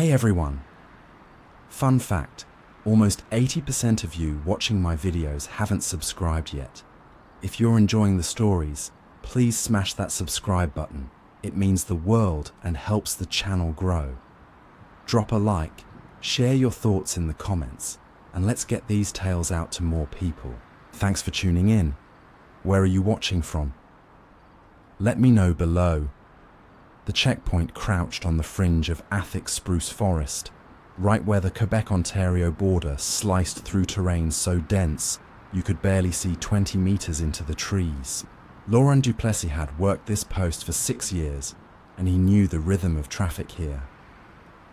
Hey everyone! Fun fact, almost 80% of you watching my videos haven't subscribed yet. If you're enjoying the stories, please smash that subscribe button. It means the world and helps the channel grow. Drop a like, share your thoughts in the comments, and let's get these tales out to more people. Thanks for tuning in. Where are you watching from? Let me know below. The checkpoint crouched on the fringe of Athic spruce forest, right where the Quebec-Ontario border sliced through terrain so dense you could barely see 20 meters into the trees. Laurent Duplessis had worked this post for 6 years, and he knew the rhythm of traffic here.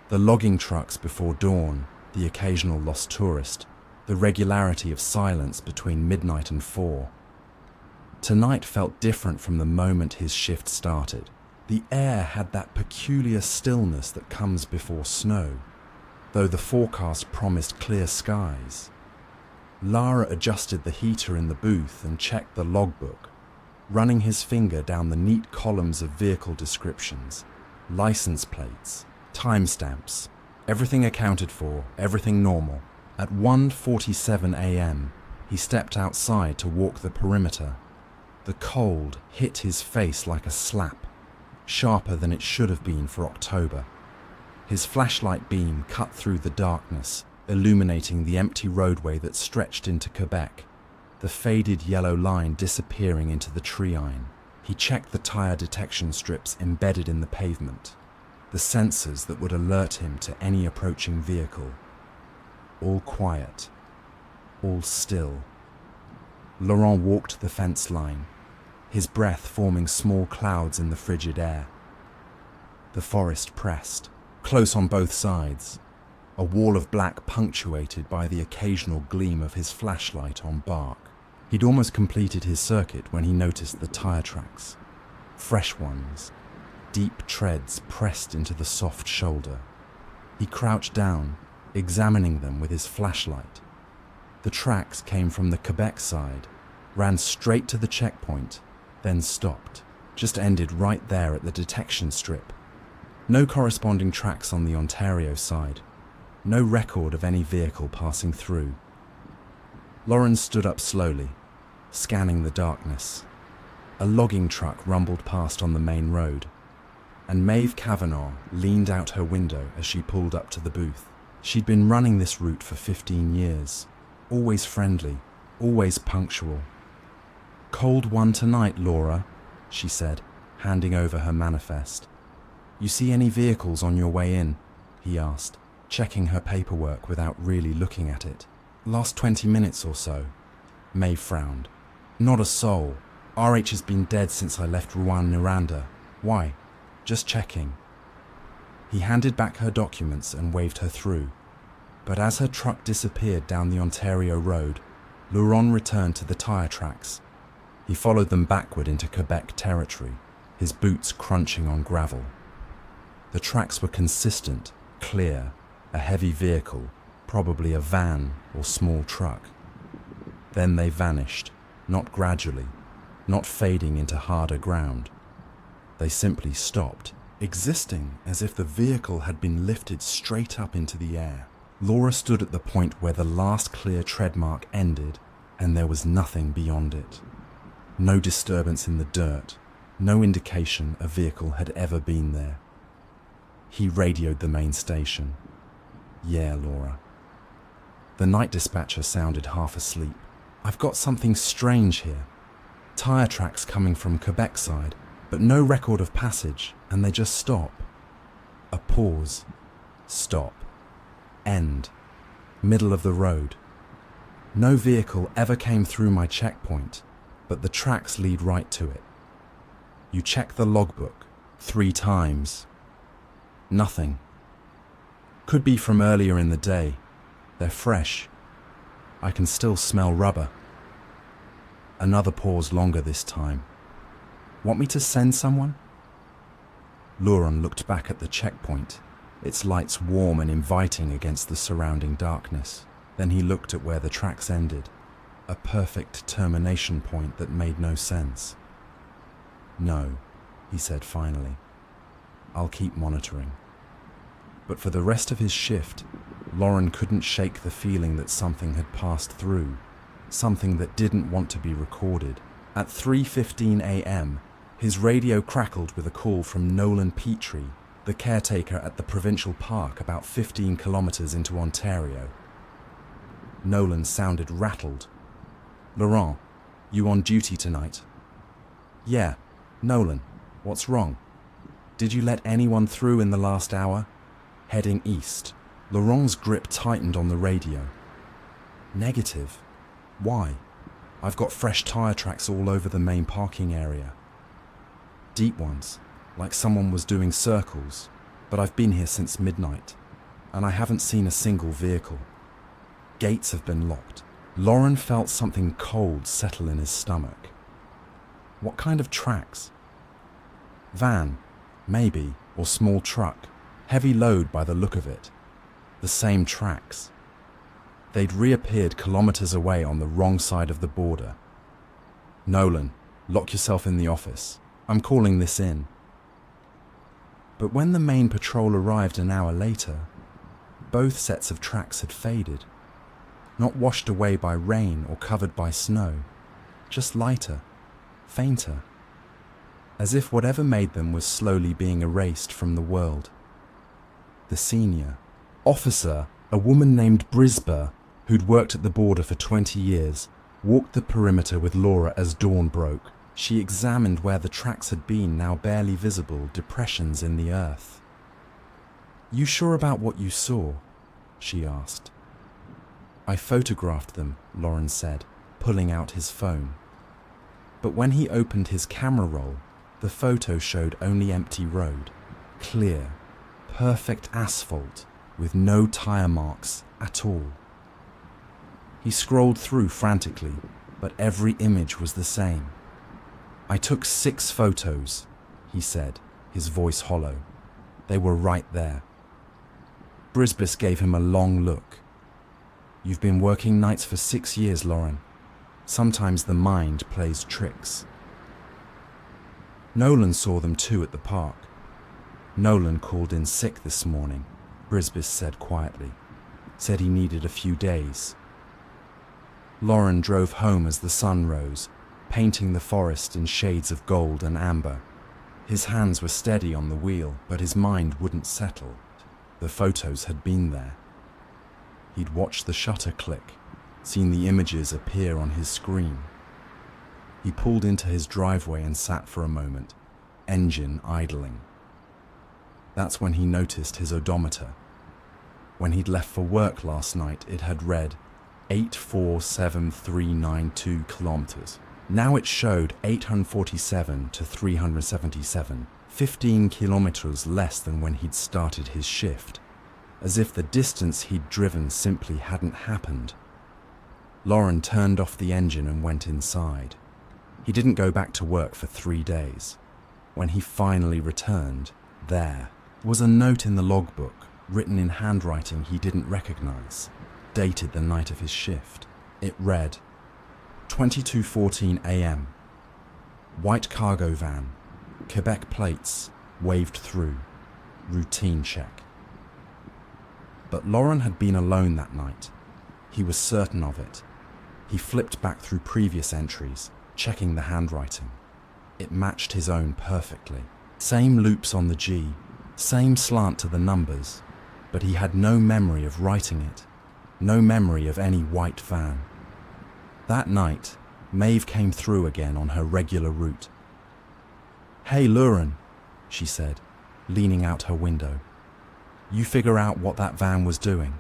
The logging trucks before dawn, the occasional lost tourist, the regularity of silence between midnight and 4. Tonight felt different from the moment his shift started. The air had that peculiar stillness that comes before snow, though the forecast promised clear skies. Lara adjusted the heater in the booth and checked the logbook, running his finger down the neat columns of vehicle descriptions, license plates, timestamps, everything accounted for, everything normal. At 1:47 a.m., he stepped outside to walk the perimeter. The cold hit his face like a slap, sharper than it should have been for October. His flashlight beam cut through the darkness, illuminating the empty roadway that stretched into Quebec, the faded yellow line disappearing into the tree-line. He checked the tire detection strips embedded in the pavement, the sensors that would alert him to any approaching vehicle. All quiet, all still. Laurent walked the fence line, his breath forming small clouds in the frigid air. The forest pressed, close on both sides, a wall of black punctuated by the occasional gleam of his flashlight on bark. He'd almost completed his circuit when he noticed the tire tracks. Fresh ones, deep treads pressed into the soft shoulder. He crouched down, examining them with his flashlight. The tracks came from the Quebec side, ran straight to the checkpoint, then stopped, just ended right there at the detection strip. No corresponding tracks on the Ontario side, no record of any vehicle passing through. Laurent stood up slowly, scanning the darkness. A logging truck rumbled past on the main road, and Maeve Kavanagh leaned out her window as she pulled up to the booth. She'd been running this route for 15 years, always friendly, always punctual. "Cold one tonight, Laura," she said, handing over her manifest. "You see any vehicles on your way in?" he asked, checking her paperwork without really looking at it. "Last 20 minutes or so." May frowned. "Not a soul. RH has been dead since I left Rouen-Noranda. Why?" "Just checking." He handed back her documents and waved her through. But as her truck disappeared down the Ontario road, Laurent returned to the tire tracks. He followed them backward into Quebec territory, his boots crunching on gravel. The tracks were consistent, clear, a heavy vehicle, probably a van or small truck. Then they vanished, not gradually, not fading into harder ground. They simply stopped, existing as if the vehicle had been lifted straight up into the air. Laura stood at the point where the last clear tread mark ended, and there was nothing beyond it. No disturbance in the dirt, no indication a vehicle had ever been there. He radioed the main station. "Yeah, Laura." The night dispatcher sounded half asleep. "I've got something strange here. Tire tracks coming from Quebec side, but no record of passage, and they just stop." A pause. Stop. End. Middle of the road. No vehicle ever came through my checkpoint, but the tracks lead right to it. You check the logbook 3 times. Nothing. Could be from earlier in the day. They're fresh. I can still smell rubber. Another pause, longer this time. "Want me to send someone?" Laurent looked back at the checkpoint, its lights warm and inviting against the surrounding darkness. Then he looked at where the tracks ended, a perfect termination point that made no sense. "No," he said finally. "I'll keep monitoring." But for the rest of his shift, Lauren couldn't shake the feeling that something had passed through, something that didn't want to be recorded. At 3:15 a.m., his radio crackled with a call from Nolan Petrie, the caretaker at the provincial park about 15 kilometers into Ontario. Nolan sounded rattled. "Laurent, you on duty tonight?" "Yeah, Nolan, what's wrong? Did you let anyone through in the last hour?" Heading east, Laurent's grip tightened on the radio. "Negative. Why? I've got fresh tire tracks all over the main parking area. Deep ones, like someone was doing circles, but I've been here since midnight, and I haven't seen a single vehicle. Gates have been locked." Lauren felt something cold settle in his stomach. "What kind of tracks?" "Van, maybe, or small truck. Heavy load by the look of it. The same tracks." They'd reappeared kilometers away on the wrong side of the border. "Nolan, lock yourself in the office. I'm calling this in." But when the main patrol arrived an hour later, both sets of tracks had faded. Not washed away by rain or covered by snow, just lighter, fainter, as if whatever made them was slowly being erased from the world. The senior officer, a woman named Brisbane, who'd worked at the border for 20 years, walked the perimeter with Laura as dawn broke. She examined where the tracks had been, now barely visible depressions in the earth. "You sure about what you saw?" she asked. "I photographed them," Lauren said, pulling out his phone. But when he opened his camera roll, the photo showed only empty road, clear, perfect asphalt with no tire marks at all. He scrolled through frantically, but every image was the same. "I took 6 photos," he said, his voice hollow. "They were right there." Brisbane gave him a long look. "You've been working nights for 6 years, Lauren. Sometimes the mind plays tricks." Nolan saw them too at the park. "Nolan called in sick this morning," Brisbane said quietly. "Said he needed a few days." Lauren drove home as the sun rose, painting the forest in shades of gold and amber. His hands were steady on the wheel, but his mind wouldn't settle. The photos had been there. He'd watched the shutter click, seen the images appear on his screen. He pulled into his driveway and sat for a moment, engine idling. That's when he noticed his odometer. When he'd left for work last night, it had read 847,392 kilometers. Now it showed 847 to 377, 15 kilometers less than when he'd started his shift, as if the distance he'd driven simply hadn't happened. Lauren turned off the engine and went inside. He didn't go back to work for 3 days. When he finally returned, there was a note in the logbook, written in handwriting he didn't recognize, dated the night of his shift. It read, 22:14 a.m. White cargo van, Quebec plates, waved through, routine check. But Lauren had been alone that night. He was certain of it. He flipped back through previous entries, checking the handwriting. It matched his own perfectly. Same loops on the G, same slant to the numbers, but he had no memory of writing it, no memory of any white van. That night, Maeve came through again on her regular route. "Hey, Lauren," she said, leaning out her window. "You figure out what that van was doing?"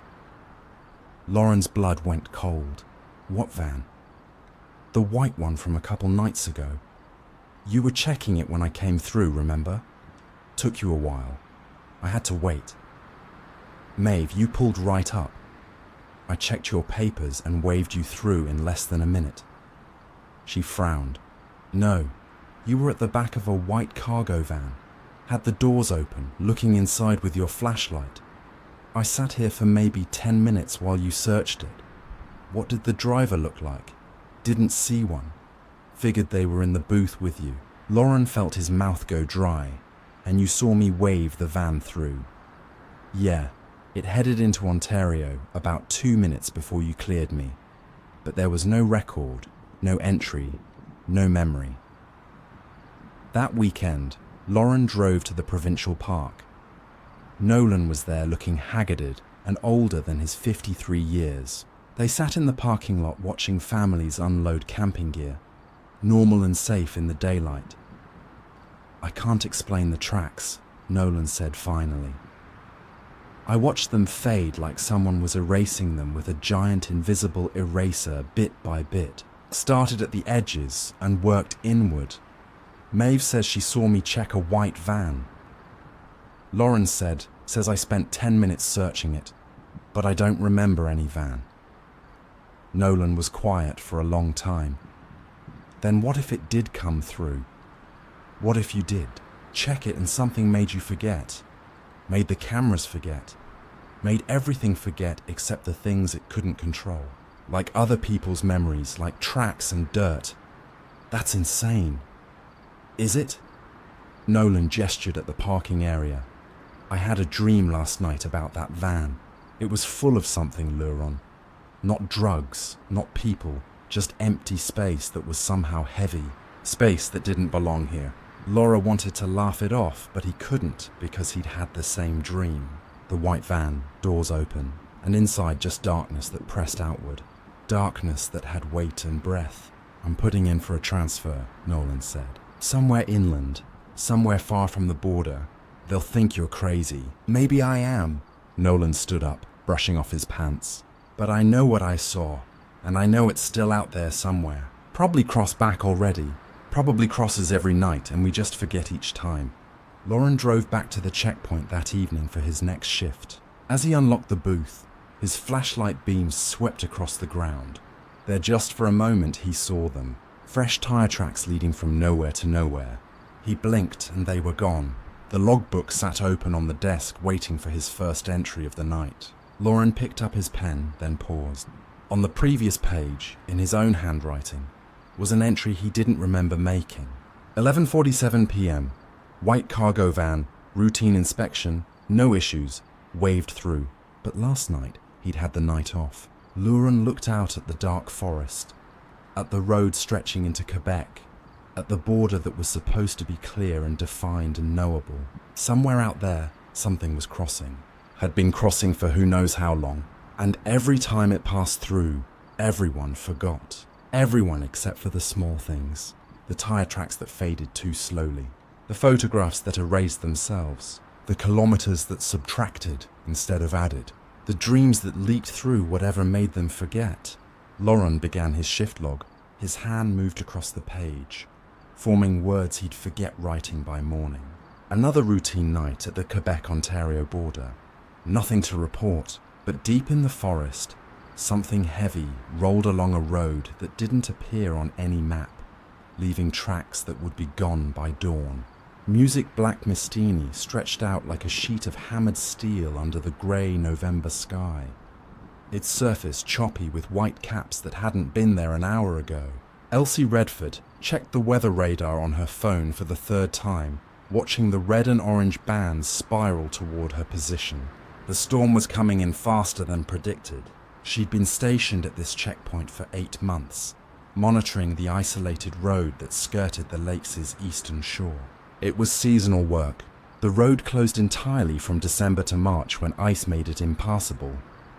Lauren's blood went cold. "What van?" "The white one from a couple nights ago. You were checking it when I came through, remember? Took you a while. I had to wait. Maeve, you pulled right up. I checked your papers and waved you through in less than a minute." She frowned. "No, you were at the back of a white cargo van. Had the doors open, looking inside with your flashlight. I sat here for maybe 10 minutes while you searched it. What did the driver look like? Didn't see one. Figured they were in the booth with you." Lauren felt his mouth go dry, "and you saw me wave the van through." Yeah, it headed into Ontario about 2 minutes before you cleared me. But there was no record, no entry, no memory. That weekend, Lauren drove to the provincial park. Nolan was there looking haggarded and older than his 53 years. They sat in the parking lot watching families unload camping gear, normal and safe in the daylight. "I can't explain the tracks," Nolan said finally. "I watched them fade like someone was erasing them with a giant invisible eraser bit by bit. Started at the edges and worked inward. Maeve says she saw me check a white van. Lauren says I spent 10 minutes searching it, but I don't remember any van." Nolan was quiet for a long time. "Then what if it did come through? What if you did check it and something made you forget? Made the cameras forget? Made everything forget except the things it couldn't control? Like other people's memories, like tracks and dirt. That's insane. Is it?" Nolan gestured at the parking area. "I had a dream last night about that van. It was full of something, Luron. Not drugs, not people, just empty space that was somehow heavy. Space that didn't belong here." Laura wanted to laugh it off, but he couldn't because he'd had the same dream. The white van, doors open, and inside just darkness that pressed outward. Darkness that had weight and breath. "I'm putting in for a transfer," Nolan said. "Somewhere inland, somewhere far from the border. They'll think you're crazy." "Maybe I am." Nolan stood up, brushing off his pants. "But I know what I saw, and I know it's still out there somewhere. Probably crossed back already. Probably crosses every night, and we just forget each time." Lauren drove back to the checkpoint that evening for his next shift. As he unlocked the booth, his flashlight beams swept across the ground. There just for a moment he saw them. Fresh tire tracks leading from nowhere to nowhere. He blinked and they were gone. The logbook sat open on the desk waiting for his first entry of the night. Lauren picked up his pen, then paused. On the previous page, in his own handwriting, was an entry he didn't remember making. 11:47 p.m. White cargo van, routine inspection, no issues, waved through. But last night, he'd had the night off. Lauren looked out at the dark forest, at the road stretching into Quebec, at the border that was supposed to be clear and defined and knowable. Somewhere out there, something was crossing. Had been crossing for who knows how long. And every time it passed through, everyone forgot. Everyone except for the small things. The tire tracks that faded too slowly. The photographs that erased themselves. The kilometers that subtracted instead of added. The dreams that leaked through whatever made them forget. Lauren began his shift log. His hand moved across the page, forming words he'd forget writing by morning. Another routine night at the Quebec-Ontario border. Nothing to report, but deep in the forest, something heavy rolled along a road that didn't appear on any map, leaving tracks that would be gone by dawn. Music Black Mistini stretched out like a sheet of hammered steel under the grey November sky. Its surface choppy with white caps that hadn't been there an hour ago. Elsie Redford checked the weather radar on her phone for the third time, watching the red and orange bands spiral toward her position. The storm was coming in faster than predicted. She'd been stationed at this checkpoint for 8 months, monitoring the isolated road that skirted the lake's eastern shore. It was seasonal work. The road closed entirely from December to March when ice made it impassable.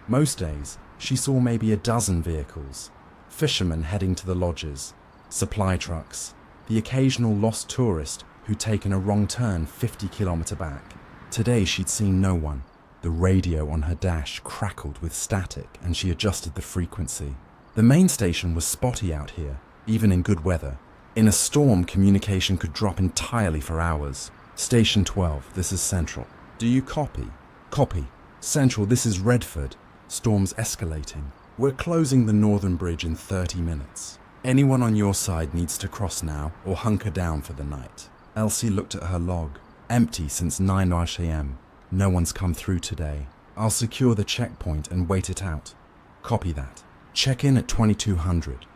Most days, she saw maybe a dozen vehicles. Fishermen heading to the lodges, supply trucks, the occasional lost tourist who'd taken a wrong turn 50 kilometers back. Today she'd seen no one. The radio on her dash crackled with static and she adjusted the frequency. The main station was spotty out here, even in good weather. In a storm, communication could drop entirely for hours. Station 12, this is Central. Do you copy? Copy. Central, this is Redford. Storm's escalating. We're closing the northern bridge in 30 minutes. Anyone on your side needs to cross now or hunker down for the night. Elsie looked at her log. Empty since 9 a.m. No one's come through today. I'll secure the checkpoint and wait it out. Copy that. Check in at 2200.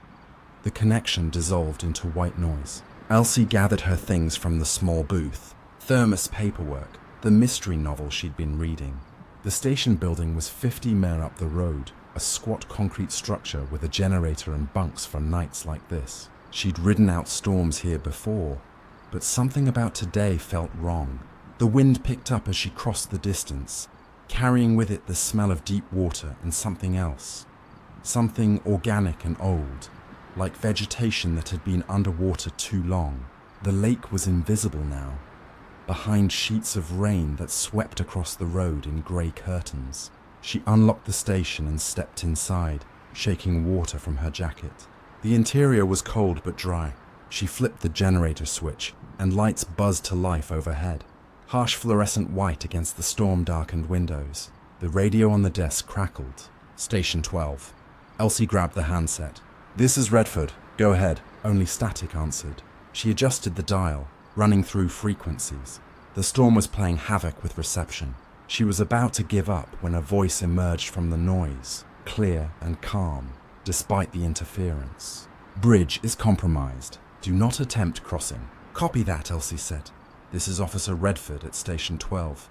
The connection dissolved into white noise. Elsie gathered her things from the small booth. Thermos paperwork, the mystery novel she'd been reading. The station building was 50 men up the road, a squat concrete structure with a generator and bunks for nights like this. She'd ridden out storms here before, but something about today felt wrong. The wind picked up as she crossed the distance, carrying with it the smell of deep water and something else. Something organic and old, like vegetation that had been underwater too long. The lake was invisible now, behind sheets of rain that swept across the road in grey curtains. She unlocked the station and stepped inside, shaking water from her jacket. The interior was cold but dry. She flipped the generator switch, and lights buzzed to life overhead, harsh fluorescent white against the storm-darkened windows. The radio on the desk crackled. Station 12. Elsie grabbed the handset. "This is Redford. Go ahead." Only static answered. She adjusted the dial, running through frequencies. The storm was playing havoc with reception. She was about to give up when a voice emerged from the noise, clear and calm, despite the interference. "Bridge is compromised. Do not attempt crossing." "Copy that," Elsie said. "This is Officer Redford at Station 12.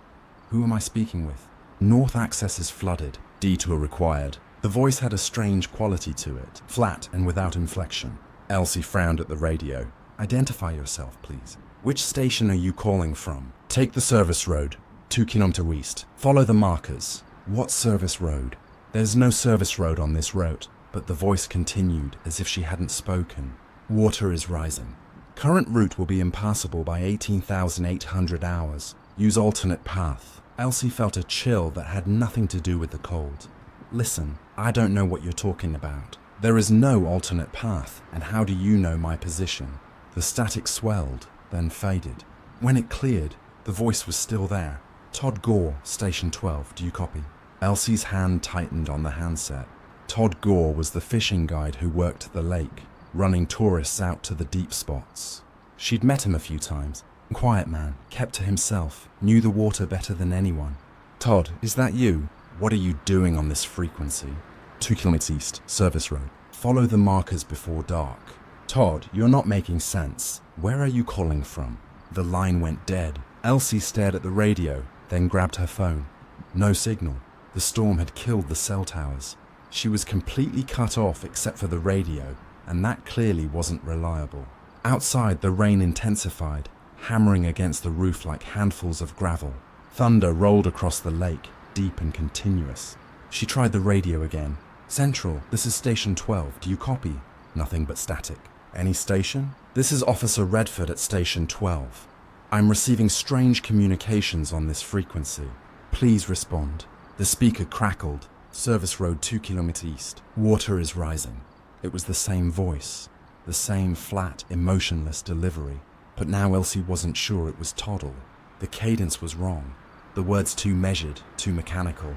Who am I speaking with?" "North access is flooded. Detour required." The voice had a strange quality to it, flat and without inflection. Elsie frowned at the radio. "Identify yourself, please." "Which station are you calling from?" "Take the service road, 2 km east. Follow the markers." "What service road?" "There's no service road on this route." But the voice continued as if she hadn't spoken. "Water is rising. Current route will be impassable by 18,800 hours. Use alternate path." Elsie felt a chill that had nothing to do with the cold. "Listen, I don't know what you're talking about. There is no alternate path, and how do you know my position?" The static swelled, then faded. When it cleared, the voice was still there. "Todd Gore, Station 12, do you copy?" Elsie's hand tightened on the handset. Todd Gore was the fishing guide who worked the lake, running tourists out to the deep spots. She'd met him a few times. Quiet man, kept to himself, knew the water better than anyone. "Todd, is that you? What are you doing on this frequency?" 2 km east, service road. Follow the markers before dark." "Todd, you're not making sense. Where are you calling from?" The line went dead. Elsie stared at the radio, then grabbed her phone. No signal. The storm had killed the cell towers. She was completely cut off except for the radio, and that clearly wasn't reliable. Outside, the rain intensified, hammering against the roof like handfuls of gravel. Thunder rolled across the lake, deep and continuous. She tried the radio again. "Central, this is Station 12. Do you copy?" Nothing but static. "Any station?" "This is Officer Redford at Station 12. I'm receiving strange communications on this frequency. Please respond." The speaker crackled. "Service road 2 km east. Water is rising." It was the same voice, the same flat, emotionless delivery. But now Elsie wasn't sure it was Toddle. The cadence was wrong. The words too measured, too mechanical.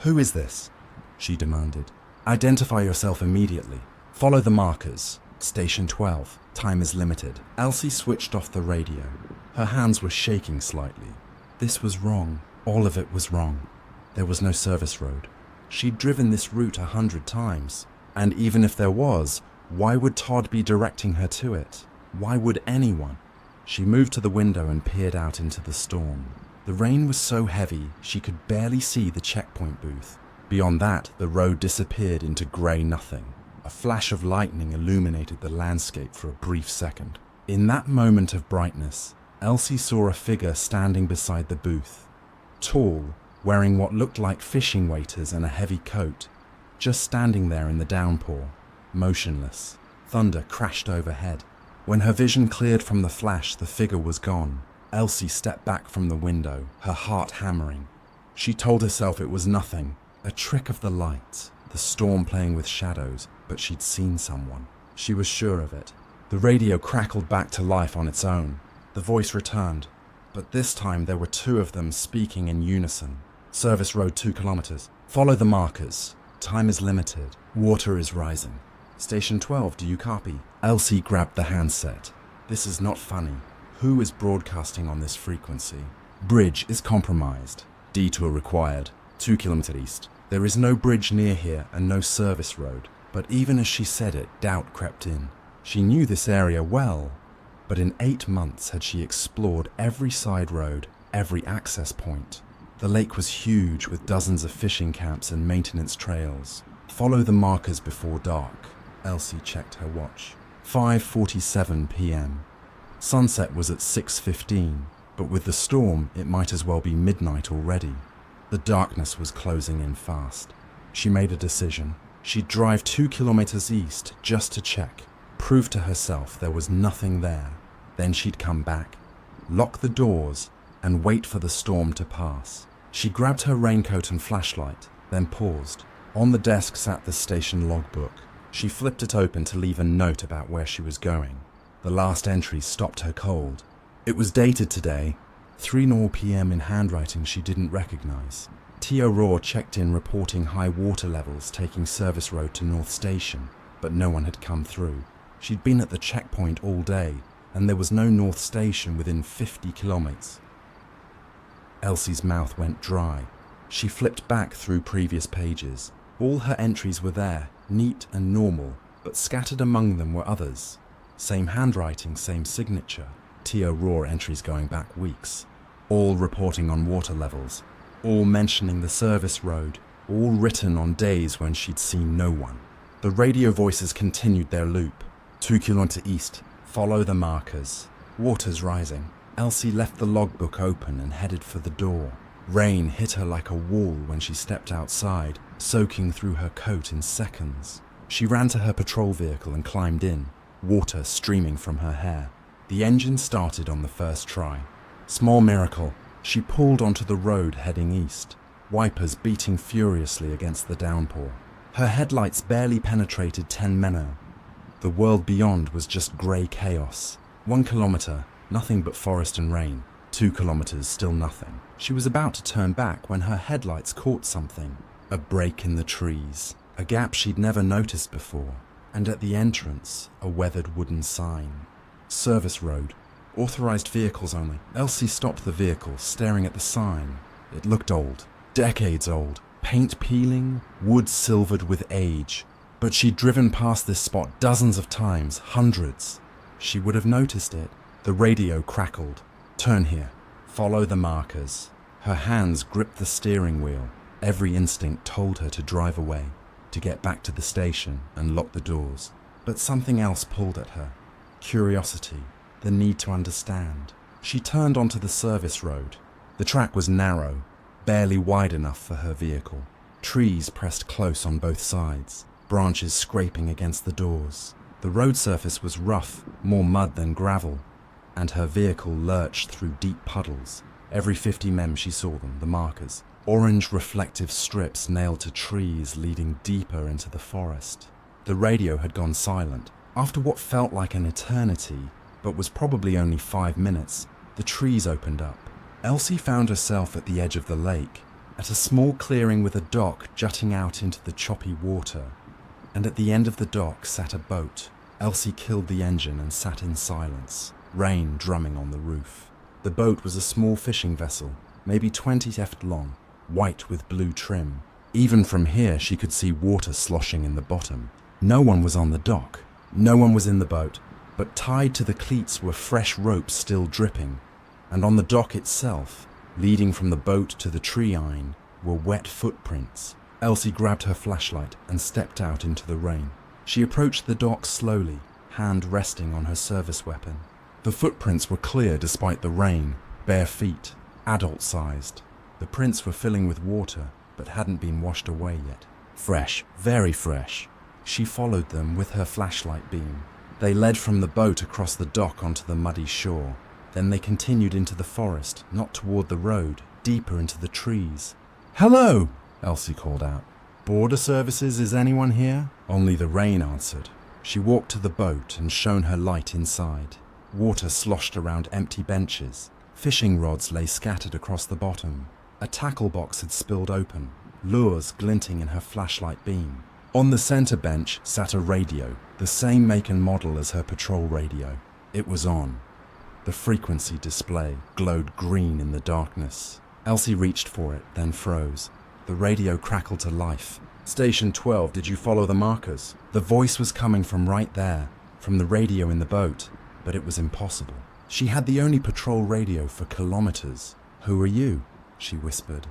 "Who is this?" she demanded. "Identify yourself immediately. Follow the markers. Station 12. Time is limited." Elsie switched off the radio. Her hands were shaking slightly. This was wrong. All of it was wrong. There was no service road. She'd driven this route 100 times. And even if there was, why would Todd be directing her to it? Why would anyone? She moved to the window and peered out into the storm. The rain was so heavy she could barely see the checkpoint booth. Beyond that, the road disappeared into grey nothing. A flash of lightning illuminated the landscape for a brief second. In that moment of brightness, Elsie saw a figure standing beside the booth. Tall, wearing what looked like fishing waders and a heavy coat, just standing there in the downpour, motionless. Thunder crashed overhead. When her vision cleared from the flash, the figure was gone. Elsie stepped back from the window, her heart hammering. She told herself it was nothing, a trick of the light, the storm playing with shadows, but she'd seen someone. She was sure of it. The radio crackled back to life on its own. The voice returned, but this time there were two of them speaking in unison. "Service road 2 kilometers. Follow the markers. Time is limited. Water is rising." "Station 12, do you copy?" Elsie grabbed the handset. "This is not funny. Who is broadcasting on this frequency?" "Bridge is compromised. Detour required. 2 km east. There is no bridge near here and no service road." But even as she said it, doubt crept in. She knew this area well, but in 8 months had she explored every side road, every access point. The lake was huge with dozens of fishing camps and maintenance trails. Follow the markers before dark. Elsie checked her watch. 5:47 p.m. Sunset was at 6:15, but with the storm, it might as well be midnight already. The darkness was closing in fast. She made a decision. She'd drive 2 kilometers east just to check, prove to herself there was nothing there. Then she'd come back, lock the doors, and wait for the storm to pass. She grabbed her raincoat and flashlight, then paused. On the desk sat the station logbook. She flipped it open to leave a note about where she was going. The last entry stopped her cold. It was dated today, 3:00 p.m. in handwriting she didn't recognize. Tia Rohr checked in reporting high water levels taking Service Road to North Station, but no one had come through. She'd been at the checkpoint all day, and there was no North Station within 50 kilometers. Elsie's mouth went dry. She flipped back through previous pages. All her entries were there, neat and normal, but scattered among them were others. Same handwriting, same signature. Tia Rohr entries going back weeks. All reporting on water levels. All mentioning the service road. All written on days when she'd seen no one. The radio voices continued their loop. 2 kilometers east. Follow the markers. Water's rising. Elsie left the logbook open and headed for the door. Rain hit her like a wall when she stepped outside, soaking through her coat in seconds. She ran to her patrol vehicle and climbed in, water streaming from her hair. The engine started on the first try. Small miracle, she pulled onto the road heading east, wipers beating furiously against the downpour. Her headlights barely penetrated 10 meno. The world beyond was just grey chaos. 1 kilometer, nothing but forest and rain. 2 kilometers, still nothing. She was about to turn back when her headlights caught something. A break in the trees, a gap she'd never noticed before, and at the entrance, a weathered wooden sign. Service Road. Authorized vehicles only. Elsie stopped the vehicle, staring at the sign. It looked old. Decades old. Paint peeling, wood silvered with age. But she'd driven past this spot dozens of times, hundreds. She would have noticed it. The radio crackled. Turn here. Follow the markers. Her hands gripped the steering wheel. Every instinct told her to drive away, to get back to the station and lock the doors. But something else pulled at her. Curiosity, the need to understand. She turned onto the service road. The track was narrow, barely wide enough for her vehicle. Trees pressed close on both sides, branches scraping against the doors. The road surface was rough, more mud than gravel, and her vehicle lurched through deep puddles. Every 50 mem she saw them, the markers. Orange reflective strips nailed to trees leading deeper into the forest. The radio had gone silent. After what felt like an eternity, but was probably only 5 minutes, the trees opened up. Elsie found herself at the edge of the lake, at a small clearing with a dock jutting out into the choppy water. And at the end of the dock sat a boat. Elsie killed the engine and sat in silence, rain drumming on the roof. The boat was a small fishing vessel, maybe 20 feet long, white with blue trim. Even from here she could see water sloshing in the bottom. No one was on the dock. No one was in the boat, but tied to the cleats were fresh ropes still dripping. And on the dock itself, leading from the boat to the tree iron, were wet footprints. Elsie grabbed her flashlight and stepped out into the rain. She approached the dock slowly, hand resting on her service weapon. The footprints were clear despite the rain, bare feet, adult-sized. The prints were filling with water, but hadn't been washed away yet. Fresh, very fresh. She followed them with her flashlight beam. They led from the boat across the dock onto the muddy shore. Then they continued into the forest, not toward the road, deeper into the trees. "Hello!" Elsie called out. "Border Services, is anyone here?" Only the rain answered. She walked to the boat and shone her light inside. Water sloshed around empty benches. Fishing rods lay scattered across the bottom. A tackle box had spilled open, lures glinting in her flashlight beam. On the center bench sat a radio, the same make and model as her patrol radio. It was on. The frequency display glowed green in the darkness. Elsie reached for it, then froze. The radio crackled to life. "Station 12, did you follow the markers?" The voice was coming from right there, from the radio in the boat, but it was impossible. She had the only patrol radio for kilometers. "Who are you?" she whispered.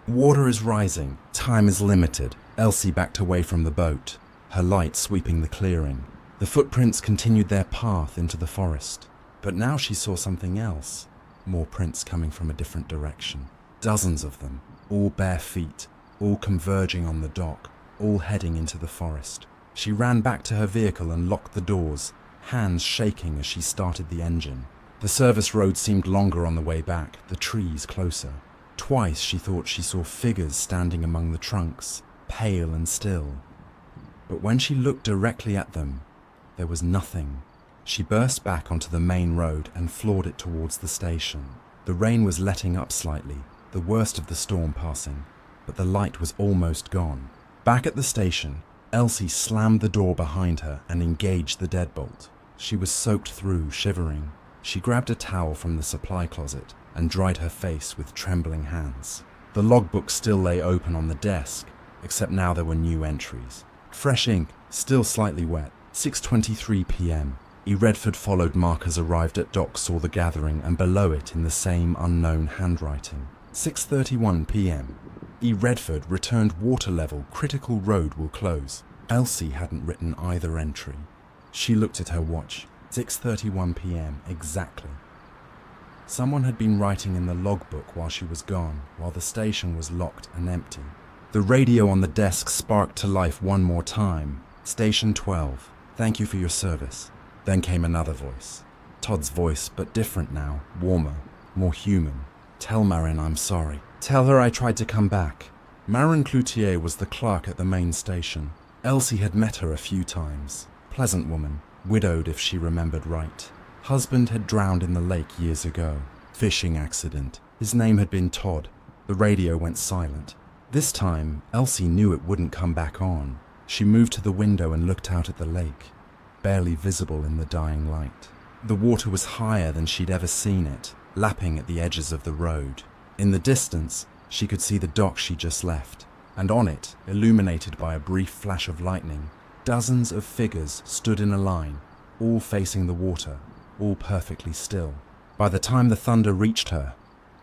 Water is rising. Time is limited. Elsie backed away from the boat, her light sweeping the clearing. The footprints continued their path into the forest. But now she saw something else. More prints coming from a different direction. Dozens of them, all bare feet, all converging on the dock, all heading into the forest. She ran back to her vehicle and locked the doors, hands shaking as she started the engine. The service road seemed longer on the way back, the trees closer. Twice she thought she saw figures standing among the trunks, pale and still. But when she looked directly at them, there was nothing. She burst back onto the main road and floored it towards the station. The rain was letting up slightly, the worst of the storm passing, but the light was almost gone. Back at the station, Elsie slammed the door behind her and engaged the deadbolt. She was soaked through, shivering. She grabbed a towel from the supply closet and dried her face with trembling hands. The logbook still lay open on the desk, except now there were new entries. Fresh ink, still slightly wet. 6:23 p.m. E. Redford followed markers arrived at dock, saw the gathering, and below it in the same unknown handwriting. 6:31 p.m. E. Redford returned water level, critical road will close. Elsie hadn't written either entry. She looked at her watch. 6:31 p.m. exactly. Someone had been writing in the logbook while she was gone, while the station was locked and empty. The radio on the desk sparked to life one more time. Station 12, thank you for your service. Then came another voice. Todd's voice, but different now, warmer, more human. Tell Marin I'm sorry. Tell her I tried to come back. Marin Cloutier was the clerk at the main station. Elsie had met her a few times. Pleasant woman, widowed if she remembered right. Husband had drowned in the lake years ago. Fishing accident. His name had been Todd. The radio went silent. This time, Elsie knew it wouldn't come back on. She moved to the window and looked out at the lake, barely visible in the dying light. The water was higher than she'd ever seen it, lapping at the edges of the road. In the distance, she could see the dock she just left, and on it, illuminated by a brief flash of lightning, dozens of figures stood in a line, all facing the water, all perfectly still. By the time the thunder reached her,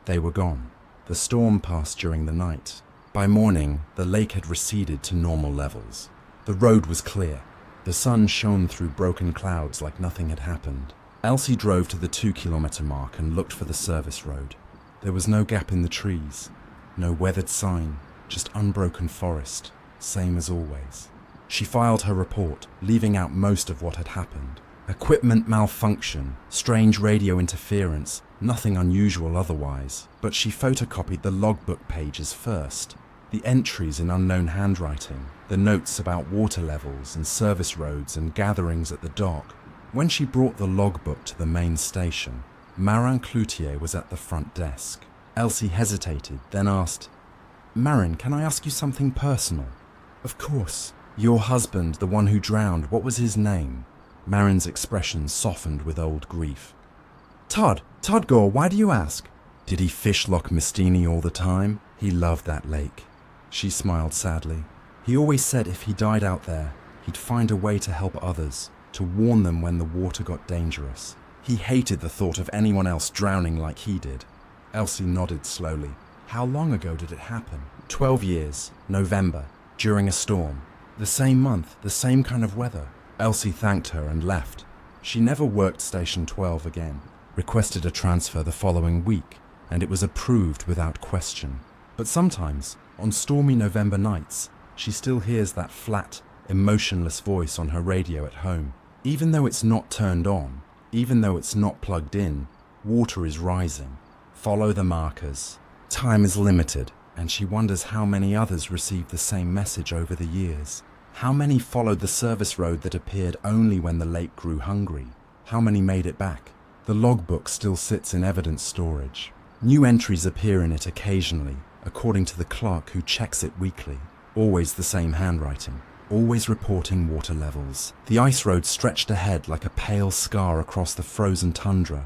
they were gone. The storm passed during the night. By morning, the lake had receded to normal levels. The road was clear. The sun shone through broken clouds like nothing had happened. Elsie drove to the 2-kilometer mark and looked for the service road. There was no gap in the trees, no weathered sign, just unbroken forest, same as always. She filed her report, leaving out most of what had happened. Equipment malfunction, strange radio interference, nothing unusual otherwise, but she photocopied the logbook pages first. The entries in unknown handwriting, the notes about water levels and service roads and gatherings at the dock. When she brought the logbook to the main station, Marin Cloutier was at the front desk. Elsie hesitated, then asked, Marin, can I ask you something personal? Of course. Your husband, the one who drowned, what was his name? Marin's expression softened with old grief. Todd Gore, why do you ask? Did he fish Loch Mistini all the time? He loved that lake. She smiled sadly. He always said if he died out there, he'd find a way to help others, to warn them when the water got dangerous. He hated the thought of anyone else drowning like he did. Elsie nodded slowly. How long ago did it happen? 12 years, November, during a storm. The same month, the same kind of weather. Elsie thanked her and left. She never worked Station 12 again, requested a transfer the following week, and it was approved without question. But sometimes, on stormy November nights, she still hears that flat, emotionless voice on her radio at home. Even though it's not turned on, even though it's not plugged in, water is rising. Follow the markers. Time is limited, and she wonders how many others received the same message over the years. How many followed the service road that appeared only when the lake grew hungry? How many made it back? The logbook still sits in evidence storage. New entries appear in it occasionally, according to the clerk who checks it weekly. Always the same handwriting, always reporting water levels. The ice road stretched ahead like a pale scar across the frozen tundra,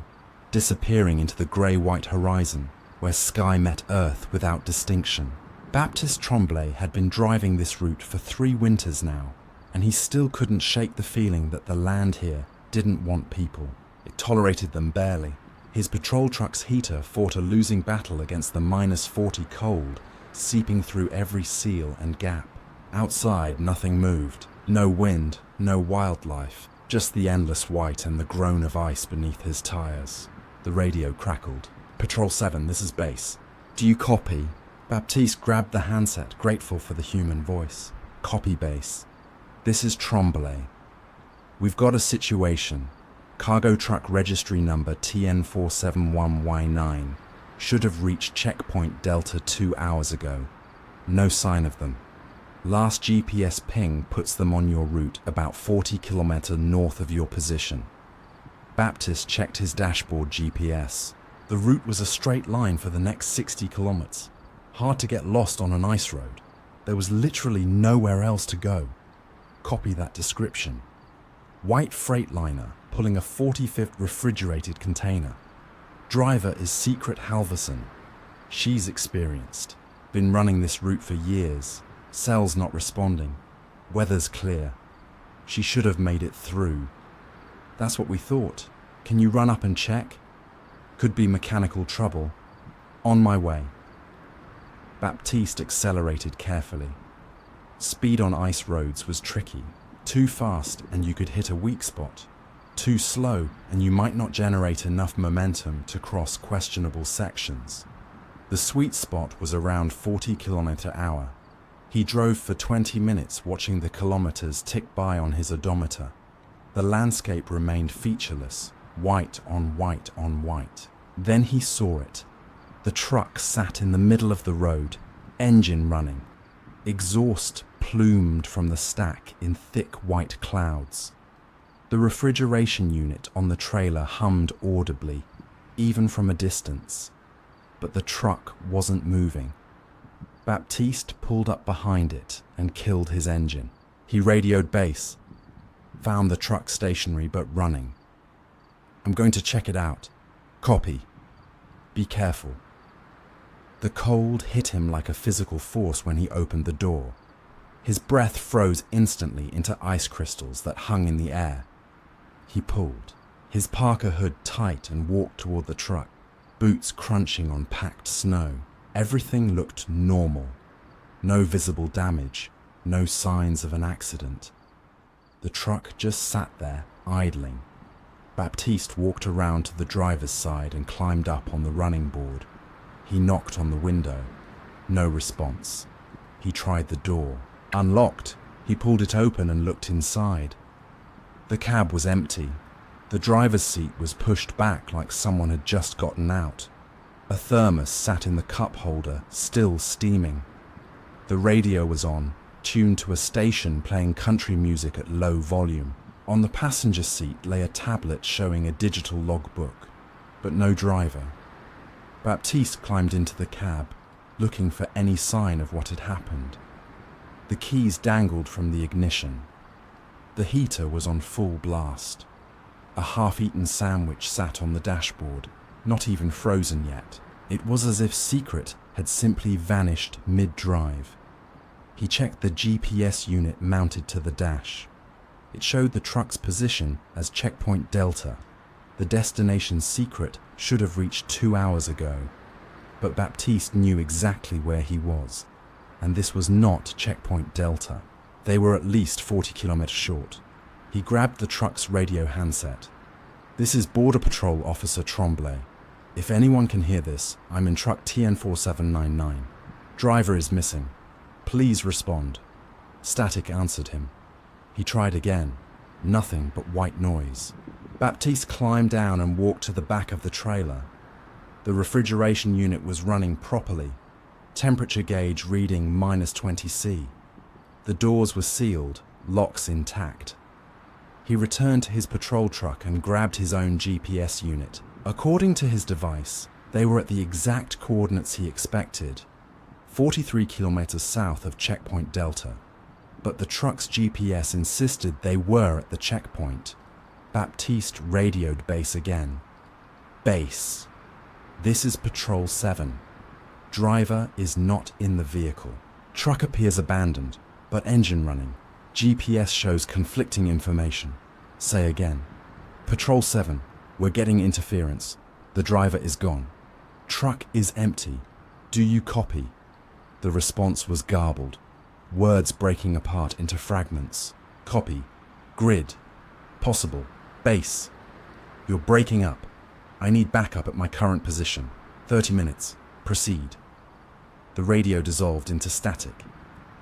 disappearing into the grey-white horizon, where sky met earth without distinction. Baptiste Tremblay had been driving this route for 3 winters now, and he still couldn't shake the feeling that the land here didn't want people. It tolerated them barely. His patrol truck's heater fought a losing battle against the -40 cold, seeping through every seal and gap. Outside, nothing moved. No wind, no wildlife, just the endless white and the groan of ice beneath his tires. The radio crackled. "Patrol 7, this is base. Do you copy?" Baptiste grabbed the handset, grateful for the human voice. "Copy, base. This is Tremblay. We've got a situation. Cargo truck registry number TN471Y9 should have reached checkpoint Delta 2 hours ago. No sign of them. Last GPS ping puts them on your route about 40 kilometers north of your position." Baptiste checked his dashboard GPS. The route was a straight line for the next 60 kilometers. Hard to get lost on an ice road. There was literally nowhere else to go. Copy that description. White freightliner pulling a 45th refrigerated container. Driver is Secret Halverson. She's experienced. Been running this route for years. Cells not responding. Weather's clear. She should have made it through. That's what we thought. Can you run up and check? Could be mechanical trouble. On my way. Baptiste accelerated carefully. Speed on ice roads was tricky. Too fast and you could hit a weak spot. Too slow and you might not generate enough momentum to cross questionable sections. The sweet spot was around 40 km/h. He drove for 20 minutes watching the kilometers tick by on his odometer. The landscape remained featureless, white on white on white. Then he saw it. The truck sat in the middle of the road, engine running. Exhaust plumed from the stack in thick white clouds. The refrigeration unit on the trailer hummed audibly, even from a distance. But the truck wasn't moving. Baptiste pulled up behind it and killed his engine. He radioed base, found the truck stationary but running. "I'm going to check it out. Copy. Be careful." The cold hit him like a physical force when he opened the door. His breath froze instantly into ice crystals that hung in the air. He pulled, his parka hood tight, and walked toward the truck, boots crunching on packed snow. Everything looked normal. No visible damage, no signs of an accident. The truck just sat there, idling. Baptiste walked around to the driver's side and climbed up on the running board. He knocked on the window. No response. He tried the door. Unlocked. He pulled it open and looked inside. The cab was empty. The driver's seat was pushed back like someone had just gotten out. A thermos sat in the cup holder, still steaming. The radio was on, tuned to a station playing country music at low volume. On the passenger seat lay a tablet showing a digital logbook, but no driver. Baptiste climbed into the cab, looking for any sign of what had happened. The keys dangled from the ignition. The heater was on full blast. A half-eaten sandwich sat on the dashboard, not even frozen yet. It was as if Secret had simply vanished mid-drive. He checked the GPS unit mounted to the dash. It showed the truck's position as checkpoint Delta. The destination Secret should have reached 2 hours ago. But Baptiste knew exactly where he was, and this was not checkpoint Delta. They were at least 40 kilometers short. He grabbed the truck's radio handset. "This is Border Patrol Officer Tremblay. If anyone can hear this, I'm in truck TN4799. Driver is missing. Please respond." Static answered him. He tried again. Nothing but white noise. Baptiste climbed down and walked to the back of the trailer. The refrigeration unit was running properly. Temperature gauge reading -20°C. The doors were sealed, locks intact. He returned to his patrol truck and grabbed his own GPS unit. According to his device, they were at the exact coordinates he expected, 43 kilometers south of checkpoint Delta. But the truck's GPS insisted they were at the checkpoint. Baptiste radioed base again. "Base. This is Patrol 7. Driver is not in the vehicle. Truck appears abandoned, but engine running. GPS shows conflicting information. Say again. Patrol 7, we're getting interference. The driver is gone. Truck is empty. Do you copy? The response was garbled, words breaking apart into fragments. Copy. Grid. Possible. Base. You're breaking up. I need backup at my current position. 30 minutes. Proceed. The radio dissolved into static.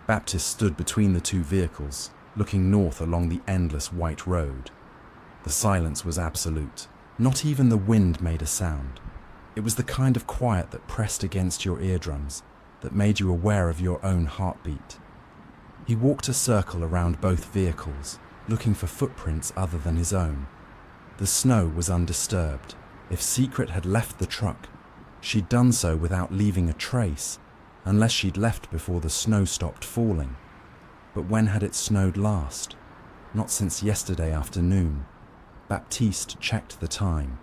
Baptist stood between the two vehicles, looking north along the endless white road. The silence was absolute. Not even the wind made a sound. It was the kind of quiet that pressed against your eardrums, that made you aware of your own heartbeat. He walked a circle around both vehicles, looking for footprints other than his own. The snow was undisturbed. If Secret had left the truck, she'd done so without leaving a trace, unless she'd left before the snow stopped falling. But when had it snowed last? Not since yesterday afternoon. Baptiste checked the time.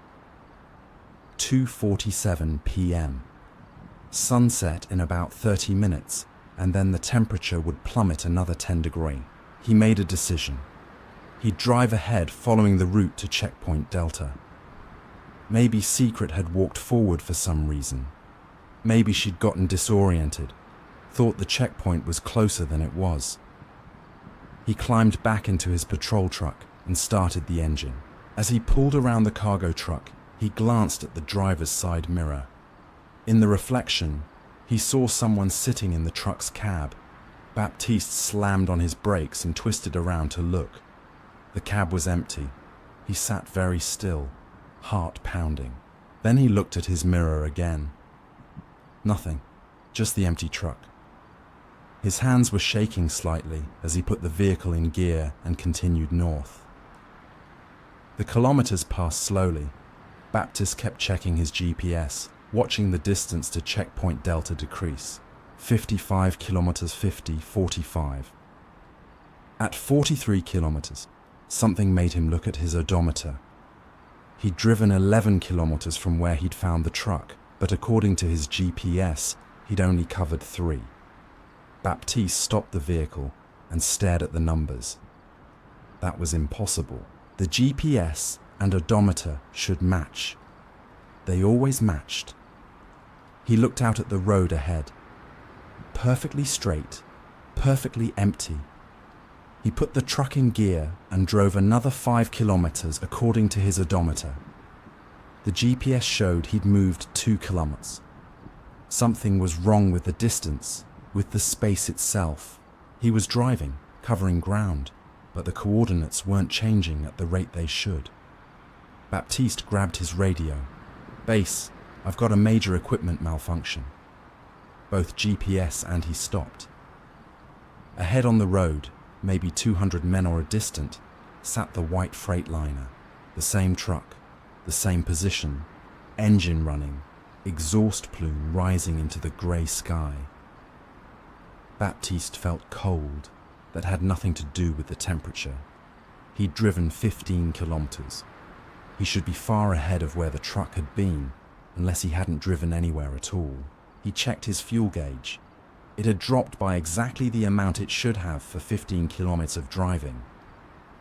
2:47 p.m. Sunset in about 30 minutes, and then the temperature would plummet another 10 degrees. He made a decision. He'd drive ahead following the route to checkpoint Delta. Maybe Secret had walked forward for some reason. Maybe she'd gotten disoriented, thought the checkpoint was closer than it was. He climbed back into his patrol truck and started the engine. As he pulled around the cargo truck, he glanced at the driver's side mirror. In the reflection, he saw someone sitting in the truck's cab. Baptiste slammed on his brakes and twisted around to look. The cab was empty. He sat very still, heart pounding. Then he looked at his mirror again. Nothing, just the empty truck. His hands were shaking slightly as he put the vehicle in gear and continued north. The kilometers passed slowly. Baptiste kept checking his GPS, watching the distance to checkpoint Delta decrease. 55 kilometers, 50, 45. At 43 kilometers, something made him look at his odometer. He'd driven 11 kilometers from where he'd found the truck, but according to his GPS, he'd only covered 3. Baptiste stopped the vehicle and stared at the numbers. That was impossible. The GPS and odometer should match. They always matched. He looked out at the road ahead. Perfectly straight, perfectly empty. He put the truck in gear and drove another 5 kilometers according to his odometer. The GPS showed he'd moved 2 kilometers. Something was wrong with the distance, with the space itself. He was driving, covering ground, but the coordinates weren't changing at the rate they should. Baptiste grabbed his radio. Base, I've got a major equipment malfunction. Both GPS and he stopped. Ahead on the road, maybe 200 men or a distant, sat the white Freightliner. The same truck, the same position, engine running, exhaust plume rising into the grey sky. Baptiste felt cold. That had nothing to do with the temperature. He'd driven 15 kilometers. He should be far ahead of where the truck had been, unless he hadn't driven anywhere at all. He checked his fuel gauge. It had dropped by exactly the amount it should have for 15 kilometers of driving.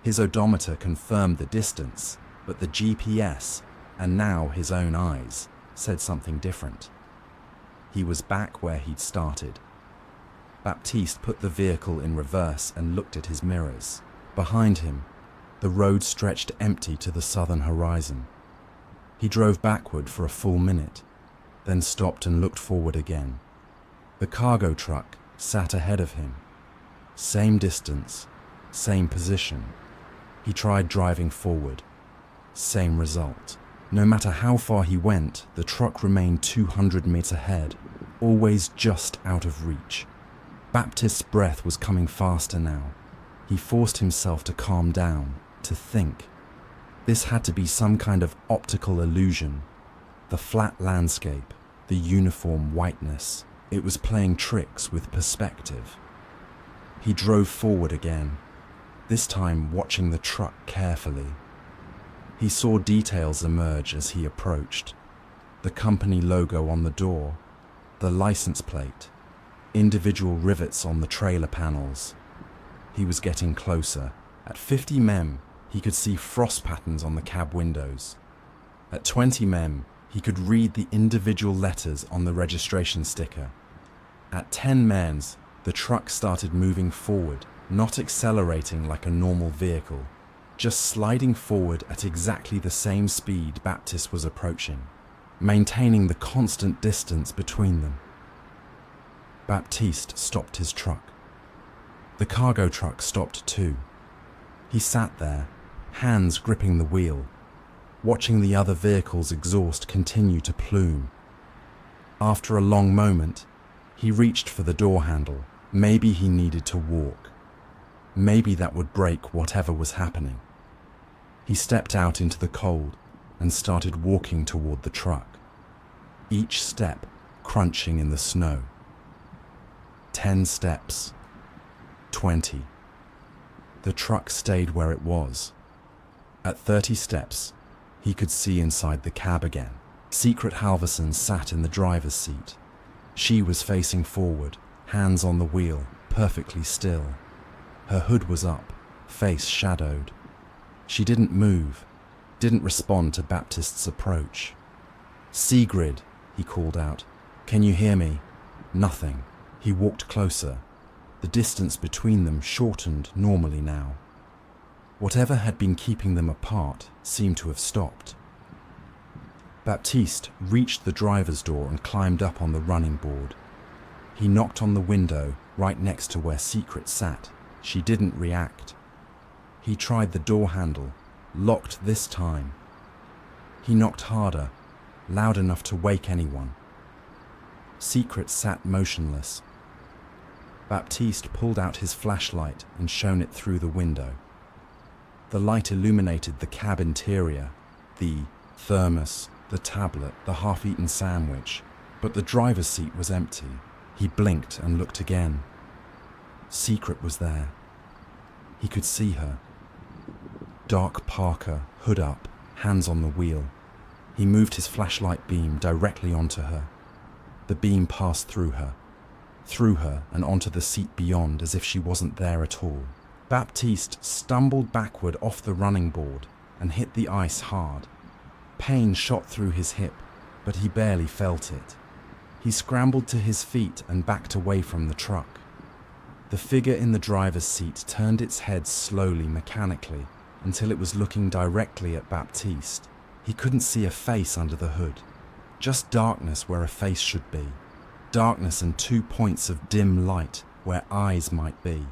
His odometer confirmed the distance, but the GPS, and now his own eyes, said something different. He was back where he'd started. Baptiste put the vehicle in reverse and looked at his mirrors. Behind him, the road stretched empty to the southern horizon. He drove backward for a full minute, then stopped and looked forward again. The cargo truck sat ahead of him. Same distance, same position. He tried driving forward. Same result. No matter how far he went, the truck remained 200 meters ahead, always just out of reach. Baptiste's breath was coming faster now. He forced himself to calm down, to think. This had to be some kind of optical illusion. The flat landscape, the uniform whiteness, it was playing tricks with perspective. He drove forward again, this time watching the truck carefully. He saw details emerge as he approached. The company logo on the door, the license plate, individual rivets on the trailer panels. He was getting closer. At 50 mem, he could see frost patterns on the cab windows. At 20 mem, He could read the individual letters on the registration sticker. At 10 mens, the truck started moving forward, not accelerating like a normal vehicle, just sliding forward at exactly the same speed Baptiste was approaching, maintaining the constant distance between them. Baptiste stopped his truck. The cargo truck stopped too. He sat there, hands gripping the wheel, watching the other vehicle's exhaust continue to plume. After a long moment, he reached for the door handle. Maybe he needed to walk. Maybe that would break whatever was happening. He stepped out into the cold and started walking toward the truck, each step crunching in the snow. 10 steps. 20. The truck stayed where it was. At 30 steps, he could see inside the cab again. Secret Halverson sat in the driver's seat. She was facing forward, hands on the wheel, perfectly still. Her hood was up, face shadowed. She didn't move, didn't respond to Baptiste's approach. "Sigrid," he called out. "Can you hear me?" Nothing. He walked closer. The distance between them shortened normally now. Whatever had been keeping them apart seemed to have stopped. Baptiste reached the driver's door and climbed up on the running board. He knocked on the window right next to where Secret sat. She didn't react. He tried the door handle, locked this time. He knocked harder, loud enough to wake anyone. Secret sat motionless. Baptiste pulled out his flashlight and shone it through the window. The light illuminated the cab interior, the thermos, the tablet, the half-eaten sandwich, but the driver's seat was empty. He blinked and looked again. Secret was there. He could see her. Dark parka, hood up, hands on the wheel. He moved his flashlight beam directly onto her. The beam passed through her and onto the seat beyond as if she wasn't there at all. Baptiste stumbled backward off the running board and hit the ice hard. Pain shot through his hip, but he barely felt it. He scrambled to his feet and backed away from the truck. The figure in the driver's seat turned its head slowly, mechanically, until it was looking directly at Baptiste. He couldn't see a face under the hood, just darkness where a face should be. Darkness and 2 points of dim light where eyes might be.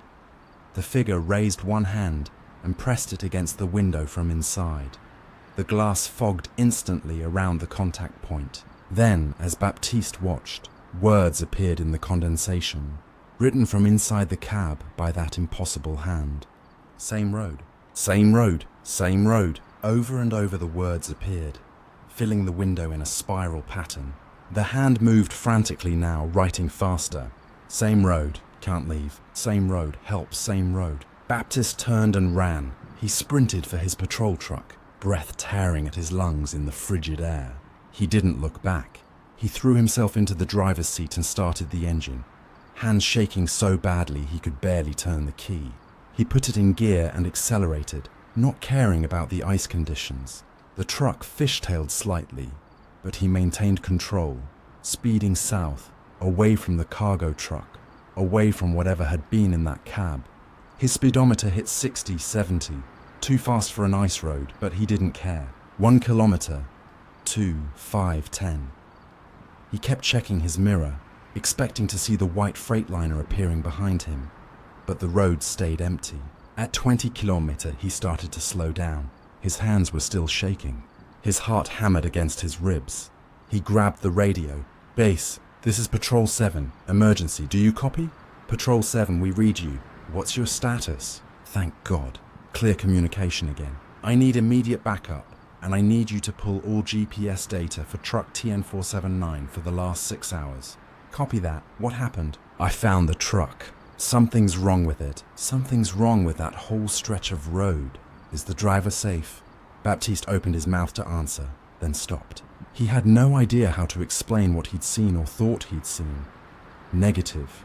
The figure raised one hand and pressed it against the window from inside. The glass fogged instantly around the contact point. Then, as Baptiste watched, words appeared in the condensation, written from inside the cab by that impossible hand. "Same road, same road, same road." Over and over the words appeared, filling the window in a spiral pattern. The hand moved frantically now, writing faster. "Same road, can't leave. Same road, help, same road." Baptiste turned and ran. He sprinted for his patrol truck, breath tearing at his lungs in the frigid air. He didn't look back. He threw himself into the driver's seat and started the engine, hands shaking so badly he could barely turn the key. He put it in gear and accelerated, not caring about the ice conditions. The truck fishtailed slightly, but he maintained control, speeding south, away from the cargo truck, away from whatever had been in that cab. His speedometer hit 60, 70, too fast for an ice road, but he didn't care. 1 kilometer, 2, 5, 10. He kept checking his mirror, expecting to see the white Freightliner appearing behind him, but the road stayed empty. At 20 kilometer, he started to slow down. His hands were still shaking. His heart hammered against his ribs. He grabbed the radio. "Base, this is Patrol 7. Emergency, do you copy?" "Patrol 7, we read you. What's your status?" Thank God. Clear communication again. "I need immediate backup, and I need you to pull all GPS data for truck TN479 for the last 6 hours." "Copy that. What happened?" "I found the truck. Something's wrong with it. Something's wrong with that whole stretch of road." "Is the driver safe?" Baptiste opened his mouth to answer, then stopped. He had no idea how to explain what he'd seen or thought he'd seen. Negative.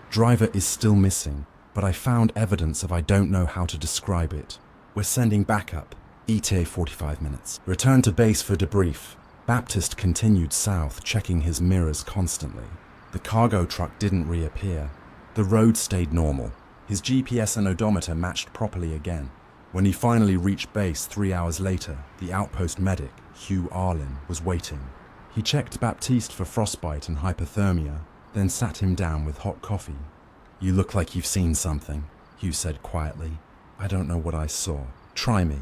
Driver is still missing, but I found evidence of I don't know how to describe it. "We're sending backup. ETA 45 minutes. Return to base for debrief." Baptist continued south, checking his mirrors constantly. The cargo truck didn't reappear. The road stayed normal. His GPS and odometer matched properly again. When he finally reached base 3 hours later, the outpost medic, Hugh Arlin, was waiting. He checked Baptiste for frostbite and hypothermia, then sat him down with hot coffee. "You look like you've seen something," Hugh said quietly. "I don't know what I saw. Try me.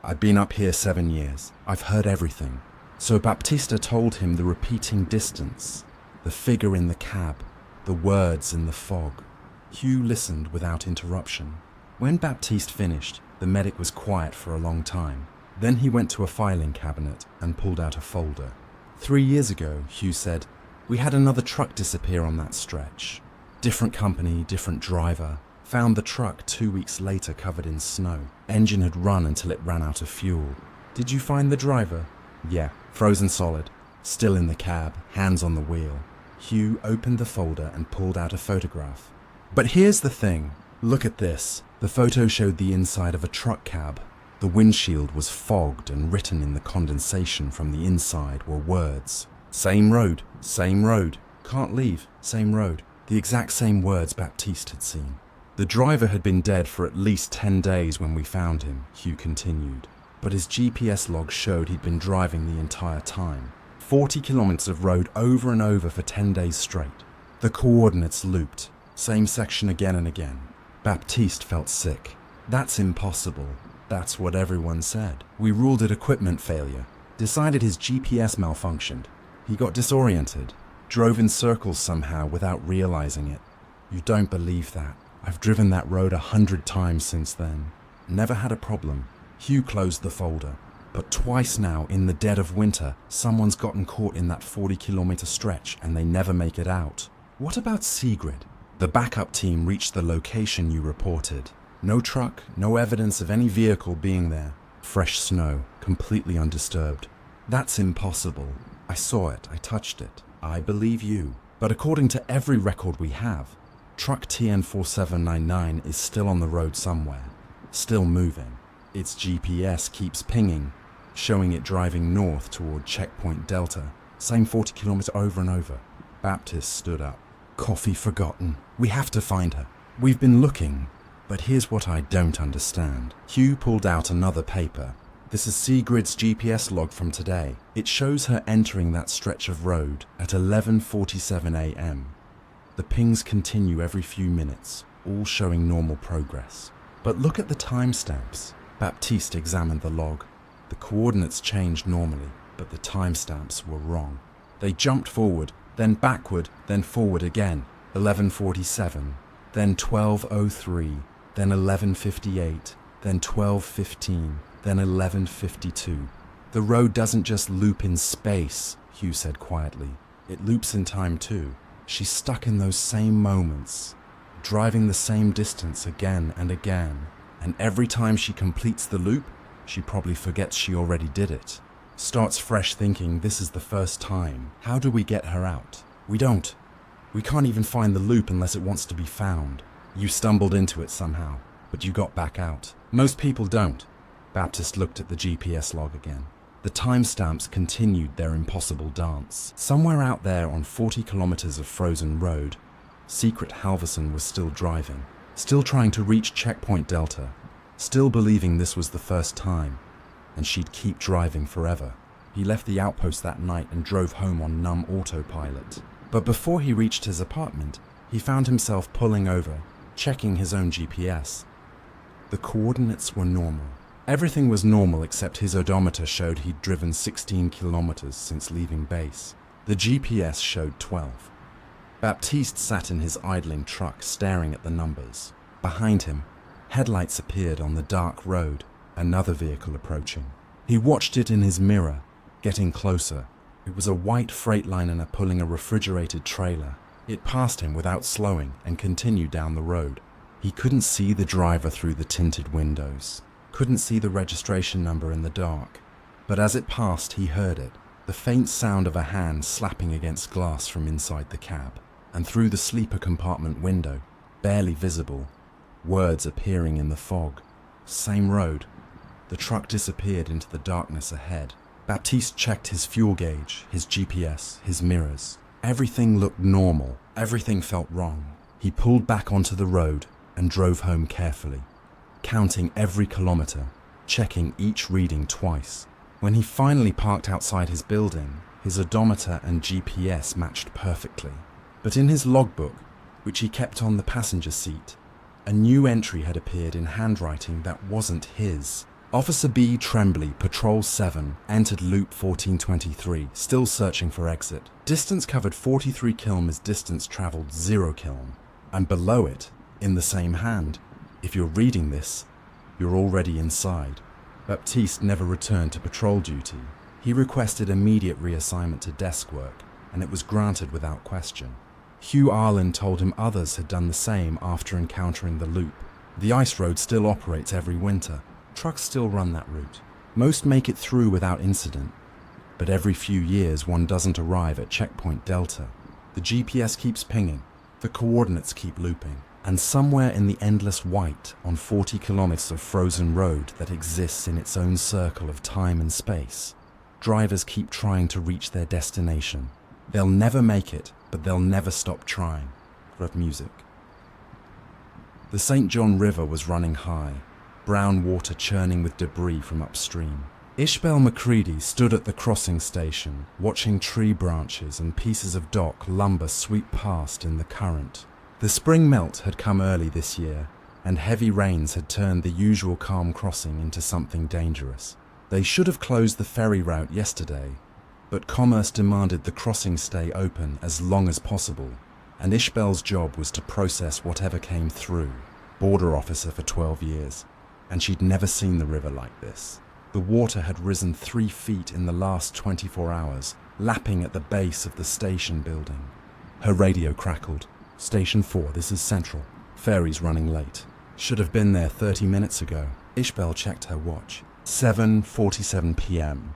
I've been up here 7 years. I've heard everything." So Baptista told him the repeating distance, the figure in the cab, the words in the fog. Hugh listened without interruption. When Baptiste finished, the medic was quiet for a long time. Then he went to a filing cabinet and pulled out a folder. 3 years ago, Hugh said, we had another truck disappear on that stretch. Different company, different driver. Found the truck 2 weeks later covered in snow. Engine had run until it ran out of fuel. Did you find the driver? Yeah, frozen solid. Still in the cab, hands on the wheel. Hugh opened the folder and pulled out a photograph. But here's the thing. Look at this. The photo showed the inside of a truck cab. The windshield was fogged, and written in the condensation from the inside were words. Same road, can't leave, same road. The exact same words Baptiste had seen. The driver had been dead for at least 10 days when we found him, Hugh continued. But his GPS log showed he'd been driving the entire time. 40 kilometers of road over and over for 10 days straight. The coordinates looped. Same section again and again. Baptiste felt sick. That's impossible. That's what everyone said. We ruled it equipment failure. Decided his GPS malfunctioned. He got disoriented. Drove in circles somehow without realizing it. You don't believe that. I've driven that road 100 times since then. Never had a problem. Hugh closed the folder. But twice now, in the dead of winter, someone's gotten caught in that 40-kilometer stretch and they never make it out. What about Sigrid? The backup team reached the location you reported. No truck, no evidence of any vehicle being there. Fresh snow, completely undisturbed. That's impossible. I saw it, I touched it. I believe you. But according to every record we have, truck TN4799 is still on the road somewhere. Still moving. Its GPS keeps pinging, showing it driving north toward checkpoint Delta. Same 40 kilometers over and over. Baptiste stood up. Coffee forgotten. We have to find her. We've been looking. But here's what I don't understand. Hugh pulled out another paper. This is Sigrid's GPS log from today. It shows her entering that stretch of road at 11:47 a.m. The pings continue every few minutes, all showing normal progress. But look at the timestamps. Baptiste examined the log. The coordinates changed normally, but the timestamps were wrong. They jumped forward, then backward, then forward again. 11:47, then 12:03, then 11:58, then 12:15, then 11:52. The road doesn't just loop in space, Hugh said quietly. It loops in time too. She's stuck in those same moments, driving the same distance again and again. And every time she completes the loop, she probably forgets she already did it. Starts fresh thinking this is the first time. How do we get her out? We don't. We can't even find the loop unless it wants to be found. You stumbled into it somehow, but you got back out. Most people don't. Baptiste looked at the GPS log again. The timestamps continued their impossible dance. Somewhere out there on 40 kilometers of frozen road, Secret Halverson was still driving, still trying to reach checkpoint Delta, still believing this was the first time, and she'd keep driving forever. He left the outpost that night and drove home on numb autopilot. But before he reached his apartment, he found himself pulling over, checking his own GPS. The coordinates were normal. Everything was normal except his odometer showed he'd driven 16 kilometers since leaving base. The GPS showed 12. Baptiste sat in his idling truck staring at the numbers. Behind him, headlights appeared on the dark road, another vehicle approaching. He watched it in his mirror, getting closer. It was a white Freightliner pulling a refrigerated trailer. It passed him without slowing and continued down the road. He couldn't see the driver through the tinted windows. Couldn't see the registration number in the dark. But as it passed, he heard it. The faint sound of a hand slapping against glass from inside the cab. And through the sleeper compartment window, barely visible, words appearing in the fog. Same road. The truck disappeared into the darkness ahead. Baptiste checked his fuel gauge, his GPS, his mirrors. Everything looked normal. Everything felt wrong. He pulled back onto the road and drove home carefully, counting every kilometer, checking each reading twice. When he finally parked outside his building, his odometer and GPS matched perfectly. But in his logbook, which he kept on the passenger seat, a new entry had appeared in handwriting that wasn't his. Officer B. Tremblay, Patrol 7, entered Loop 1423, still searching for exit. Distance covered 43 km, distance traveled 0 km. And below it, in the same hand, if you're reading this, you're already inside. Baptiste never returned to patrol duty. He requested immediate reassignment to desk work, and it was granted without question. Hugh Arlen told him others had done the same after encountering the loop. The ice road still operates every winter. Trucks still run that route. Most make it through without incident, but every few years one doesn't arrive at checkpoint Delta. The GPS keeps pinging, the coordinates keep looping, and somewhere in the endless white on 40 kilometers of frozen road that exists in its own circle of time and space, drivers keep trying to reach their destination. They'll never make it, but they'll never stop trying. Rev music. The St. John River was running high, brown water churning with debris from upstream. Ishbel Macready stood at the crossing station, watching tree branches and pieces of dock lumber sweep past in the current. The spring melt had come early this year, and heavy rains had turned the usual calm crossing into something dangerous. They should have closed the ferry route yesterday, but commerce demanded the crossing stay open as long as possible, and Ishbel's job was to process whatever came through. Border officer for 12 years, and she'd never seen the river like this. The water had risen 3 feet in the last 24 hours, lapping at the base of the station building. Her radio crackled. Station 4, this is Central. Ferry's running late. Should have been there 30 minutes ago. Ishbel checked her watch. 7:47 p.m.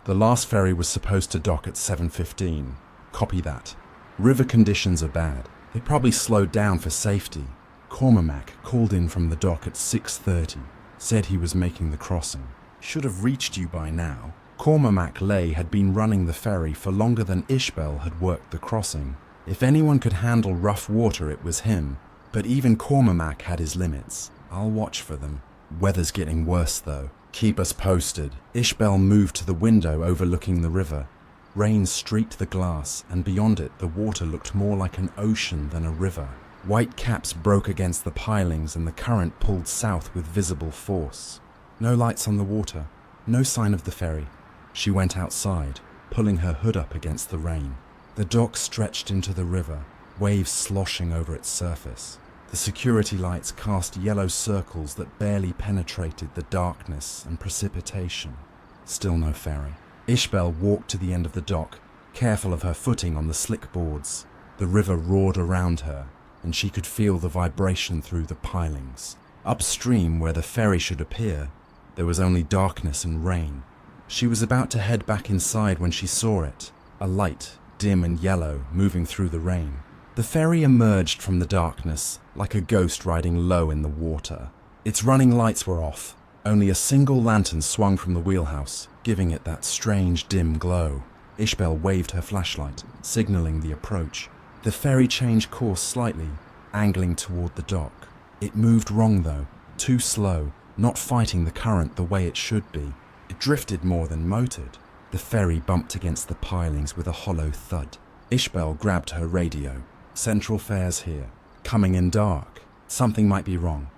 The last ferry was supposed to dock at 7:15. Copy that. River conditions are bad. They probably slowed down for safety. Cormac called in from the dock at 6:30, said he was making the crossing. Should have reached you by now. Cormac Lay had been running the ferry for longer than Ishbel had worked the crossing. If anyone could handle rough water, it was him. But even Cormac had his limits. I'll watch for them. Weather's getting worse though. Keep us posted. Ishbel moved to the window overlooking the river. Rain streaked the glass, and beyond it the water looked more like an ocean than a river. White caps broke against the pilings and the current pulled south with visible force. No lights on the water, no sign of the ferry. She went outside, pulling her hood up against the rain. The dock stretched into the river, waves sloshing over its surface. The security lights cast yellow circles that barely penetrated the darkness and precipitation. Still no ferry. Ishbel walked to the end of the dock, careful of her footing on the slick boards. The river roared around her, and she could feel the vibration through the pilings. Upstream, where the ferry should appear, there was only darkness and rain. She was about to head back inside when she saw it, a light, dim and yellow, moving through the rain. The ferry emerged from the darkness, like a ghost riding low in the water. Its running lights were off. Only a single lantern swung from the wheelhouse, giving it that strange dim glow. Ishbel waved her flashlight, signaling the approach. The ferry changed course slightly, angling toward the dock. It moved wrong though, too slow, not fighting the current the way it should be. It drifted more than motored. The ferry bumped against the pilings with a hollow thud. Ishbel grabbed her radio. Central fares here. Coming in dark. Something might be wrong.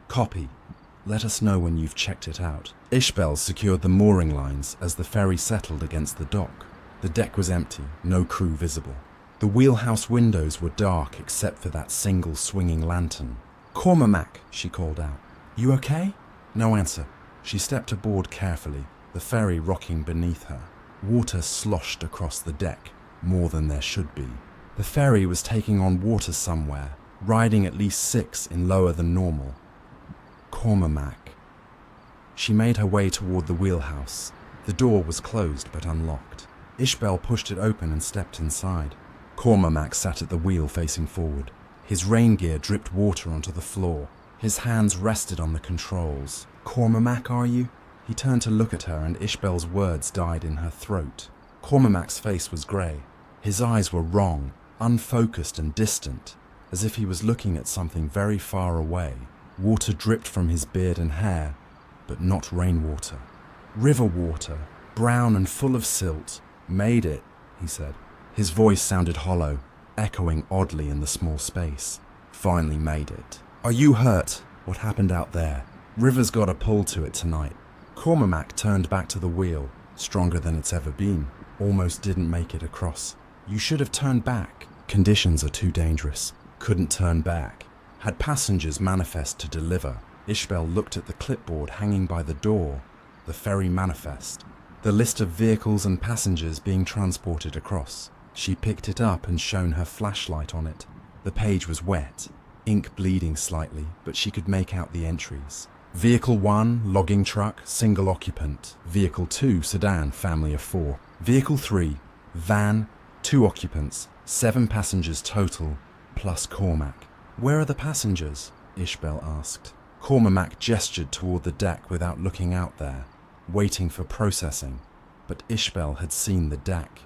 Copy. Let us know when you've checked it out. Ishbel secured the mooring lines as the ferry settled against the dock. The deck was empty, no crew visible. The wheelhouse windows were dark except for that single swinging lantern. Cormac, she called out. You okay? No answer. She stepped aboard carefully, the ferry rocking beneath her. Water sloshed across the deck, more than there should be. The ferry was taking on water somewhere, riding at least 6 in lower than normal. Cormac. She made her way toward the wheelhouse. The door was closed but unlocked. Ishbel pushed it open and stepped inside. Cormac sat at the wheel facing forward. His rain gear dripped water onto the floor. His hands rested on the controls. Cormac, are you? He turned to look at her and Ishbel's words died in her throat. Cormac's face was grey. His eyes were wrong, unfocused and distant, as if he was looking at something very far away. Water dripped from his beard and hair, but not rainwater. River water, brown and full of silt. Made it, he said. His voice sounded hollow, echoing oddly in the small space. Finally made it. Are you hurt? What happened out there? River's got a pull to it tonight. Cormac turned back to the wheel, stronger than it's ever been. Almost didn't make it across. You should have turned back. Conditions are too dangerous. Couldn't turn back. Had passengers manifest to deliver. Ishbel looked at the clipboard hanging by the door. The ferry manifest. The list of vehicles and passengers being transported across. She picked it up and shone her flashlight on it. The page was wet, ink bleeding slightly, but she could make out the entries. Vehicle 1, logging truck, single occupant. Vehicle 2, sedan, family of 4. Vehicle 3, van, 2 occupants, 7 passengers total, plus Cormac. Where are the passengers? Ishbel asked. Cormac gestured toward the deck without looking out there, waiting for processing. But Ishbel had seen the deck.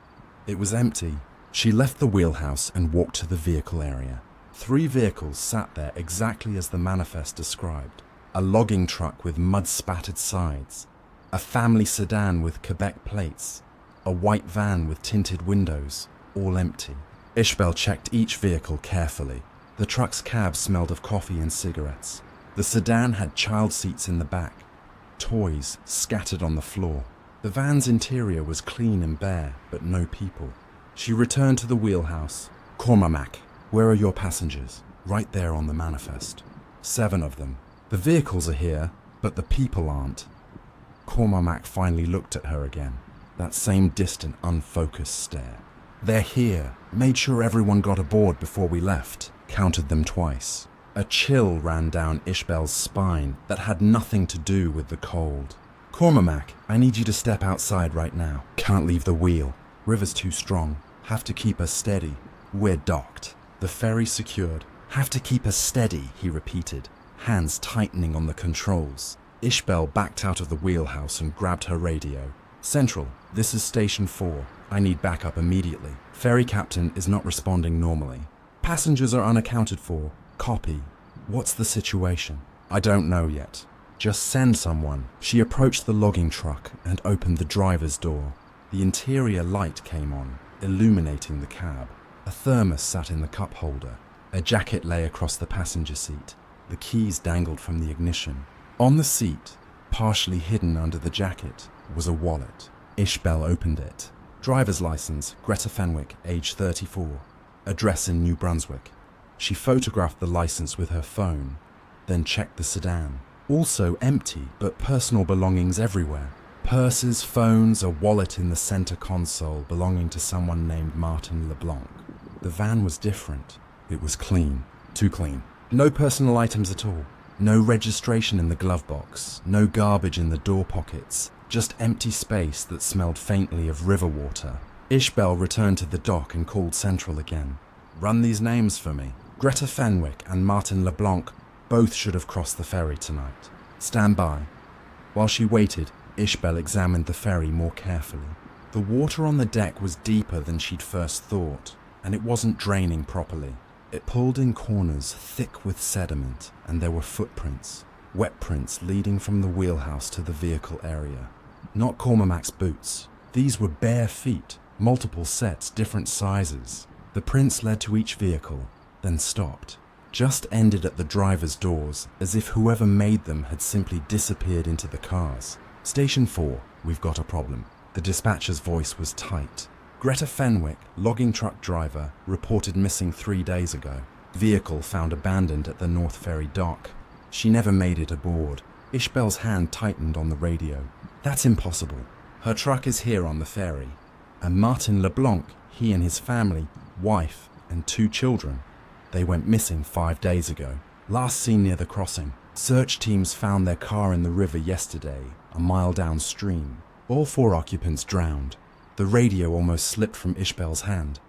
It was empty. She left the wheelhouse and walked to the vehicle area. 3 vehicles sat there exactly as the manifest described. A logging truck with mud-spattered sides, a family sedan with Quebec plates, a white van with tinted windows, all empty. Ishbel checked each vehicle carefully. The truck's cab smelled of coffee and cigarettes. The sedan had child seats in the back, toys scattered on the floor. The van's interior was clean and bare, but no people. She returned to the wheelhouse. Cormac, where are your passengers? Right there on the manifest. 7 of them. The vehicles are here, but the people aren't. Cormac finally looked at her again. That same distant, unfocused stare. They're here. Made sure everyone got aboard before we left. Counted them twice. A chill ran down Ishbel's spine that had nothing to do with the cold. Cormac, I need you to step outside right now. Can't leave the wheel. River's too strong. Have to keep us steady. We're docked. The ferry secured. Have to keep us steady, he repeated, hands tightening on the controls. Ishbel backed out of the wheelhouse and grabbed her radio. Central, this is Station 4. I need backup immediately. Ferry captain is not responding normally. Passengers are unaccounted for. Copy. What's the situation? I don't know yet. Just send someone. She approached the logging truck and opened the driver's door. The interior light came on, illuminating the cab. A thermos sat in the cup holder. A jacket lay across the passenger seat. The keys dangled from the ignition. On the seat, partially hidden under the jacket, was a wallet. Ishbel opened it. Driver's license, Greta Fenwick, age 34. Address in New Brunswick. She photographed the license with her phone, then checked the sedan. Also empty, but personal belongings everywhere. Purses, phones, a wallet in the center console belonging to someone named Martin LeBlanc. The van was different. It was clean. Too clean. No personal items at all. No registration in the glove box. No garbage in the door pockets. Just empty space that smelled faintly of river water. Ishbel returned to the dock and called Central again. Run these names for me. Greta Fenwick and Martin LeBlanc both should have crossed the ferry tonight. Stand by. While she waited, Ishbel examined the ferry more carefully. The water on the deck was deeper than she'd first thought, and it wasn't draining properly. It pulled in corners thick with sediment, and there were footprints, wet prints leading from the wheelhouse to the vehicle area. Not Cormac's boots. These were bare feet, multiple sets, different sizes. The prints led to each vehicle, then stopped. Just ended at the driver's doors, as if whoever made them had simply disappeared into the cars. Station 4, we've got a problem. The dispatcher's voice was tight. Greta Fenwick, logging truck driver, reported missing 3 days ago. Vehicle found abandoned at the North Ferry dock. She never made it aboard. Ishbel's hand tightened on the radio. That's impossible. Her truck is here on the ferry. And Martin LeBlanc, he and his family, wife, and 2 children. They went missing 5 days ago. Last seen near the crossing. Search teams found their car in the river yesterday, a mile downstream. All 4 occupants drowned. The radio almost slipped from Ishbel's hand.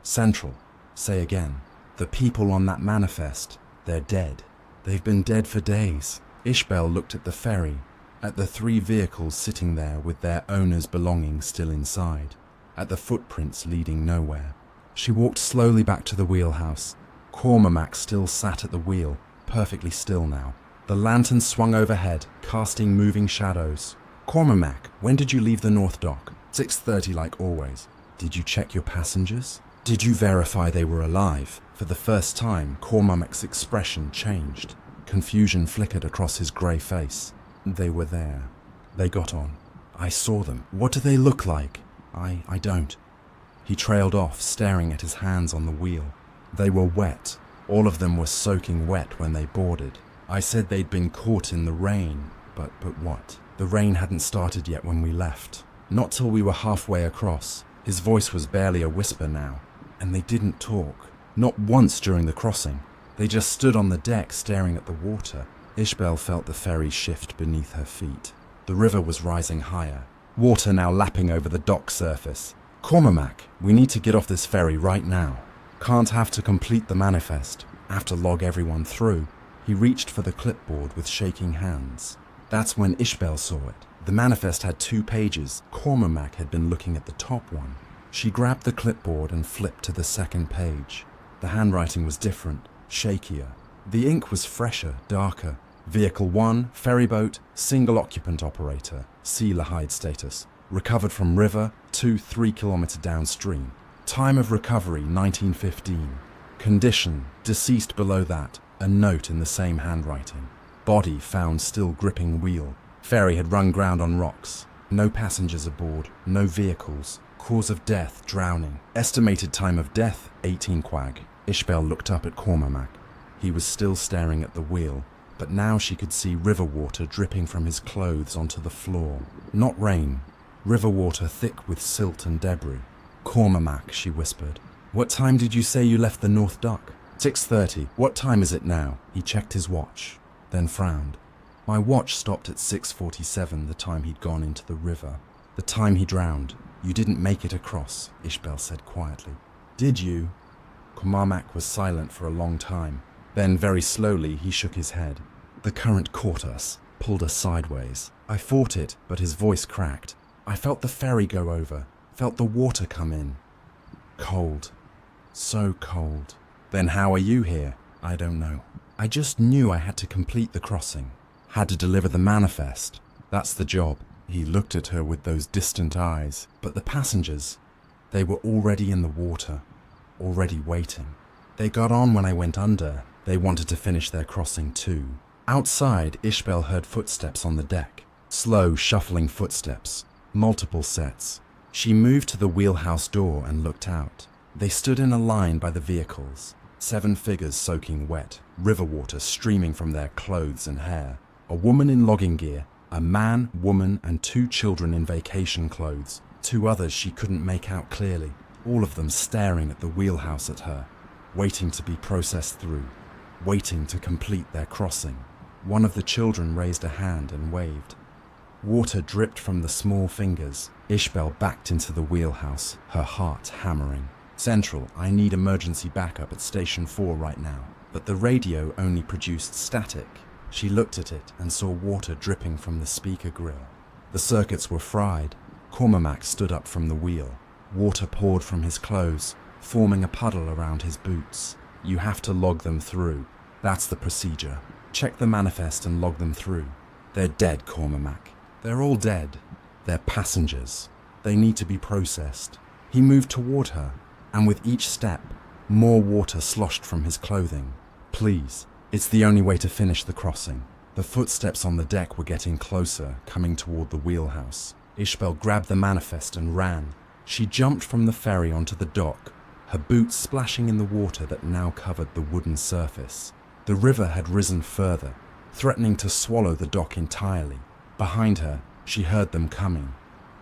Central, say again. The people on that manifest, they're dead. They've been dead for days. Ishbel looked at the ferry. at the 3 vehicles sitting there with their owners' belongings still inside, at the footprints leading nowhere. She walked slowly back to the wheelhouse. Cormac still sat at the wheel, perfectly still now. The lantern swung overhead, casting moving shadows. Cormac, when did you leave the North Dock? 6:30 like always. Did you check your passengers? Did you verify they were alive? For the first time, Cormac's expression changed. Confusion flickered across his grey face. They were there. They got on. I saw them. What do they look like? I don't. He trailed off, staring at his hands on the wheel. They were wet. All of them were soaking wet when they boarded. I said they'd been caught in the rain, but what? The rain hadn't started yet when we left. Not till we were halfway across. His voice was barely a whisper now. And they didn't talk. Not once during the crossing. They just stood on the deck staring at the water. Ishbel felt the ferry shift beneath her feet. The river was rising higher. Water now lapping over the dock surface. Cormac, we need to get off this ferry right now. Can't have to complete the manifest. Have to log everyone through. He reached for the clipboard with shaking hands. That's when Ishbel saw it. The manifest had 2 pages. Cormac had been looking at the top one. She grabbed the clipboard and flipped to the second page. The handwriting was different, shakier. The ink was fresher, darker. Vehicle 1, ferryboat, single occupant operator, sea Lahide status. Recovered from river, 2-3 kilometer downstream. Time of recovery 1915. Condition, deceased below that, a note in the same handwriting. Body found still gripping wheel. Ferry had run ground on rocks. No passengers aboard, no vehicles. Cause of death, drowning. Estimated time of death, 18 quag. Ishbel looked up at Cormac. He was still staring at the wheel, but now she could see river water dripping from his clothes onto the floor. Not rain. River water thick with silt and debris. Cormac, she whispered. What time did you say you left the North Dock? 6:30. What time is it now? He checked his watch, then frowned. My watch stopped at 6:47, the time he'd gone into the river. The time he drowned. You didn't make it across, Ishbel said quietly. Did you? Cormac was silent for a long time. Then, very slowly, he shook his head. The current caught us, pulled us sideways. I fought it, but his voice cracked. I felt the ferry go over, felt the water come in. Cold. So cold. Then how are you here? I don't know. I just knew I had to complete the crossing. Had to deliver the manifest. That's the job. He looked at her with those distant eyes. But the passengers, they were already in the water, already waiting. They got on when I went under. They wanted to finish their crossing too. Outside, Ishbel heard footsteps on the deck. Slow, shuffling footsteps. Multiple sets. She moved to the wheelhouse door and looked out. They stood in a line by the vehicles. 7 figures soaking wet, river water streaming from their clothes and hair. A woman in logging gear, a man, woman, and 2 children in vacation clothes. 2 others she couldn't make out clearly, all of them staring at the wheelhouse at her, waiting to be processed through, waiting to complete their crossing. One of the children raised a hand and waved. Water dripped from the small fingers. Ishbel backed into the wheelhouse, her heart hammering. Central, I need emergency backup at Station 4 right now. But the radio only produced static. She looked at it and saw water dripping from the speaker grill. The circuits were fried. Cormac stood up from the wheel. Water poured from his clothes, forming a puddle around his boots. You have to log them through. That's the procedure. Check the manifest and log them through. They're dead, Cormac. They're all dead. They're passengers. They need to be processed. He moved toward her, and with each step, more water sloshed from his clothing. Please, it's the only way to finish the crossing. The footsteps on the deck were getting closer, coming toward the wheelhouse. Ishbel grabbed the manifest and ran. She jumped from the ferry onto the dock, her boots splashing in the water that now covered the wooden surface. The river had risen further, threatening to swallow the dock entirely. Behind her, she heard them coming.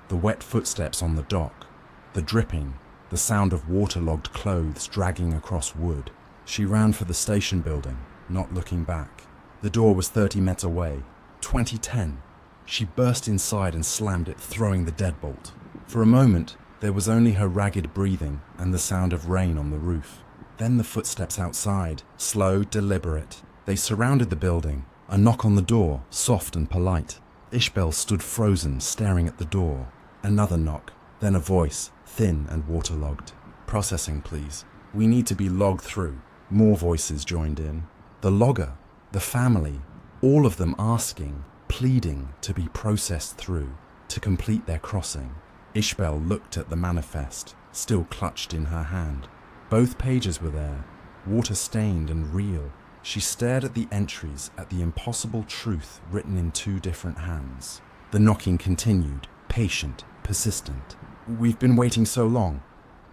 The wet footsteps on the dock, the dripping, the sound of waterlogged clothes dragging across wood. She ran for the station building, not looking back. The door was 30 meters away. 2010. She burst inside and slammed it, throwing the deadbolt. For a moment, there was only her ragged breathing and the sound of rain on the roof. Then the footsteps outside, slow, deliberate. They surrounded the building. A knock on the door, soft and polite. Ishbel stood frozen, staring at the door. Another knock, then a voice, thin and waterlogged. "Processing, please. We need to be logged through." More voices joined in. The logger, the family, all of them asking, pleading to be processed through, to complete their crossing. Ishbel looked at the manifest, still clutched in her hand. Both pages were there, water-stained and real. She stared at the entries, at the impossible truth written in two different hands. The knocking continued, patient, persistent. "We've been waiting so long,"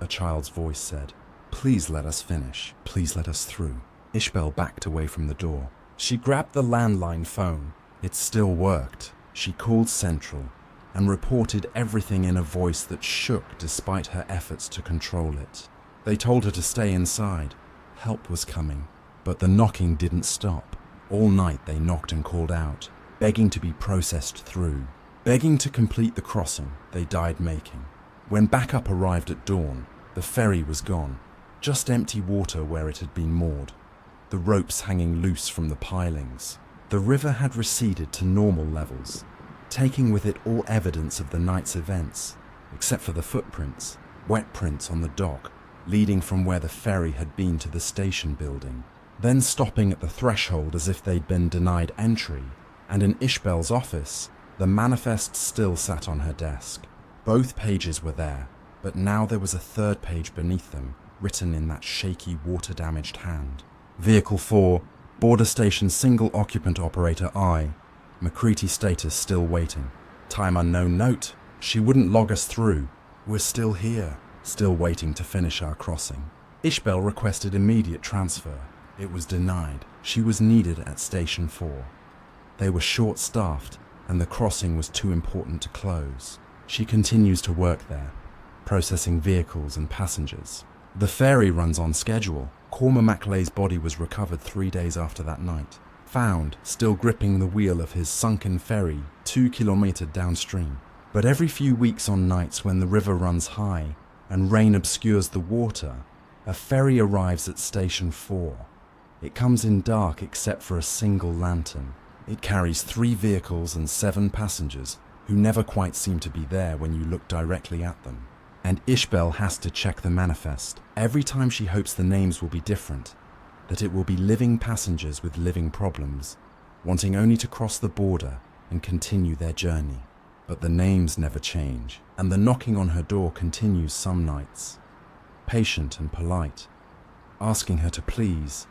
a child's voice said. "Please let us finish. Please let us through." Ishbel backed away from the door. She grabbed the landline phone. It still worked. She called Central and reported everything in a voice that shook despite her efforts to control it. They told her to stay inside. Help was coming. But the knocking didn't stop. All night they knocked and called out, begging to be processed through, begging to complete the crossing they died making. When backup arrived at dawn, the ferry was gone, just empty water where it had been moored, the ropes hanging loose from the pilings. The river had receded to normal levels, taking with it all evidence of the night's events, except for the footprints, wet prints on the dock, leading from where the ferry had been to the station building, then stopping at the threshold as if they'd been denied entry. And in Ishbel's office, the manifest still sat on her desk. Both pages were there, but now there was a third page beneath them, written in that shaky, water-damaged hand. Vehicle 4, Border Station Single Occupant Operator I. McCready status still waiting. Time unknown note. She wouldn't log us through. We're still here, still waiting to finish our crossing. Ishbel requested immediate transfer. It was denied. She was needed at Station 4. They were short-staffed, and the crossing was too important to close. She continues to work there, processing vehicles and passengers. The ferry runs on schedule. Cormac Maclay's body was recovered 3 days after that night, found still gripping the wheel of his sunken ferry 2 kilometers downstream. But every few weeks on nights when the river runs high and rain obscures the water, a ferry arrives at Station 4. It comes in dark except for a single lantern. It carries 3 vehicles and 7 passengers who never quite seem to be there when you look directly at them. And Ishbel has to check the manifest. Every time she hopes the names will be different, that it will be living passengers with living problems, wanting only to cross the border and continue their journey. But the names never change, and the knocking on her door continues some nights, patient and polite, asking her to please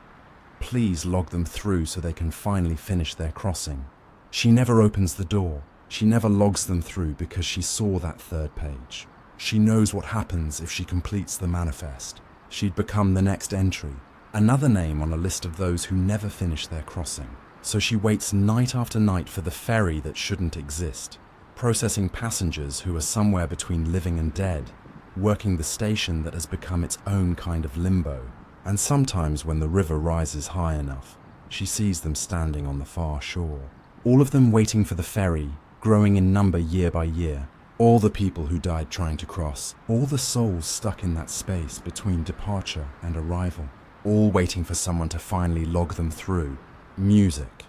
log them through so they can finally finish their crossing. She never opens the door. She never logs them through because she saw that third page. She knows what happens if she completes the manifest. She'd become the next entry, another name on a list of those who never finish their crossing. So she waits night after night for the ferry that shouldn't exist, processing passengers who are somewhere between living and dead, working the station that has become its own kind of limbo. And sometimes when the river rises high enough, she sees them standing on the far shore. All of them waiting for the ferry, growing in number year by year. All the people who died trying to cross, all the souls stuck in that space between departure and arrival, all waiting for someone to finally log them through. Music.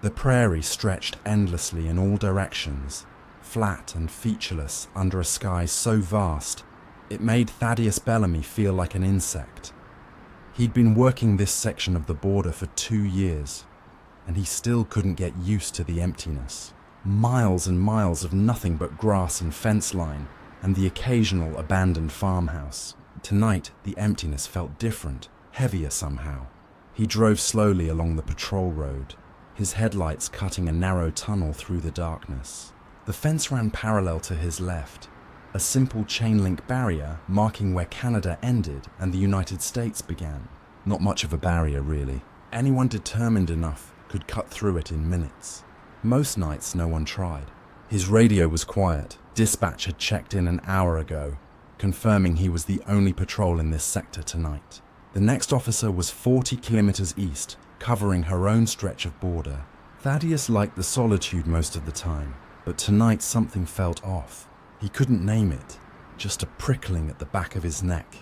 The prairie stretched endlessly in all directions, flat and featureless under a sky so vast, it made Thaddeus Bellamy feel like an insect. He'd been working this section of the border for 2 years, and he still couldn't get used to the emptiness. Miles and miles of nothing but grass and fence line, and the occasional abandoned farmhouse. Tonight, the emptiness felt different, heavier somehow. He drove slowly along the patrol road, his headlights cutting a narrow tunnel through the darkness. The fence ran parallel to his left, a simple chain-link barrier marking where Canada ended and the United States began. Not much of a barrier, really. Anyone determined enough could cut through it in minutes. Most nights no one tried. His radio was quiet. Dispatch had checked in an hour ago, confirming he was the only patrol in this sector tonight. The next officer was 40 kilometers east, covering her own stretch of border. Thaddeus liked the solitude most of the time, but tonight something felt off. He couldn't name it, just a prickling at the back of his neck,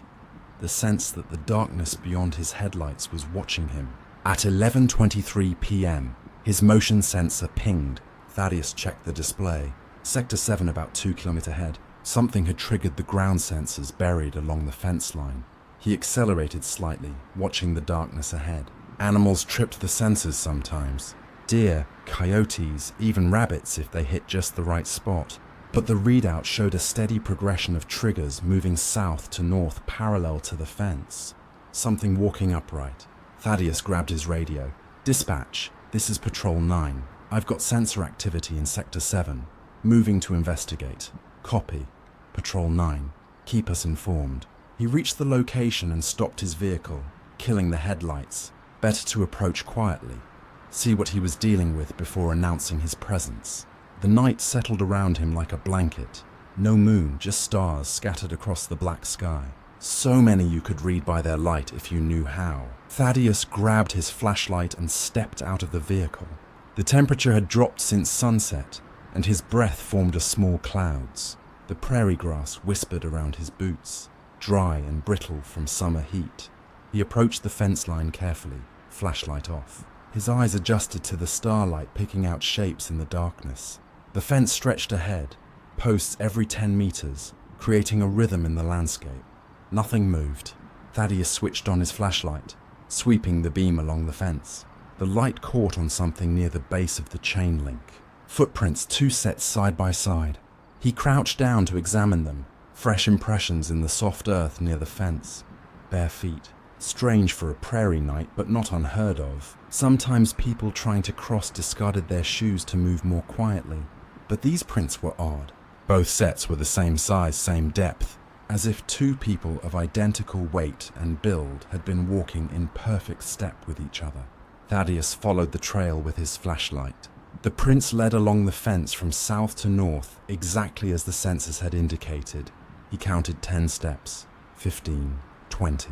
the sense that the darkness beyond his headlights was watching him. At 11:23 p.m., His motion sensor pinged. Thaddeus checked the display. Sector 7 about 2 kilometers ahead. Something had triggered the ground sensors buried along the fence line. He accelerated slightly, watching the darkness ahead. Animals tripped the sensors sometimes. Deer, coyotes, even rabbits if they hit just the right spot. But the readout showed a steady progression of triggers moving south to north parallel to the fence. Something walking upright. Thaddeus grabbed his radio. "Dispatch, this is Patrol 9. I've got sensor activity in Sector 7. Moving to investigate. Copy. Patrol 9. Keep us informed." He reached the location and stopped his vehicle, killing the headlights. Better to approach quietly, see what he was dealing with before announcing his presence. The night settled around him like a blanket. No moon, just stars scattered across the black sky. So many you could read by their light if you knew how. Thaddeus grabbed his flashlight and stepped out of the vehicle. The temperature had dropped since sunset, and his breath formed a small clouds. The prairie grass whispered around his boots, dry and brittle from summer heat. He approached the fence line carefully, flashlight off. His eyes adjusted to the starlight picking out shapes in the darkness. The fence stretched ahead, posts every 10 meters, creating a rhythm in the landscape. Nothing moved. Thaddeus switched on his flashlight, sweeping the beam along the fence. The light caught on something near the base of the chain link. Footprints, 2 sets side by side. He crouched down to examine them, fresh impressions in the soft earth near the fence. Bare feet. Strange for a prairie night, but not unheard of. Sometimes people trying to cross discarded their shoes to move more quietly. But these prints were odd. Both sets were the same size, same depth, as if 2 people of identical weight and build had been walking in perfect step with each other. Thaddeus followed the trail with his flashlight. The prints led along the fence from south to north, exactly as the sensors had indicated. He counted 10 steps, 15, 20.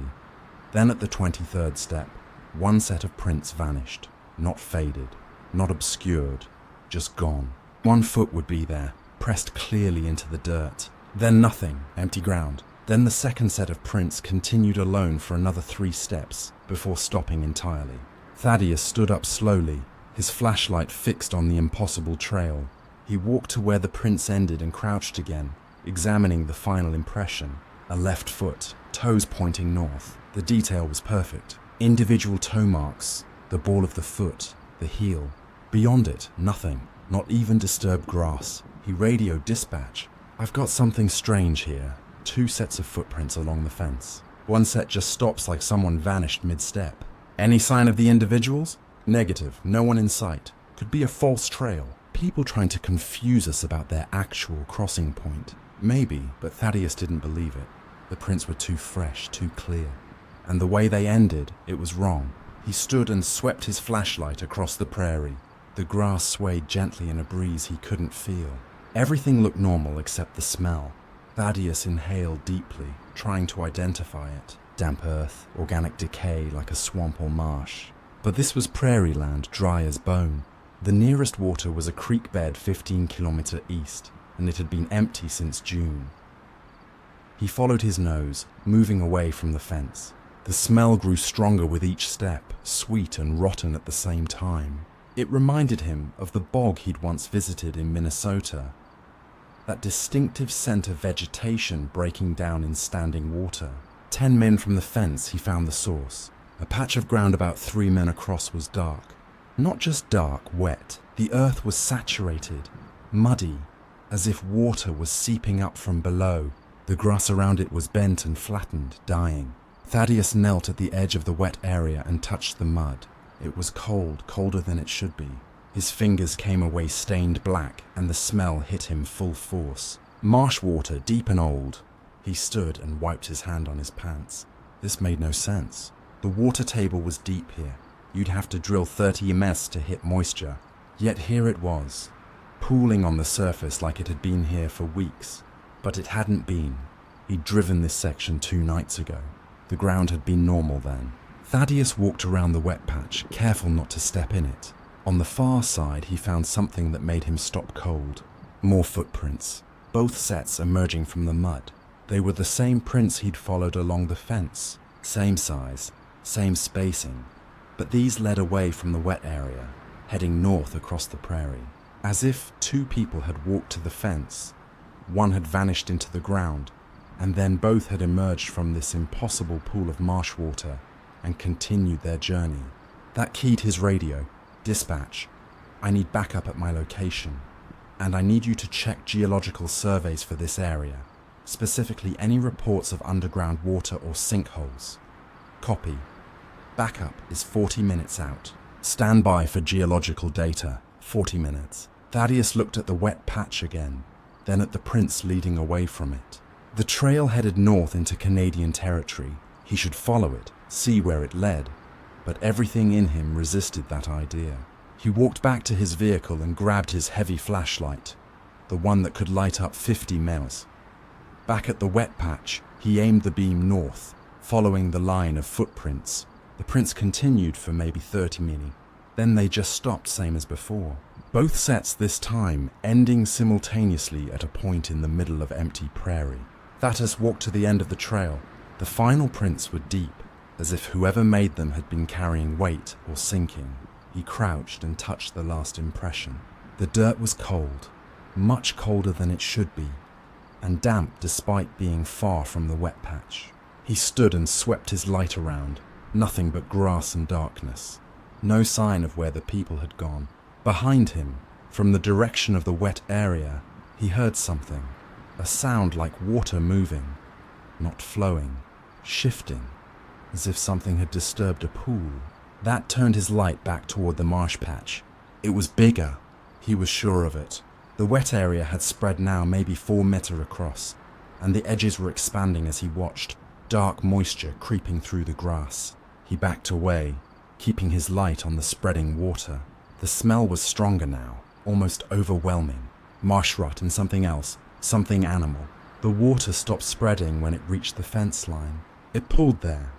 Then at the 23rd step, 1 set of prints vanished, not faded, not obscured, just gone. 1 foot would be there, pressed clearly into the dirt. Then nothing, empty ground. Then the second set of prints continued alone for another 3 steps, before stopping entirely. Thaddeus stood up slowly, his flashlight fixed on the impossible trail. He walked to where the prints ended and crouched again, examining the final impression. A left foot, toes pointing north. The detail was perfect. Individual toe marks, the ball of the foot, the heel. Beyond it, nothing, not even disturbed grass. He radioed dispatch. "I've got something strange here." 2 sets of footprints along the fence. 1 set just stops like someone vanished mid-step. "Any sign of the individuals?" "Negative, no one in sight. Could be a false trail. People trying to confuse us about their actual crossing point." Maybe, but Thaddeus didn't believe it. The prints were too fresh, too clear. And the way they ended, it was wrong. He stood and swept his flashlight across the prairie. The grass swayed gently in a breeze he couldn't feel. Everything looked normal except the smell. Thaddeus inhaled deeply, trying to identify it. Damp earth, organic decay like a swamp or marsh. But this was prairie land, dry as bone. The nearest water was a creek bed 15 kilometers east, and it had been empty since June. He followed his nose, moving away from the fence. The smell grew stronger with each step, sweet and rotten at the same time. It reminded him of the bog he'd once visited in Minnesota. That distinctive scent of vegetation breaking down in standing water. 10 men from the fence, he found the source. A patch of ground about 3 men across was dark. Not just dark, wet. The earth was saturated, muddy, as if water was seeping up from below. The grass around it was bent and flattened, dying. Thaddeus knelt at the edge of the wet area and touched the mud. It was cold, colder than it should be. His fingers came away stained black, and the smell hit him full force. Marsh water, deep and old. He stood and wiped his hand on his pants. This made no sense. The water table was deep here. You'd have to drill 30 ms to hit moisture. Yet here it was, pooling on the surface like it had been here for weeks. But it hadn't been. He'd driven this section 2 nights ago. The ground had been normal then. Thaddeus walked around the wet patch, careful not to step in it. On the far side, he found something that made him stop cold. More footprints, both sets emerging from the mud. They were the same prints he'd followed along the fence. Same size, same spacing. But these led away from the wet area. heading north across the prairie. As if two people had walked to the fence, one had vanished into the ground, and then both had emerged from this impossible pool of marsh water and continued their journey. That keyed his radio. Dispatch, I need backup at my location, and I need you to check geological surveys for this area, specifically any reports of underground water or sinkholes. Copy. Backup is 40 minutes out. Stand by for geological data. 40 minutes. Thaddeus looked at the wet patch again, then at the prints leading away from it. The trail headed north into Canadian territory. He should follow it, see where it led, but everything in him resisted that idea. He walked back to his vehicle and grabbed his heavy flashlight, the one that could light up 50 miles. Back at the wet patch, he aimed the beam north, following the line of footprints. The prints continued for maybe 30 minutes. Then they just stopped, same as before. Both sets this time ending simultaneously at a point in the middle of empty prairie. Thaddeus walked to the end of the trail. The final prints were deep, as if whoever made them had been carrying weight or sinking. He crouched and touched the last impression. The dirt was cold, much colder than it should be, and damp despite being far from the wet patch. He stood and swept his light around, nothing but grass and darkness. No sign of where the people had gone. Behind him, from the direction of the wet area, he heard something, a sound like water moving, not flowing, shifting, as if something had disturbed a pool. That turned his light back toward the marsh patch. It was bigger, he was sure of it. The wet area had spread now maybe 4 meters across, and the edges were expanding as he watched, dark moisture creeping through the grass. He backed away, keeping his light on the spreading water. The smell was stronger now, almost overwhelming. Marsh rot and something else, something animal. The water stopped spreading when it reached the fence line. It pulled there,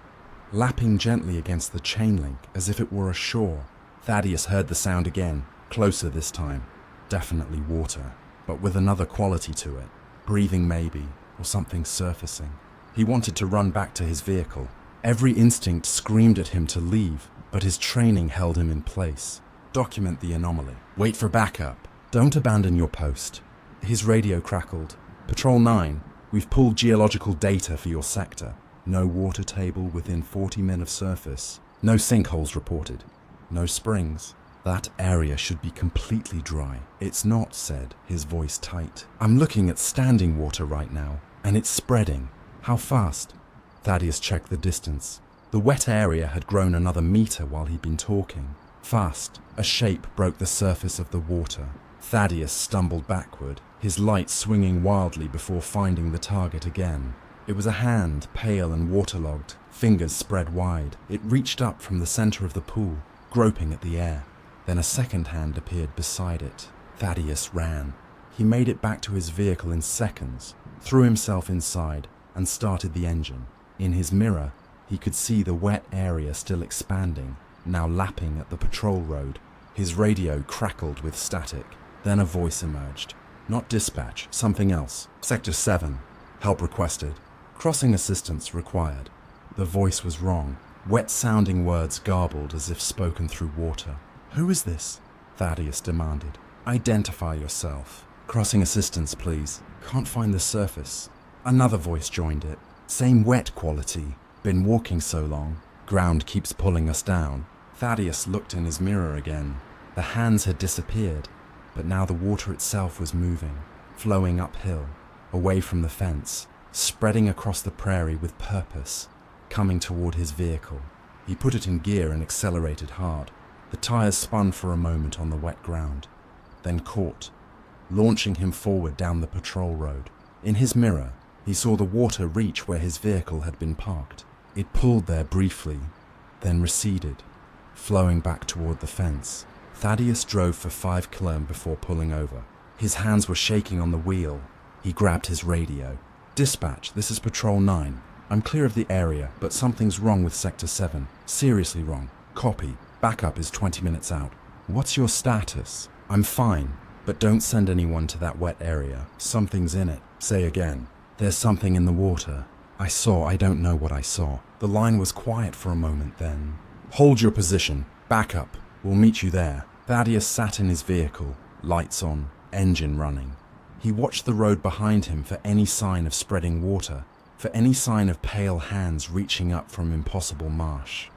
lapping gently against the chain link as if it were a shore. Thaddeus heard the sound again, closer this time. Definitely water, but with another quality to it. Breathing maybe, or something surfacing. He wanted to run back to his vehicle. Every instinct screamed at him to leave, but his training held him in place. Document the anomaly. Wait for backup. Don't abandon your post. His radio crackled. Patrol 9, we've pulled geological data for your sector. No water table within 40 min of surface. No sinkholes reported. No springs. That area should be completely dry. It's not, said, his voice tight. I'm looking at standing water right now, and it's spreading. How fast? Thaddeus checked the distance. The wet area had grown another meter while he'd been talking. Fast, a shape broke the surface of the water. Thaddeus stumbled backward, his light swinging wildly before finding the target again. It was a hand, pale and waterlogged, fingers spread wide. It reached up from the center of the pool, groping at the air. Then a second hand appeared beside it. Thaddeus ran. He made it back to his vehicle in seconds, threw himself inside, and started the engine. In his mirror, he could see the wet area still expanding, now lapping at the patrol road. His radio crackled with static. Then a voice emerged. Not dispatch, something else. Sector 7. Help requested. Crossing assistance required. The voice was wrong. Wet-sounding words garbled as if spoken through water. Who is this? Thaddeus demanded. Identify yourself. Crossing assistance, please. Can't find the surface. Another voice joined it. Same wet quality. Been walking so long. Ground keeps pulling us down. Thaddeus looked in his mirror again. The hands had disappeared, but now the water itself was moving, flowing uphill, away from the fence, spreading across the prairie with purpose, coming toward his vehicle. He put it in gear and accelerated hard. The tires spun for a moment on the wet ground, then caught, launching him forward down the patrol road. In his mirror, he saw the water reach where his vehicle had been parked. It pulled there briefly, then receded, flowing back toward the fence. Thaddeus drove for 5 km before pulling over. His hands were shaking on the wheel. He grabbed his radio. Dispatch, this is Patrol 9. I'm clear of the area, but something's wrong with Sector 7. Seriously wrong. Copy. Backup is 20 minutes out. What's your status? I'm fine, but don't send anyone to that wet area. Something's in it. Say again. There's something in the water. I don't know what I saw. The line was quiet for a moment then. Hold your position. Backup. We'll meet you there. Thaddeus sat in his vehicle, lights on, engine running. He watched the road behind him for any sign of spreading water, for any sign of pale hands reaching up from impossible marsh.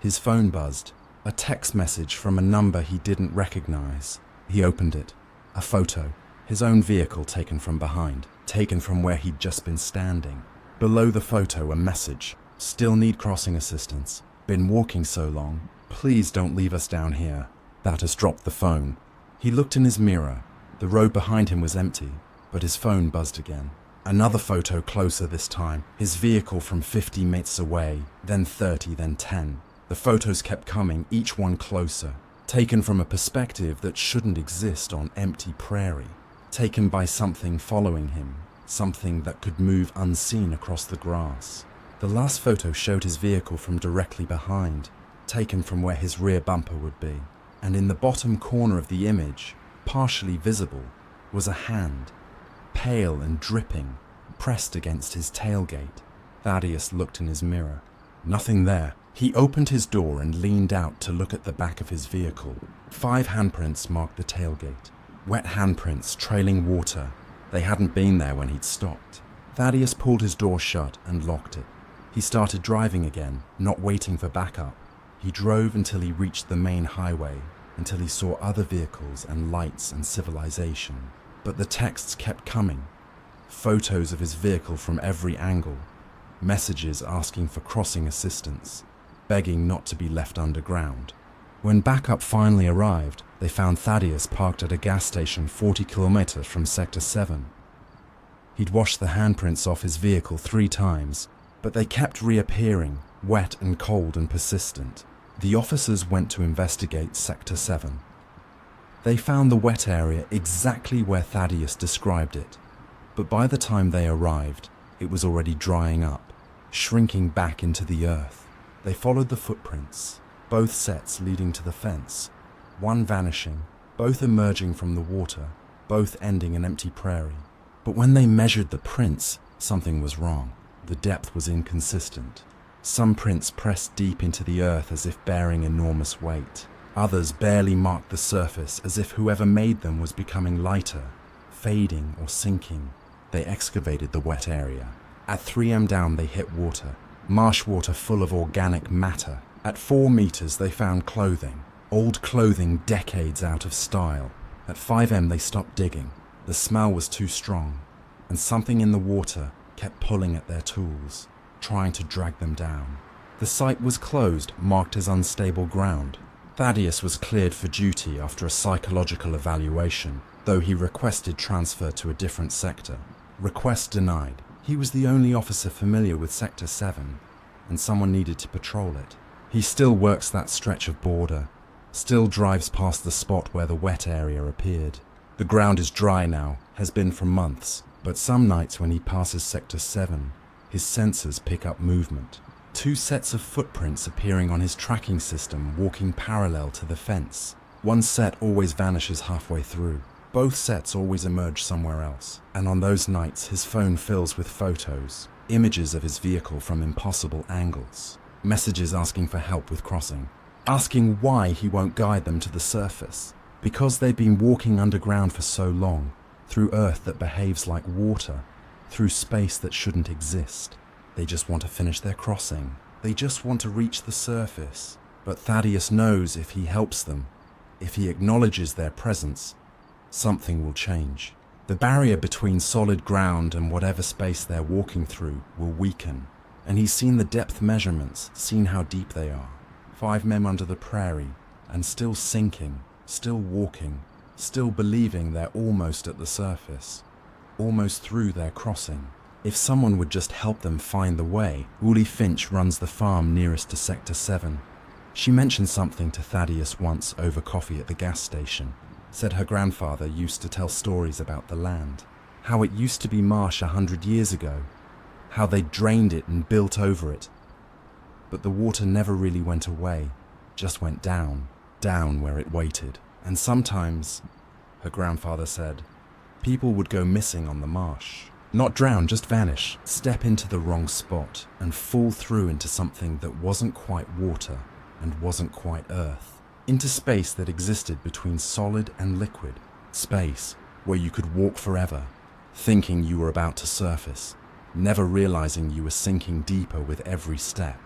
His phone buzzed, a text message from a number he didn't recognize. He opened it. A photo, his own vehicle taken from behind, taken from where he'd just been standing. Below the photo, a message. Still need crossing assistance. Been walking so long. Please don't leave us down here. Thaddeus dropped the phone. He looked in his mirror. The road behind him was empty, but his phone buzzed again. Another photo closer this time. His vehicle from 50 meters away, then 30, then 10. The photos kept coming, each one closer. Taken from a perspective that shouldn't exist on empty prairie. Taken by something following him. Something that could move unseen across the grass. The last photo showed his vehicle from directly behind, taken from where his rear bumper would be. And in the bottom corner of the image, partially visible, was a hand, pale and dripping, pressed against his tailgate. Thaddeus looked in his mirror. Nothing there. He opened his door and leaned out to look at the back of his vehicle. 5 handprints marked the tailgate. Wet handprints trailing water. They hadn't been there when he'd stopped. Thaddeus pulled his door shut and locked it. He started driving again, not waiting for backup. He drove until he reached the main highway, until he saw other vehicles and lights and civilization. But the texts kept coming. Photos of his vehicle from every angle. Messages asking for crossing assistance, begging not to be left underground. When backup finally arrived, they found Thaddeus parked at a gas station 40 kilometers from Sector 7. He'd washed the handprints off his vehicle 3 times, but they kept reappearing, wet and cold and persistent. The officers went to investigate Sector 7. They found the wet area exactly where Thaddeus described it, but by the time they arrived, it was already drying up, shrinking back into the earth. They followed the footprints, both sets leading to the fence, one vanishing, both emerging from the water, both ending an empty prairie. But when they measured the prints, something was wrong. The depth was inconsistent. Some prints pressed deep into the earth as if bearing enormous weight. Others barely marked the surface as if whoever made them was becoming lighter, fading or sinking. They excavated the wet area. At 3 m down they hit water, marsh water full of organic matter. At 4 meters they found clothing, old clothing decades out of style. At 5 m they stopped digging. The smell was too strong, and something in the water kept pulling at their tools, trying to drag them down. The site was closed, marked as unstable ground. Thaddeus was cleared for duty after a psychological evaluation, though he requested transfer to a different sector. Request denied. He was the only officer familiar with Sector 7, and someone needed to patrol it. He still works that stretch of border, still drives past the spot where the wet area appeared. The ground is dry now, has been for months, but some nights when he passes Sector 7, his sensors pick up movement. 2 sets of footprints appearing on his tracking system walking parallel to the fence. One set always vanishes halfway through. Both sets always emerge somewhere else. And on those nights his phone fills with photos, images of his vehicle from impossible angles. Messages asking for help with crossing. Asking why he won't guide them to the surface. Because they've been walking underground for so long, through earth that behaves like water, through space that shouldn't exist. They just want to finish their crossing. They just want to reach the surface. But Thaddeus knows if he helps them, if he acknowledges their presence, something will change. The barrier between solid ground and whatever space they're walking through will weaken. And he's seen the depth measurements, seen how deep they are. 5 men under the prairie, and still sinking, still walking, still believing they're almost at the surface, almost through their crossing. If someone would just help them find the way. Uli Finch runs the farm nearest to Sector 7. She mentioned something to Thaddeus once over coffee at the gas station. Said her grandfather used to tell stories about the land, how it used to be marsh 100 years ago, how they drained it and built over it. But the water never really went away, just went down, down where it waited. And sometimes, her grandfather said, people would go missing on the marsh. Not drown, just vanish, step into the wrong spot, and fall through into something that wasn't quite water and wasn't quite earth. into space that existed between solid and liquid, space where you could walk forever, thinking you were about to surface, never realizing you were sinking deeper with every step.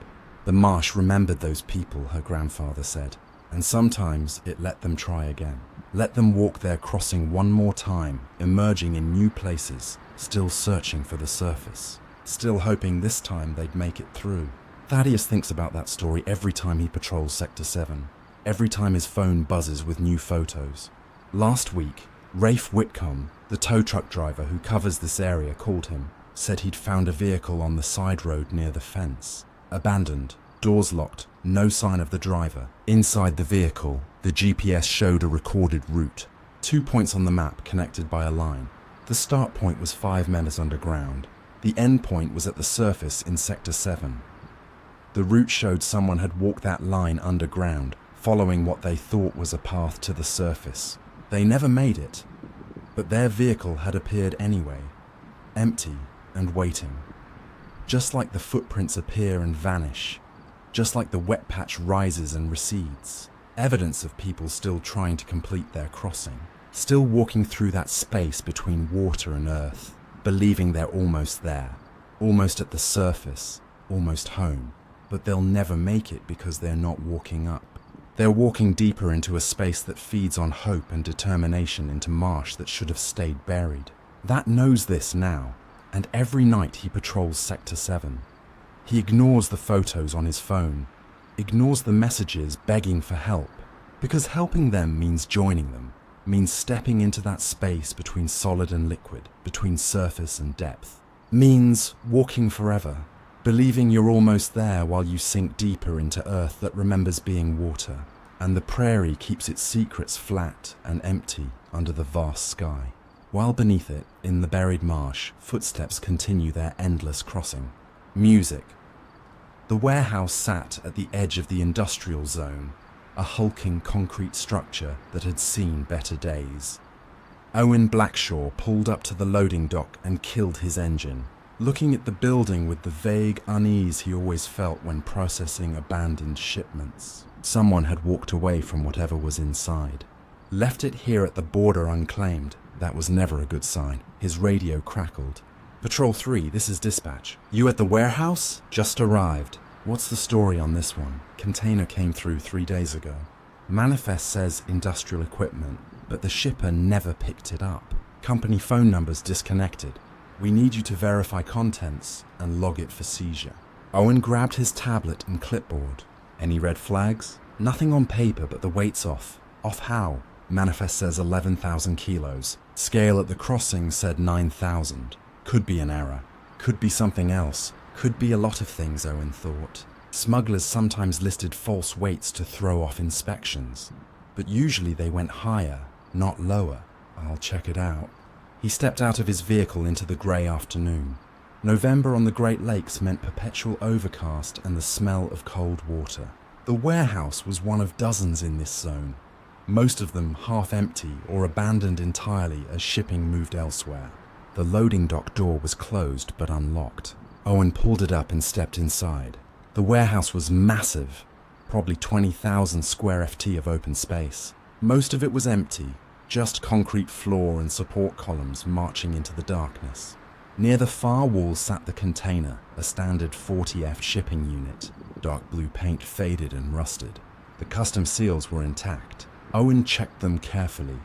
The marsh remembered those people, her grandfather said, and sometimes it let them try again. Let them walk their crossing one more time, emerging in new places, still searching for the surface, still hoping this time they'd make it through. Thaddeus thinks about that story every time he patrols Sector 7, every time his phone buzzes with new photos. Last week, Rafe Whitcomb, the tow truck driver who covers this area, called him, said he'd found a vehicle on the side road near the fence. Abandoned, doors locked, no sign of the driver. Inside the vehicle, the GPS showed a recorded route, 2 points on the map connected by a line. The start point was 5 meters underground. The end point was at the surface in Sector 7. The route showed someone had walked that line underground, following what they thought was a path to the surface. They never made it, but their vehicle had appeared anyway, empty and waiting. Just like the footprints appear and vanish, just like the wet patch rises and recedes, evidence of people still trying to complete their crossing, still walking through that space between water and earth, believing they're almost there, almost at the surface, almost home, but they'll never make it because they're not walking up. They're walking deeper into a space that feeds on hope and determination into marsh that should have stayed buried. That knows this now, and every night he patrols Sector 7. He ignores the photos on his phone, ignores the messages begging for help, because helping them means joining them, means stepping into that space between solid and liquid, between surface and depth, means walking forever, believing you're almost there while you sink deeper into earth that remembers being water, and the prairie keeps its secrets flat and empty under the vast sky. While beneath it, in the buried marsh, footsteps continue their endless crossing. Music. The warehouse sat at the edge of the industrial zone, a hulking concrete structure that had seen better days. Owen Blackshaw pulled up to the loading dock and killed his engine, looking at the building with the vague unease he always felt when processing abandoned shipments. Someone had walked away from whatever was inside. Left it here at the border unclaimed. That was never a good sign. His radio crackled. Patrol 3, this is dispatch. You at the warehouse? Just arrived. What's the story on this one? Container came through 3 days ago. Manifest says industrial equipment, but the shipper never picked it up. Company phone numbers disconnected. We need you to verify contents and log it for seizure. Owen grabbed his tablet and clipboard. Any red flags? Nothing on paper, but the weight's off. Off how? Manifest says 11,000 kilos. Scale at the crossing said 9,000. Could be an error. Could be something else. Could be a lot of things, Owen thought. Smugglers sometimes listed false weights to throw off inspections, but usually they went higher, not lower. I'll check it out. He stepped out of his vehicle into the grey afternoon. November on the Great Lakes meant perpetual overcast and the smell of cold water. The warehouse was one of dozens in this zone, most of them half empty or abandoned entirely as shipping moved elsewhere. The loading dock door was closed but unlocked. Owen pulled it up and stepped inside. The warehouse was massive, probably 20,000 square FT of open space. Most of it was empty, just concrete floor and support columns marching into the darkness. Near the far wall sat the container, a standard 40F shipping unit. Dark blue paint faded and rusted. The custom seals were intact. Owen checked them carefully,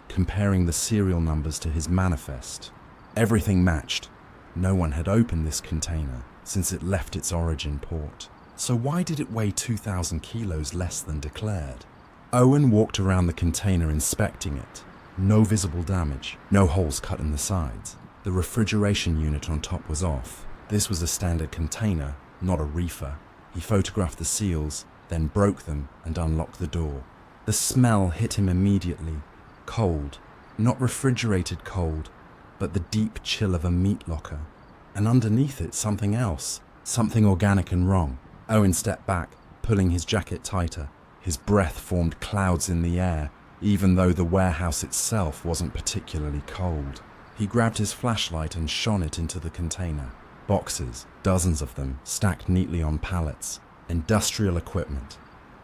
comparing the serial numbers to his manifest. Everything matched. No one had opened this container since it left its origin port. So why did it weigh 2,000 kilos less than declared? Owen walked around the container inspecting it. No visible damage, no holes cut in the sides. The refrigeration unit on top was off. This was a standard container, not a reefer. He photographed the seals, then broke them and unlocked the door. The smell hit him immediately. Cold. Not refrigerated cold, but the deep chill of a meat locker. And underneath it, something else. Something organic and wrong. Owen stepped back, pulling his jacket tighter. His breath formed clouds in the air, even though the warehouse itself wasn't particularly cold. He grabbed his flashlight and shone it into the container. Boxes, dozens of them, stacked neatly on pallets. Industrial equipment.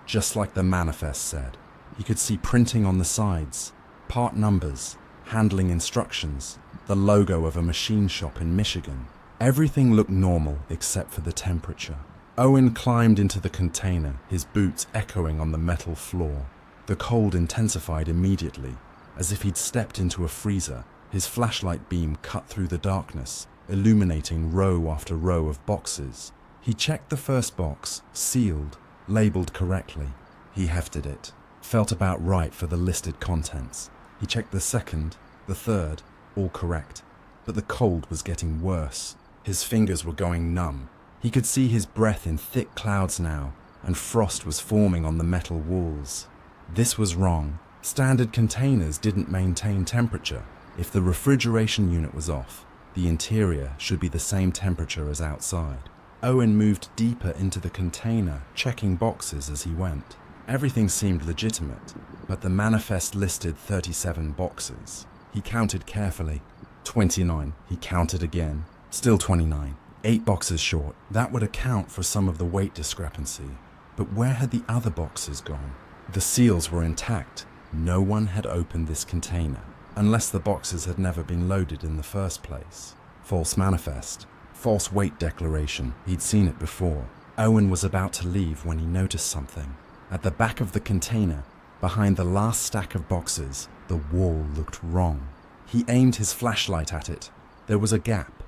Just like the manifest said. He could see printing on the sides, part numbers, handling instructions, the logo of a machine shop in Michigan. Everything looked normal except for the temperature. Owen climbed into the container, his boots echoing on the metal floor. The cold intensified immediately, as if he'd stepped into a freezer. His flashlight beam cut through the darkness, illuminating row after row of boxes. He checked the first box, sealed, labeled correctly. He hefted it. Felt about right for the listed contents. He checked the second, the third, all correct. But the cold was getting worse. His fingers were going numb. He could see his breath in thick clouds now, and frost was forming on the metal walls. This was wrong. Standard containers didn't maintain temperature. If the refrigeration unit was off, the interior should be the same temperature as outside. Owen moved deeper into the container, checking boxes as he went. Everything seemed legitimate, but the manifest listed 37 boxes. He counted carefully. 29. He counted again. Still 29. 8 boxes short. That would account for some of the weight discrepancy. But where had the other boxes gone? The seals were intact. No one had opened this container, unless the boxes had never been loaded in the first place. False manifest. False weight declaration. He'd seen it before. Owen was about to leave when he noticed something. At the back of the container, behind the last stack of boxes, the wall looked wrong. He aimed his flashlight at it. There was a gap,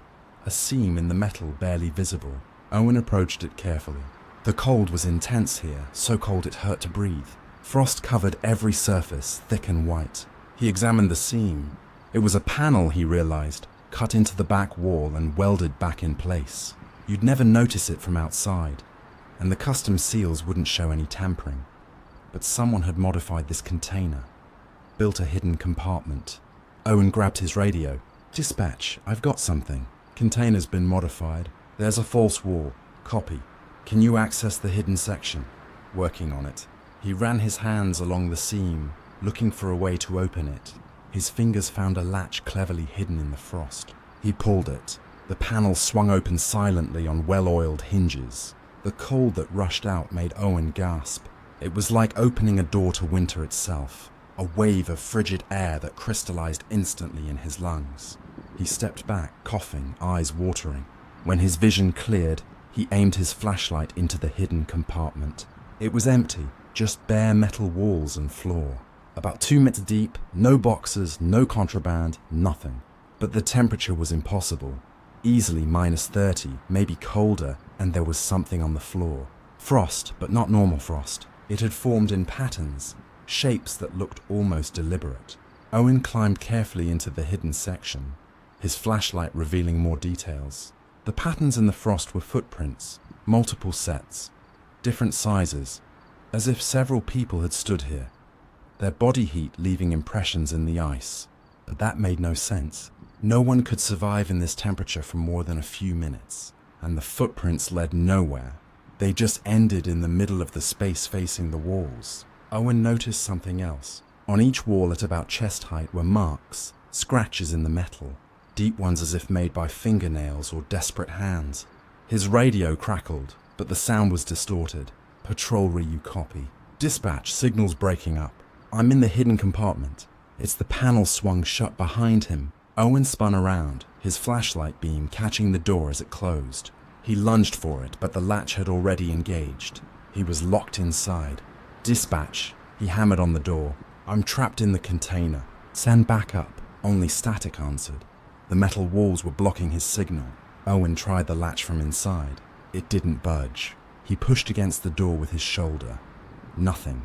a seam in the metal barely visible. Owen approached it carefully. The cold was intense here, so cold it hurt to breathe. Frost covered every surface, thick and white. He examined the seam. It was a panel, he realized, cut into the back wall and welded back in place. You'd never notice it from outside, and the custom seals wouldn't show any tampering. But someone had modified this container, built a hidden compartment. Owen grabbed his radio. "Dispatch, I've got something. Container's been modified. There's a false wall. Copy. Can you access the hidden section?" Working on it. He ran his hands along the seam, looking for a way to open it. His fingers found a latch cleverly hidden in the frost. He pulled it. The panel swung open silently on well-oiled hinges. The cold that rushed out made Owen gasp. It was like opening a door to winter itself, a wave of frigid air that crystallized instantly in his lungs. He stepped back, coughing, eyes watering. When his vision cleared, he aimed his flashlight into the hidden compartment. It was empty, just bare metal walls and floor. About 2 meters deep, no boxes, no contraband, nothing. But the temperature was impossible. Easily -30, maybe colder, and there was something on the floor. Frost, but not normal frost. It had formed in patterns, shapes that looked almost deliberate. Owen climbed carefully into the hidden section, his flashlight revealing more details. The patterns in the frost were footprints, multiple sets, different sizes, as if several people had stood here, their body heat leaving impressions in the ice. But that made no sense. No one could survive in this temperature for more than a few minutes, and the footprints led nowhere. They just ended in the middle of the space facing the walls. Owen noticed something else. On each wall at about chest height were marks, scratches in the metal, deep ones as if made by fingernails or desperate hands. His radio crackled, but the sound was distorted. "Patrol Ryu copy. Dispatch, signal's breaking up. I'm in the hidden compartment." It's the panel swung shut behind him. Owen spun around, his flashlight beam catching the door as it closed. He lunged for it, but the latch had already engaged. He was locked inside. "Dispatch," he hammered on the door. "I'm trapped in the container. Send backup." Only static answered. The metal walls were blocking his signal. Owen tried the latch from inside. It didn't budge. He pushed against the door with his shoulder. Nothing.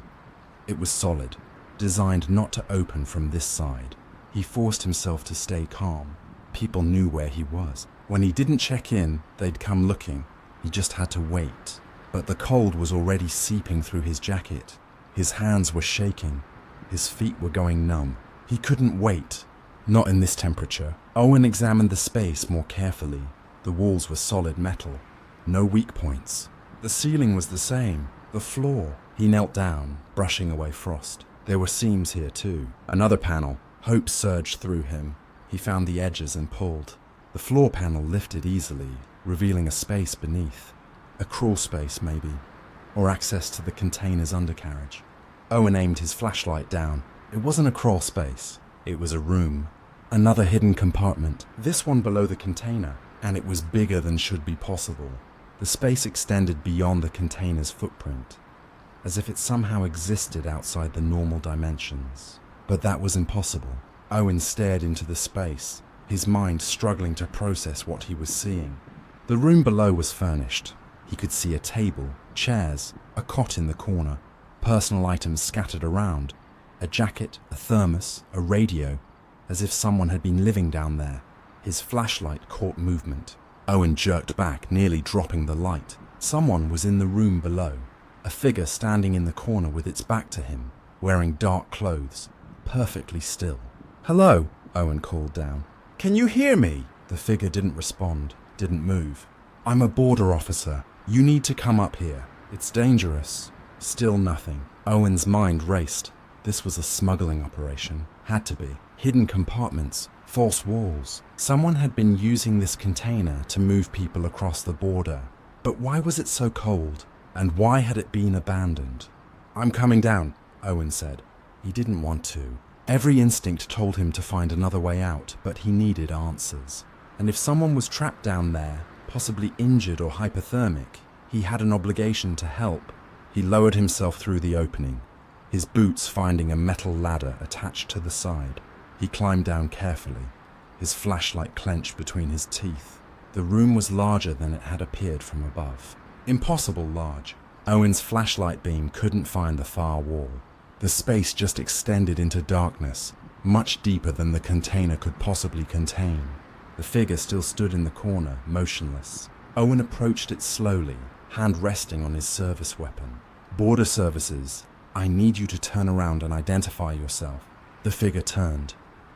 It was solid, designed not to open from this side. He forced himself to stay calm. People knew where he was. When he didn't check in, they'd come looking. He just had to wait. But the cold was already seeping through his jacket. His hands were shaking. His feet were going numb. He couldn't wait. Not in this temperature. Owen examined the space more carefully. The walls were solid metal. No weak points. The ceiling was the same. The floor. He knelt down, brushing away frost. There were seams here too. Another panel. Hope surged through him. He found the edges and pulled. The floor panel lifted easily, revealing a space beneath. A crawl space, maybe. Or access to the container's undercarriage. Owen aimed his flashlight down. It wasn't a crawl space. It was a room. Another hidden compartment, this one below the container, and it was bigger than should be possible. The space extended beyond the container's footprint, as if it somehow existed outside the normal dimensions. But that was impossible. Owen stared into the space, his mind struggling to process what he was seeing. The room below was furnished. He could see a table, chairs, a cot in the corner, personal items scattered around, a jacket, a thermos, a radio, as if someone had been living down there. His flashlight caught movement. Owen jerked back, nearly dropping the light. Someone was in the room below, a figure standing in the corner with its back to him, wearing dark clothes, perfectly still. "Hello," Owen called down. "Can you hear me?" The figure didn't respond, didn't move. "I'm a border officer. You need to come up here. It's dangerous." Still nothing. Owen's mind raced. This was a smuggling operation. Had to be. Hidden compartments, false walls. Someone had been using this container to move people across the border. But why was it so cold? And why had it been abandoned? "I'm coming down," Owen said. He didn't want to. Every instinct told him to find another way out, but he needed answers. And if someone was trapped down there, possibly injured or hypothermic, he had an obligation to help. He lowered himself through the opening, his boots finding a metal ladder attached to the side. He climbed down carefully, his flashlight clenched between his teeth. The room was larger than it had appeared from above. Impossible large. Owen's flashlight beam couldn't find the far wall. The space just extended into darkness, much deeper than the container could possibly contain. The figure still stood in the corner, motionless. Owen approached it slowly, hand resting on his service weapon. "Border Services, I need you to turn around and identify yourself." The figure turned.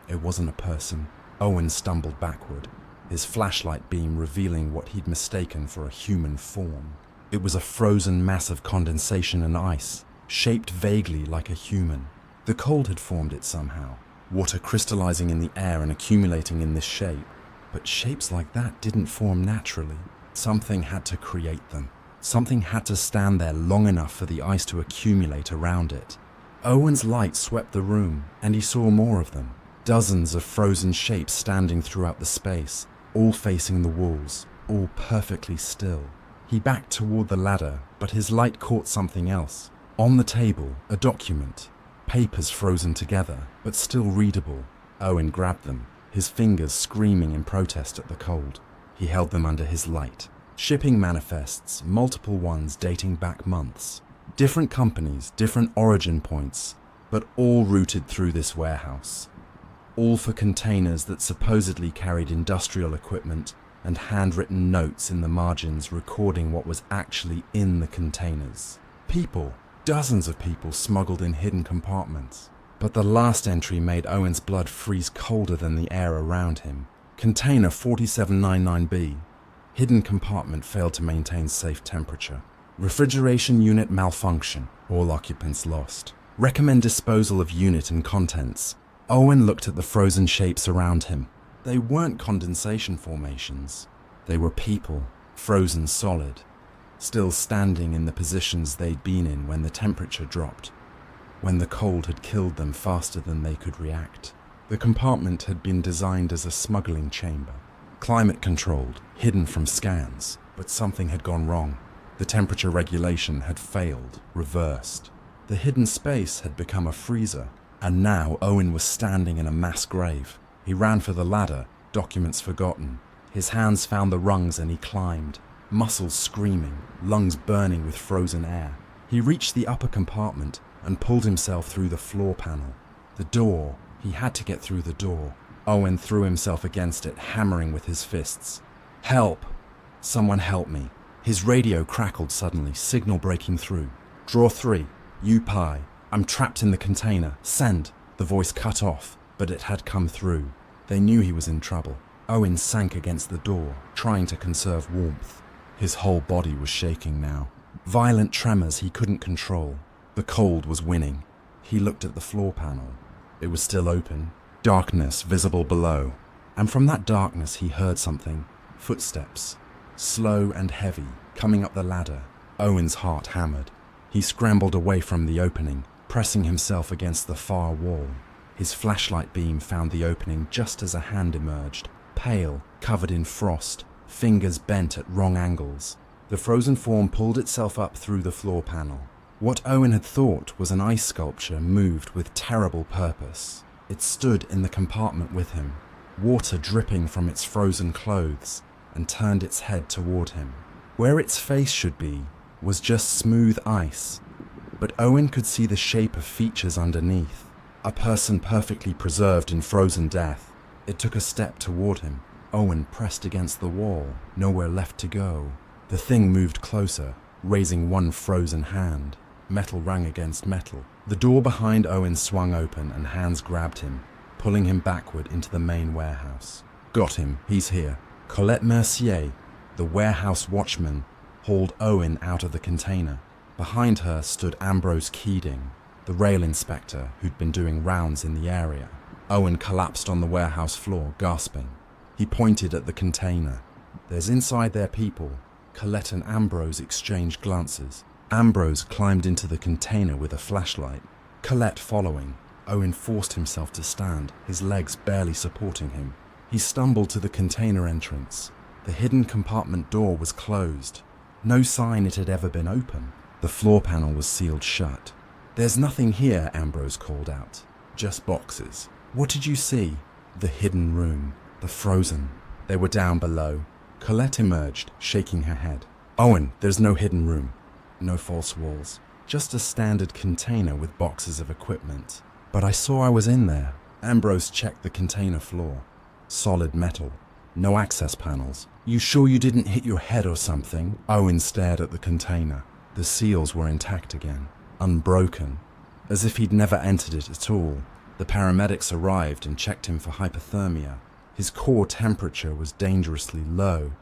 It wasn't a person. Owen stumbled backward, his flashlight beam revealing what he'd mistaken for a human form. It was a frozen mass of condensation and ice, shaped vaguely like a human. The cold had formed it somehow, water crystallizing in the air and accumulating in this shape. But shapes like that didn't form naturally. Something had to create them. Something had to stand there long enough for the ice to accumulate around it. Owen's light swept the room, and he saw more of them. Dozens of frozen shapes standing throughout the space, all facing the walls, all perfectly still. He backed toward the ladder, but his light caught something else. On the table, a document. Papers frozen together, but still readable. Owen grabbed them, his fingers screaming in protest at the cold. He held them under his light. Shipping manifests, multiple ones dating back months. Different companies, different origin points, but all routed through this warehouse. All for containers that supposedly carried industrial equipment and handwritten notes in the margins recording what was actually in the containers. People, dozens of people smuggled in hidden compartments. But the last entry made Owen's blood freeze colder than the air around him. Container 4799B. Hidden compartment failed to maintain safe temperature. Refrigeration unit malfunction. All occupants lost. Recommend disposal of unit and contents. Owen looked at the frozen shapes around him. They weren't condensation formations. They were people, frozen solid, still standing in the positions they'd been in when the temperature dropped, when the cold had killed them faster than they could react. The compartment had been designed as a smuggling chamber, climate controlled, hidden from scans, but something had gone wrong. The temperature regulation had failed, reversed. The hidden space had become a freezer, and now Owen was standing in a mass grave. He ran for the ladder, documents forgotten. His hands found the rungs and he climbed, muscles screaming, lungs burning with frozen air. He reached the upper compartment and pulled himself through the floor panel. The door, he had to get through the door. Owen threw himself against it, hammering with his fists. "Help! Someone help me." His radio crackled suddenly, signal breaking through. "Draw 3, UPI. I'm trapped in the container. Send." The voice cut off, but it had come through. They knew he was in trouble. Owen sank against the door, trying to conserve warmth. His whole body was shaking now. Violent tremors he couldn't control. The cold was winning. He looked at the floor panel. It was still open. Darkness visible below. And from that darkness he heard something. Footsteps. Slow and heavy, coming up the ladder. Owen's heart hammered. He scrambled away from the opening, pressing himself against the far wall. His flashlight beam found the opening just as a hand emerged, pale, covered in frost, fingers bent at wrong angles. The frozen form pulled itself up through the floor panel. What Owen had thought was an ice sculpture moved with terrible purpose. It stood in the compartment with him, water dripping from its frozen clothes, and turned its head toward him. Where its face should be was just smooth ice, but Owen could see the shape of features underneath. A person perfectly preserved in frozen death. It took a step toward him. Owen pressed against the wall, nowhere left to go. The thing moved closer, raising one frozen hand. Metal rang against metal. The door behind Owen swung open and hands grabbed him, pulling him backward into the main warehouse. Got him, he's here. Colette Mercier, the warehouse watchman, hauled Owen out of the container. Behind her stood Ambrose Keating, the rail inspector who'd been doing rounds in the area. Owen collapsed on the warehouse floor, gasping. He pointed at the container. There's inside there people. Colette and Ambrose exchanged glances. Ambrose climbed into the container with a flashlight, Colette following. Owen forced himself to stand, his legs barely supporting him. He stumbled to the container entrance. The hidden compartment door was closed. No sign it had ever been open. The floor panel was sealed shut. There's nothing here, Ambrose called out. Just boxes. What did you see? The hidden room. The frozen. They were down below. Colette emerged, shaking her head. Owen, there's no hidden room. No false walls. Just a standard container with boxes of equipment. But I saw I was in there. Ambrose checked the container floor. Solid metal. No access panels. You sure you didn't hit your head or something? Owen stared at the container. The seals were intact again. Unbroken. As if he'd never entered it at all. The paramedics arrived and checked him for hypothermia. His core temperature was dangerously low,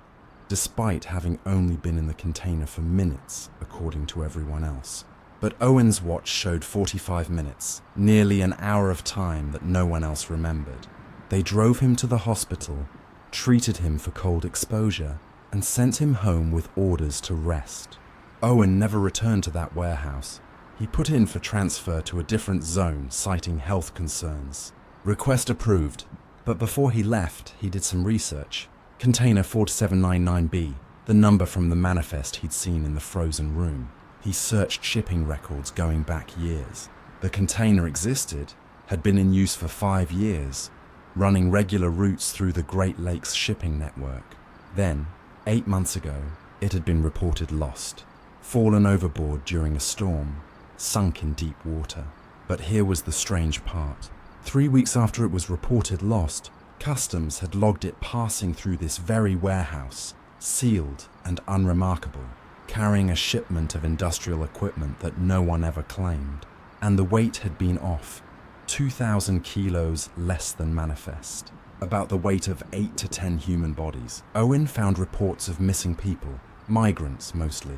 despite having only been in the container for minutes, according to everyone else. But Owen's watch showed 45 minutes, nearly an hour of time that no one else remembered. They drove him to the hospital, treated him for cold exposure, and sent him home with orders to rest. Owen never returned to that warehouse. He put in for transfer to a different zone, citing health concerns. Request approved, but before he left, he did some research. Container 4799B, the number from the manifest he'd seen in the frozen room. He searched shipping records going back years. The container existed, had been in use for 5 years, running regular routes through the Great Lakes shipping network. Then, 8 months ago, it had been reported lost, fallen overboard during a storm, sunk in deep water. But here was the strange part. 3 weeks after it was reported lost, Customs had logged it passing through this very warehouse, sealed and unremarkable, carrying a shipment of industrial equipment that no one ever claimed. And the weight had been off, 2,000 kilos less than manifest, about the weight of 8 to 10 human bodies. Owen found reports of missing people, migrants mostly,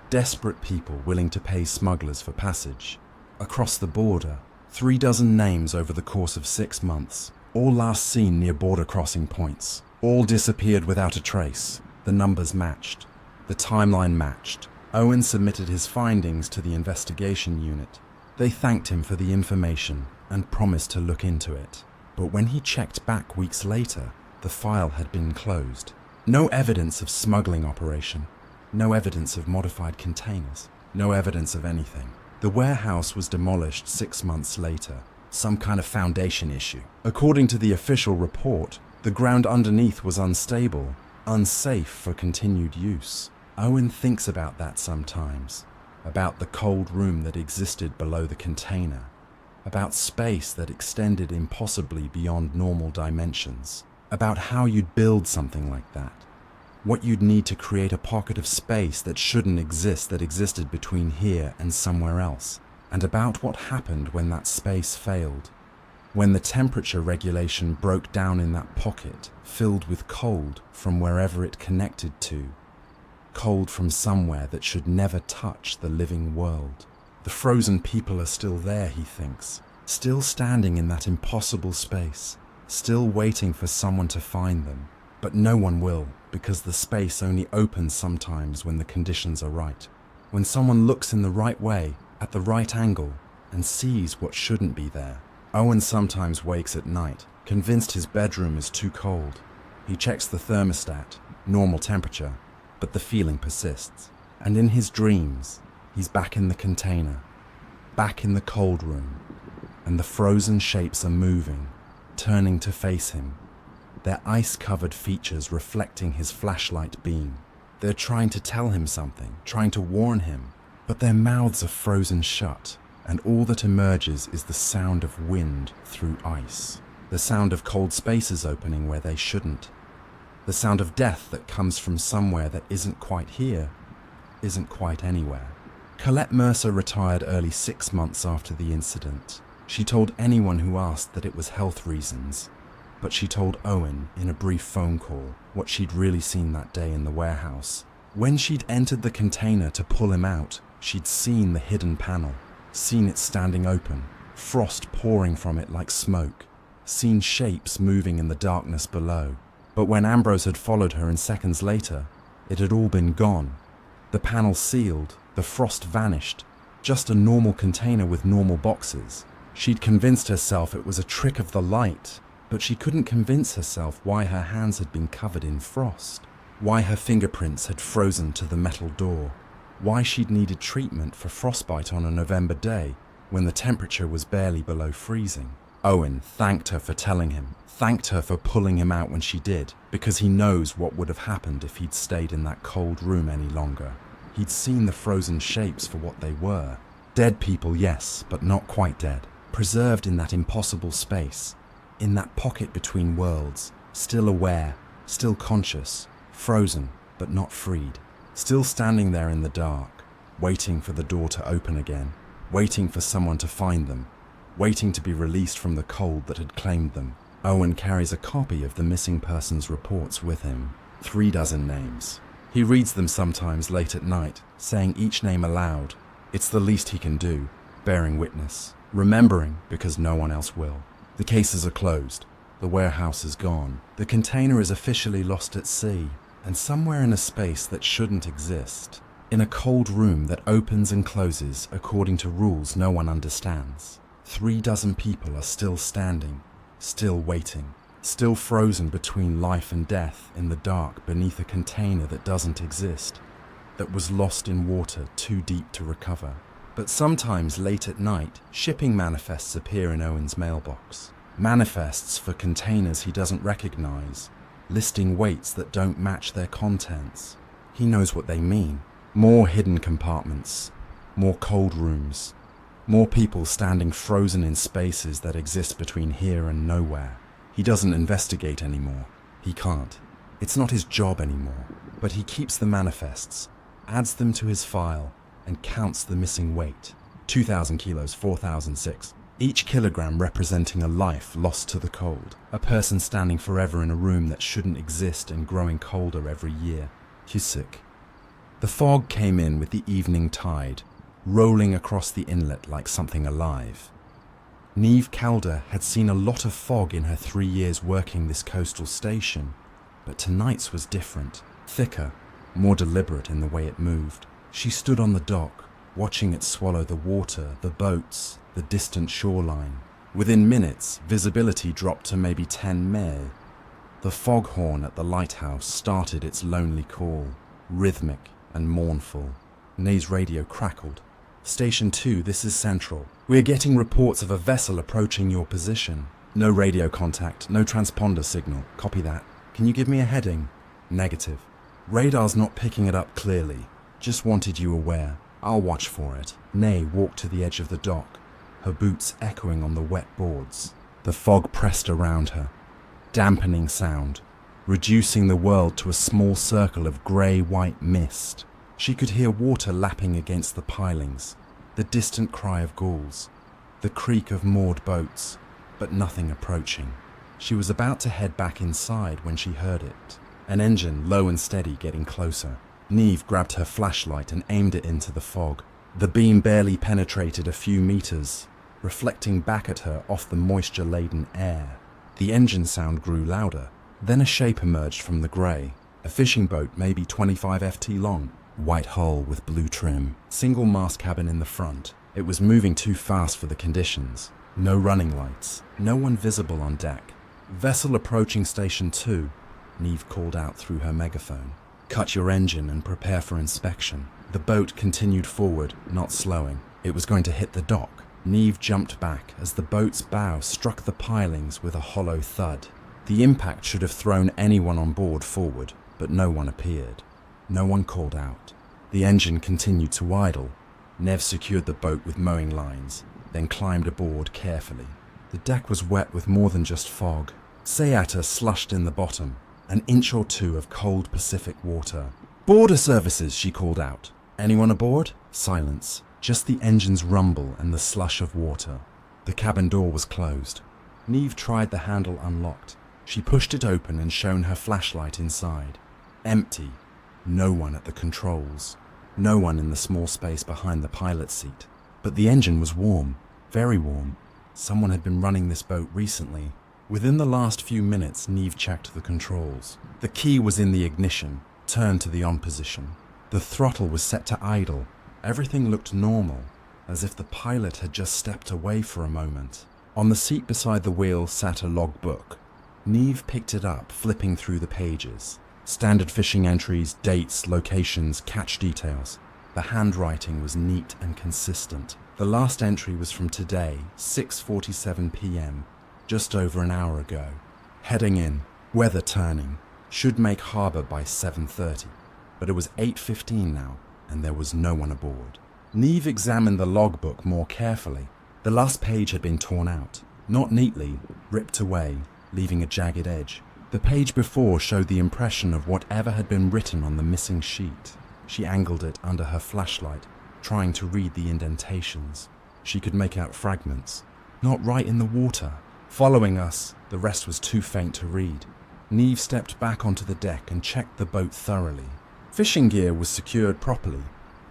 desperate people willing to pay smugglers for passage. Across the border, 36 names over the course of 6 months, all last seen near border crossing points. All disappeared without a trace. The numbers matched. The timeline matched. Owen submitted his findings to the investigation unit. They thanked him for the information and promised to look into it. But when he checked back weeks later, the file had been closed. No evidence of smuggling operation. No evidence of modified containers. No evidence of anything. The warehouse was demolished 6 months later. Some kind of foundation issue. According to the official report, the ground underneath was unstable, unsafe for continued use. Owen thinks about that sometimes, about the cold room that existed below the container, about space that extended impossibly beyond normal dimensions, about how you'd build something like that, what you'd need to create a pocket of space that shouldn't exist that existed between here and somewhere else, and about what happened when that space failed, when the temperature regulation broke down in that pocket, filled with cold from wherever it connected to, cold from somewhere that should never touch the living world. The frozen people are still there, he thinks, still standing in that impossible space, still waiting for someone to find them. But no one will, because the space only opens sometimes when the conditions are right. When someone looks in the right way, at the right angle, and sees what shouldn't be there. Owen sometimes wakes at night, convinced his bedroom is too cold. He checks the thermostat, normal temperature, but the feeling persists. And in his dreams, he's back in the container, back in the cold room, and the frozen shapes are moving, turning to face him, their ice-covered features reflecting his flashlight beam. They're trying to tell him something, trying to warn him, but their mouths are frozen shut, and all that emerges is the sound of wind through ice, the sound of cold spaces opening where they shouldn't, the sound of death that comes from somewhere that isn't quite here, isn't quite anywhere. Colette Mercer retired early 6 months after the incident. She told anyone who asked that it was health reasons, but she told Owen in a brief phone call what she'd really seen that day in the warehouse. When she'd entered the container to pull him out, she'd seen the hidden panel, seen it standing open, frost pouring from it like smoke, seen shapes moving in the darkness below. But when Ambrose had followed her and seconds later, it had all been gone. The panel sealed, the frost vanished, just a normal container with normal boxes. She'd convinced herself it was a trick of the light, but she couldn't convince herself why her hands had been covered in frost, why her fingerprints had frozen to the metal door, why she'd needed treatment for frostbite on a November day when the temperature was barely below freezing. Owen thanked her for telling him, thanked her for pulling him out when she did, because he knows what would have happened if he'd stayed in that cold room any longer. He'd seen the frozen shapes for what they were. Dead people, yes, but not quite dead. Preserved in that impossible space, in that pocket between worlds, still aware, still conscious, frozen, but not freed. Still standing there in the dark, waiting for the door to open again, waiting for someone to find them, waiting to be released from the cold that had claimed them. Owen carries a copy of the missing persons reports with him, 36 names. He reads them sometimes late at night, saying each name aloud. It's the least he can do, bearing witness, remembering because no one else will. The cases are closed. The warehouse is gone. The container is officially lost at sea, and somewhere in a space that shouldn't exist, in a cold room that opens and closes according to rules no one understands, 36 people are still standing, still waiting, still frozen between life and death in the dark beneath a container that doesn't exist, that was lost in water too deep to recover. But sometimes late at night, shipping manifests appear in Owen's mailbox. Manifests for containers he doesn't recognize, listing weights that don't match their contents. He knows what they mean. More hidden compartments, more cold rooms, more people standing frozen in spaces that exist between here and nowhere. He doesn't investigate anymore. He can't. It's not his job anymore. But he keeps the manifests, adds them to his file, and counts the missing weight. 2,000 kilos, 4,006. Each kilogram representing a life lost to the cold. A person standing forever in a room that shouldn't exist and growing colder every year. He's sick. The fog came in with the evening tide, rolling across the inlet like something alive. Niamh Calder had seen a lot of fog in her 3 years working this coastal station, but tonight's was different, thicker, more deliberate in the way it moved. She stood on the dock, watching it swallow the water, the boats, the distant shoreline. Within minutes, visibility dropped to maybe 10 mil. The foghorn at the lighthouse started its lonely call, rhythmic and mournful. Nay's radio crackled. Station 2, this is Central. We are getting reports of a vessel approaching your position. No radio contact, no transponder signal. Copy that. Can you give me a heading? Negative. Radar's not picking it up clearly. Just wanted you aware. I'll watch for it. Nay walked to the edge of the dock, her boots echoing on the wet boards. The fog pressed around her, dampening sound, reducing the world to a small circle of grey-white mist. She could hear water lapping against the pilings, the distant cry of gulls, the creak of moored boats, but nothing approaching. She was about to head back inside when she heard it. An engine, low and steady, getting closer. Niamh grabbed her flashlight and aimed it into the fog. The beam barely penetrated a few meters, reflecting back at her off the moisture-laden air. The engine sound grew louder. Then a shape emerged from the grey. A fishing boat, maybe 25 ft long. White hull with blue trim. Single mast cabin in the front. It was moving too fast for the conditions. No running lights, no one visible on deck. "Vessel approaching Station 2, Neve called out through her megaphone. "Cut your engine and prepare for inspection." The boat continued forward, not slowing. It was going to hit the dock. Neve jumped back as the boat's bow struck the pilings with a hollow thud. The impact should have thrown anyone on board forward, but no one appeared. No one called out. The engine continued to idle. Nev secured the boat with mowing lines, then climbed aboard carefully. The deck was wet with more than just fog. Seata slushed in the bottom, an inch or two of cold Pacific water. "Border services," she called out. "Anyone aboard?" Silence, just the engine's rumble and the slush of water. The cabin door was closed. Neve tried the handle unlocked. She pushed it open and shone her flashlight inside. Empty. No one at the controls. No one in the small space behind the pilot's seat. But the engine was warm, very warm. Someone had been running this boat recently. Within the last few minutes, Neve checked the controls. The key was in the ignition, turned to the on position. The throttle was set to idle. Everything looked normal, as if the pilot had just stepped away for a moment. On the seat beside the wheel sat a logbook. Neve picked it up, flipping through the pages. Standard fishing entries, dates, locations, catch details. The handwriting was neat and consistent. The last entry was from today, 6:47 p.m., just over an hour ago. Heading in, weather turning, should make harbour by 7:30. But it was 8:15 now, and there was no one aboard. Neve examined the logbook more carefully. The last page had been torn out, not neatly, ripped away, leaving a jagged edge. The page before showed the impression of whatever had been written on the missing sheet. She angled it under her flashlight, trying to read the indentations. She could make out fragments. "Not right in the water. Following us." The rest was too faint to read. Neve stepped back onto the deck and checked the boat thoroughly. Fishing gear was secured properly.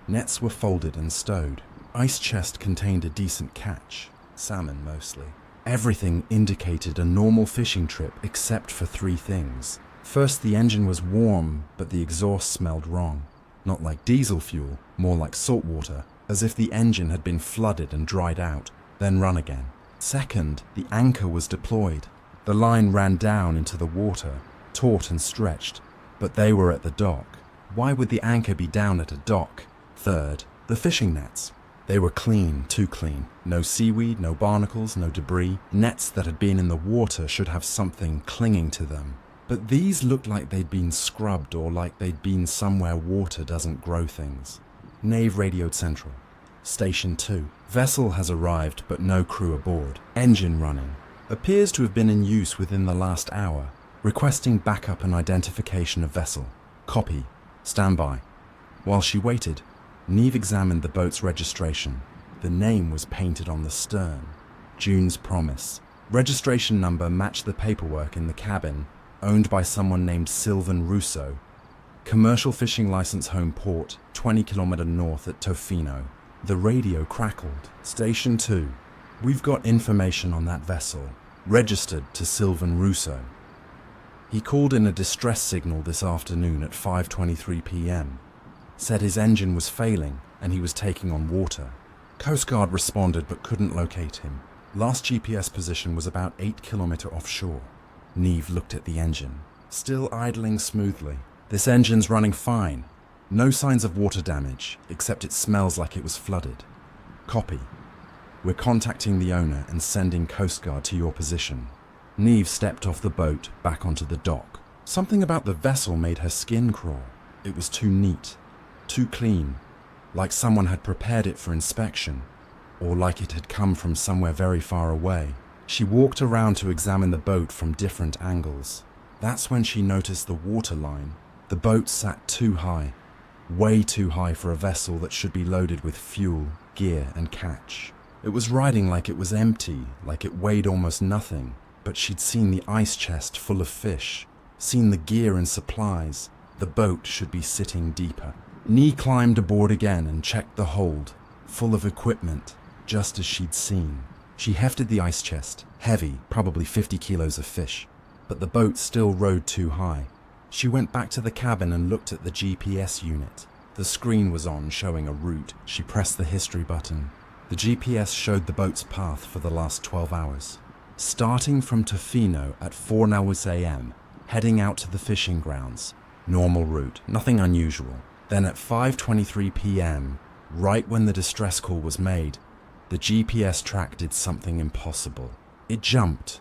Nets were folded and stowed. Ice chest contained a decent catch, salmon mostly. Everything indicated a normal fishing trip except for three things. First, the engine was warm, but the exhaust smelled wrong. Not like diesel fuel, more like salt water, as if the engine had been flooded and dried out, then run again. Second, the anchor was deployed. The line ran down into the water, taut and stretched, but they were at the dock. Why would the anchor be down at a dock? Third, the fishing nets. They were clean, too clean. No seaweed, no barnacles, no debris. Nets that had been in the water should have something clinging to them. But these looked like they'd been scrubbed or like they'd been somewhere water doesn't grow things. Nave radioed Central. "Station 2. Vessel has arrived but no crew aboard. Engine running. Appears to have been in use within the last hour. Requesting backup and identification of vessel. Copy. Stand by." While she waited, Neve examined the boat's registration. The name was painted on the stern. June's Promise. Registration number matched the paperwork in the cabin, owned by someone named Sylvan Russo. Commercial fishing license home port, 20 km north at Tofino. The radio crackled. "Station 2. We've got information on that vessel. Registered to Sylvan Russo." He called in a distress signal this afternoon at 5:23 p.m. Said his engine was failing and he was taking on water. Coast Guard responded but couldn't locate him. Last GPS position was about 8 km offshore. Neve looked at the engine. Still idling smoothly. "This engine's running fine. No signs of water damage, except it smells like it was flooded." "Copy. We're contacting the owner and sending Coast Guard to your position." Neve stepped off the boat back onto the dock. Something about the vessel made her skin crawl. It was too neat. Too clean, like someone had prepared it for inspection, or like it had come from somewhere very far away. She walked around to examine the boat from different angles. That's when she noticed the water line. The boat sat too high, way too high for a vessel that should be loaded with fuel, gear, and catch. It was riding like it was empty, like it weighed almost nothing, but she'd seen the ice chest full of fish, seen the gear and supplies. The boat should be sitting deeper. Neve climbed aboard again and checked the hold, full of equipment, just as she'd seen. She hefted the ice chest, heavy, probably 50 kilos of fish, but the boat still rode too high. She went back to the cabin and looked at the GPS unit. The screen was on, showing a route. She pressed the history button. The GPS showed the boat's path for the last 12 hours. Starting from Tofino at 4 hours a.m., heading out to the fishing grounds. Normal route, nothing unusual. Then at 5:23 p.m., right when the distress call was made, the GPS track did something impossible. It jumped.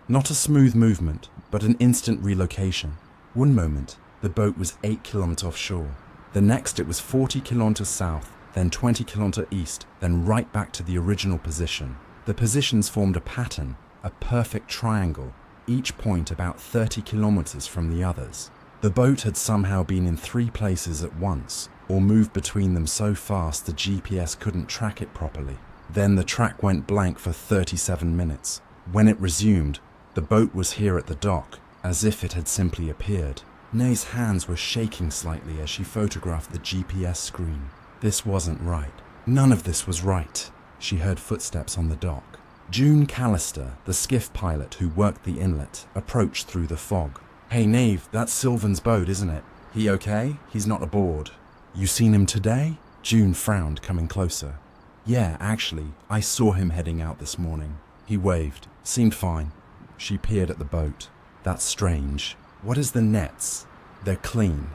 Not a smooth movement, but an instant relocation. One moment, the boat was 8 kilometers offshore. The next, it was 40 kilometers south, then 20 kilometers east, then right back to the original position. The positions formed a pattern, a perfect triangle, each point about 30 kilometers from the others. The boat had somehow been in 3 places at once, or moved between them so fast the GPS couldn't track it properly. Then the track went blank for 37 minutes. When it resumed, the boat was here at the dock, as if it had simply appeared. Nay's hands were shaking slightly as she photographed the GPS screen. This wasn't right. None of this was right. She heard footsteps on the dock. June Callister, the skiff pilot who worked the inlet, approached through the fog. "Hey Nave, that's Sylvan's boat, isn't it? He okay? He's not aboard." "You seen him today?" June frowned, coming closer. "Yeah, actually, I saw him heading out this morning." He waved. "Seemed fine." She peered at the boat. "That's strange. What is the nets?" "They're clean."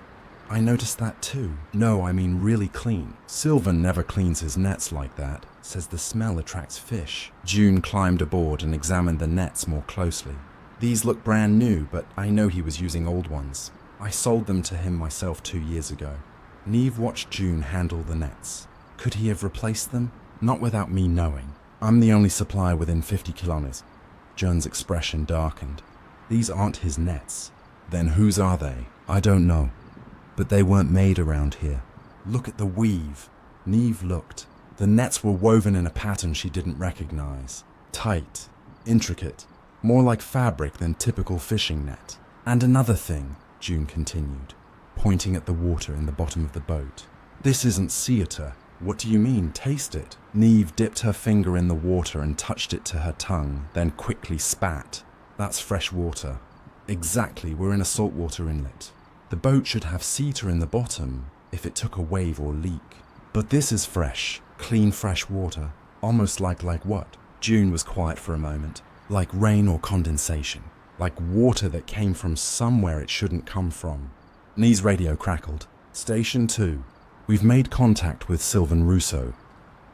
"I noticed that too." "No, I mean really clean. Sylvan never cleans his nets like that. Says the smell attracts fish." June climbed aboard and examined the nets more closely. "These look brand new, but I know he was using old ones. I sold them to him myself 2 years ago." Neve watched June handle the nets. "Could he have replaced them?" "Not without me knowing. I'm the only supplier within 50 kilometers. June's expression darkened. "These aren't his nets." "Then whose are they?" "I don't know. But they weren't made around here. Look at the weave." Neve looked. The nets were woven in a pattern she didn't recognize. Tight, intricate, more like fabric than typical fishing net. "And another thing," June continued, pointing at the water in the bottom of the boat. "This isn't sea otter." "What do you mean? Taste it." Neve dipped her finger in the water and touched it to her tongue, then quickly spat. "That's fresh water." "Exactly, we're in a saltwater inlet. The boat should have sea otter in the bottom if it took a wave or leak. But this is fresh, clean fresh water. Almost like what?" June was quiet for a moment. "Like rain or condensation. Like water that came from somewhere it shouldn't come from." Neve's radio crackled. "Station 2. We've made contact with Sylvan Russo."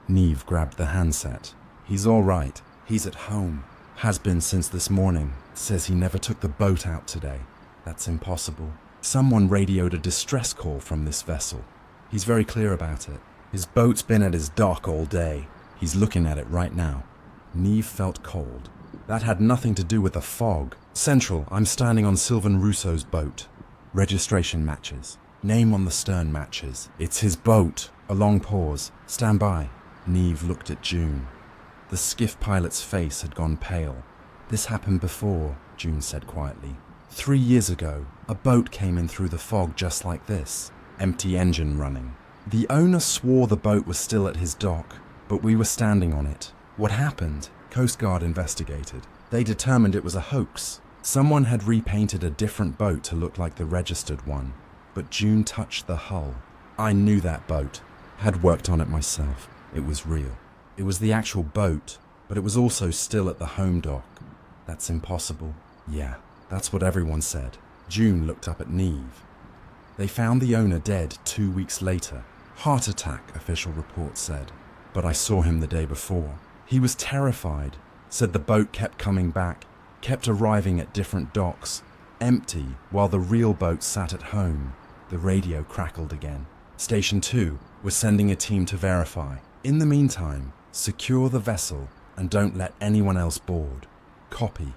Neve grabbed the handset. "He's all right. He's at home. Has been since this morning. Says he never took the boat out today." "That's impossible. Someone radioed a distress call from this vessel. He's very clear about it. His boat's been at his dock all day. He's looking at it right now." Neve felt cold. That had nothing to do with the fog. "Central, I'm standing on Sylvan Russo's boat. Registration matches. Name on the stern matches. It's his boat." A long pause. "Stand by." Neve looked at June. The skiff pilot's face had gone pale. "This happened before," June said quietly. 3 years ago, a boat came in through the fog just like this. Empty engine running. The owner swore the boat was still at his dock, but we were standing on it. What happened? Coast Guard investigated. They determined it was a hoax. Someone had repainted a different boat to look like the registered one. But June touched the hull. "I knew that boat. Had worked on it myself. It was real. It was the actual boat, but it was also still at the home dock." "That's impossible." "Yeah, that's what everyone said." June looked up at Neve. "They found the owner dead 2 weeks later. Heart attack, official report said. But I saw him the day before. He was terrified. Said the boat kept coming back, kept arriving at different docks, empty, while the real boat sat at home." The radio crackled again. "Station 2, we're sending a team to verify. In the meantime, secure the vessel and don't let anyone else board." "Copy."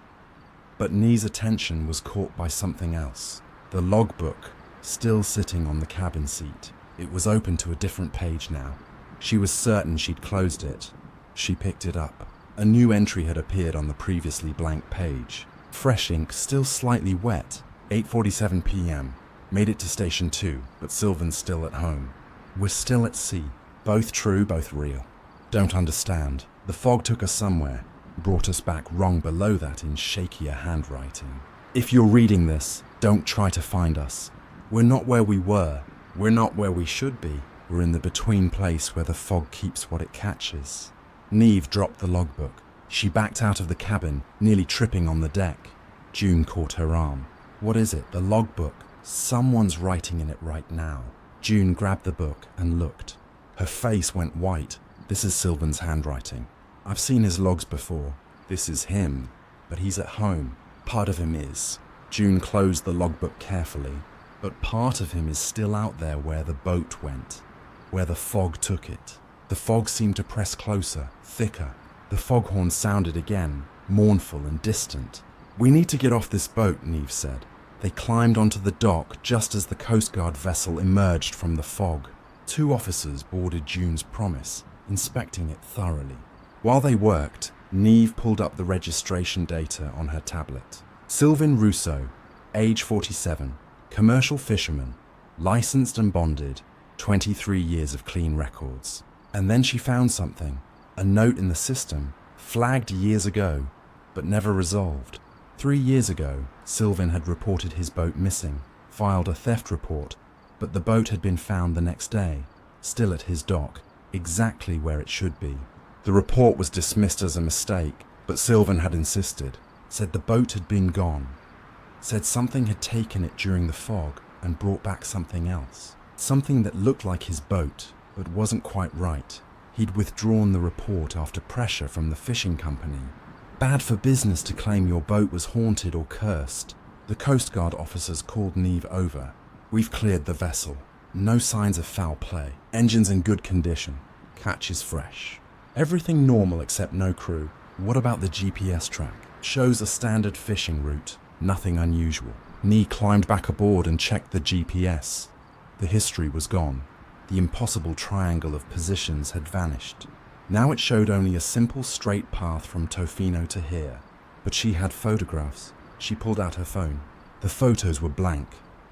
But Neve's attention was caught by something else. The logbook, still sitting on the cabin seat. It was open to a different page now. She was certain she'd closed it. She picked it up. A new entry had appeared on the previously blank page. Fresh ink, still slightly wet. 8:47 p.m. Made it to Station 2, but Sylvan's still at home. We're still at sea. Both true, both real. Don't understand. The fog took us somewhere. Brought us back wrong below that in shakier handwriting. If you're reading this, don't try to find us. We're not where we were. We're not where we should be. We're in the between place where the fog keeps what it catches. Neve dropped the logbook. She backed out of the cabin, nearly tripping on the deck. June caught her arm. What is it? The logbook. Someone's writing in it right now. June grabbed the book and looked. Her face went white. This is Sylvan's handwriting. I've seen his logs before. This is him, but he's at home. Part of him is. June closed the logbook carefully, but part of him is still out there where the boat went, where the fog took it. The fog seemed to press closer, thicker. The foghorn sounded again, mournful and distant. We need to get off this boat, Neve said. They climbed onto the dock just as the Coast Guard vessel emerged from the fog. 2 officers boarded June's Promise, inspecting it thoroughly. While they worked, Neve pulled up the registration data on her tablet. Sylvain Rousseau, age 47, commercial fisherman, licensed and bonded, 23 years of clean records. And then she found something, a note in the system, flagged years ago, but never resolved. 3 years ago, Sylvain had reported his boat missing, filed a theft report, but the boat had been found the next day, still at his dock, exactly where it should be. The report was dismissed as a mistake, but Sylvain had insisted, said the boat had been gone, said something had taken it during the fog and brought back something else. Something that looked like his boat, but wasn't quite right. He'd withdrawn the report after pressure from the fishing company. Bad for business to claim your boat was haunted or cursed. The Coast Guard officers called Neve over. We've cleared the vessel. No signs of foul play. Engine's in good condition. Catch is fresh. Everything normal except no crew. What about the GPS track? Shows a standard fishing route. Nothing unusual. Neve climbed back aboard and checked the GPS. The history was gone. The impossible triangle of positions had vanished. Now it showed only a simple straight path from Tofino to here. But she had photographs. She pulled out her phone. The photos were blank.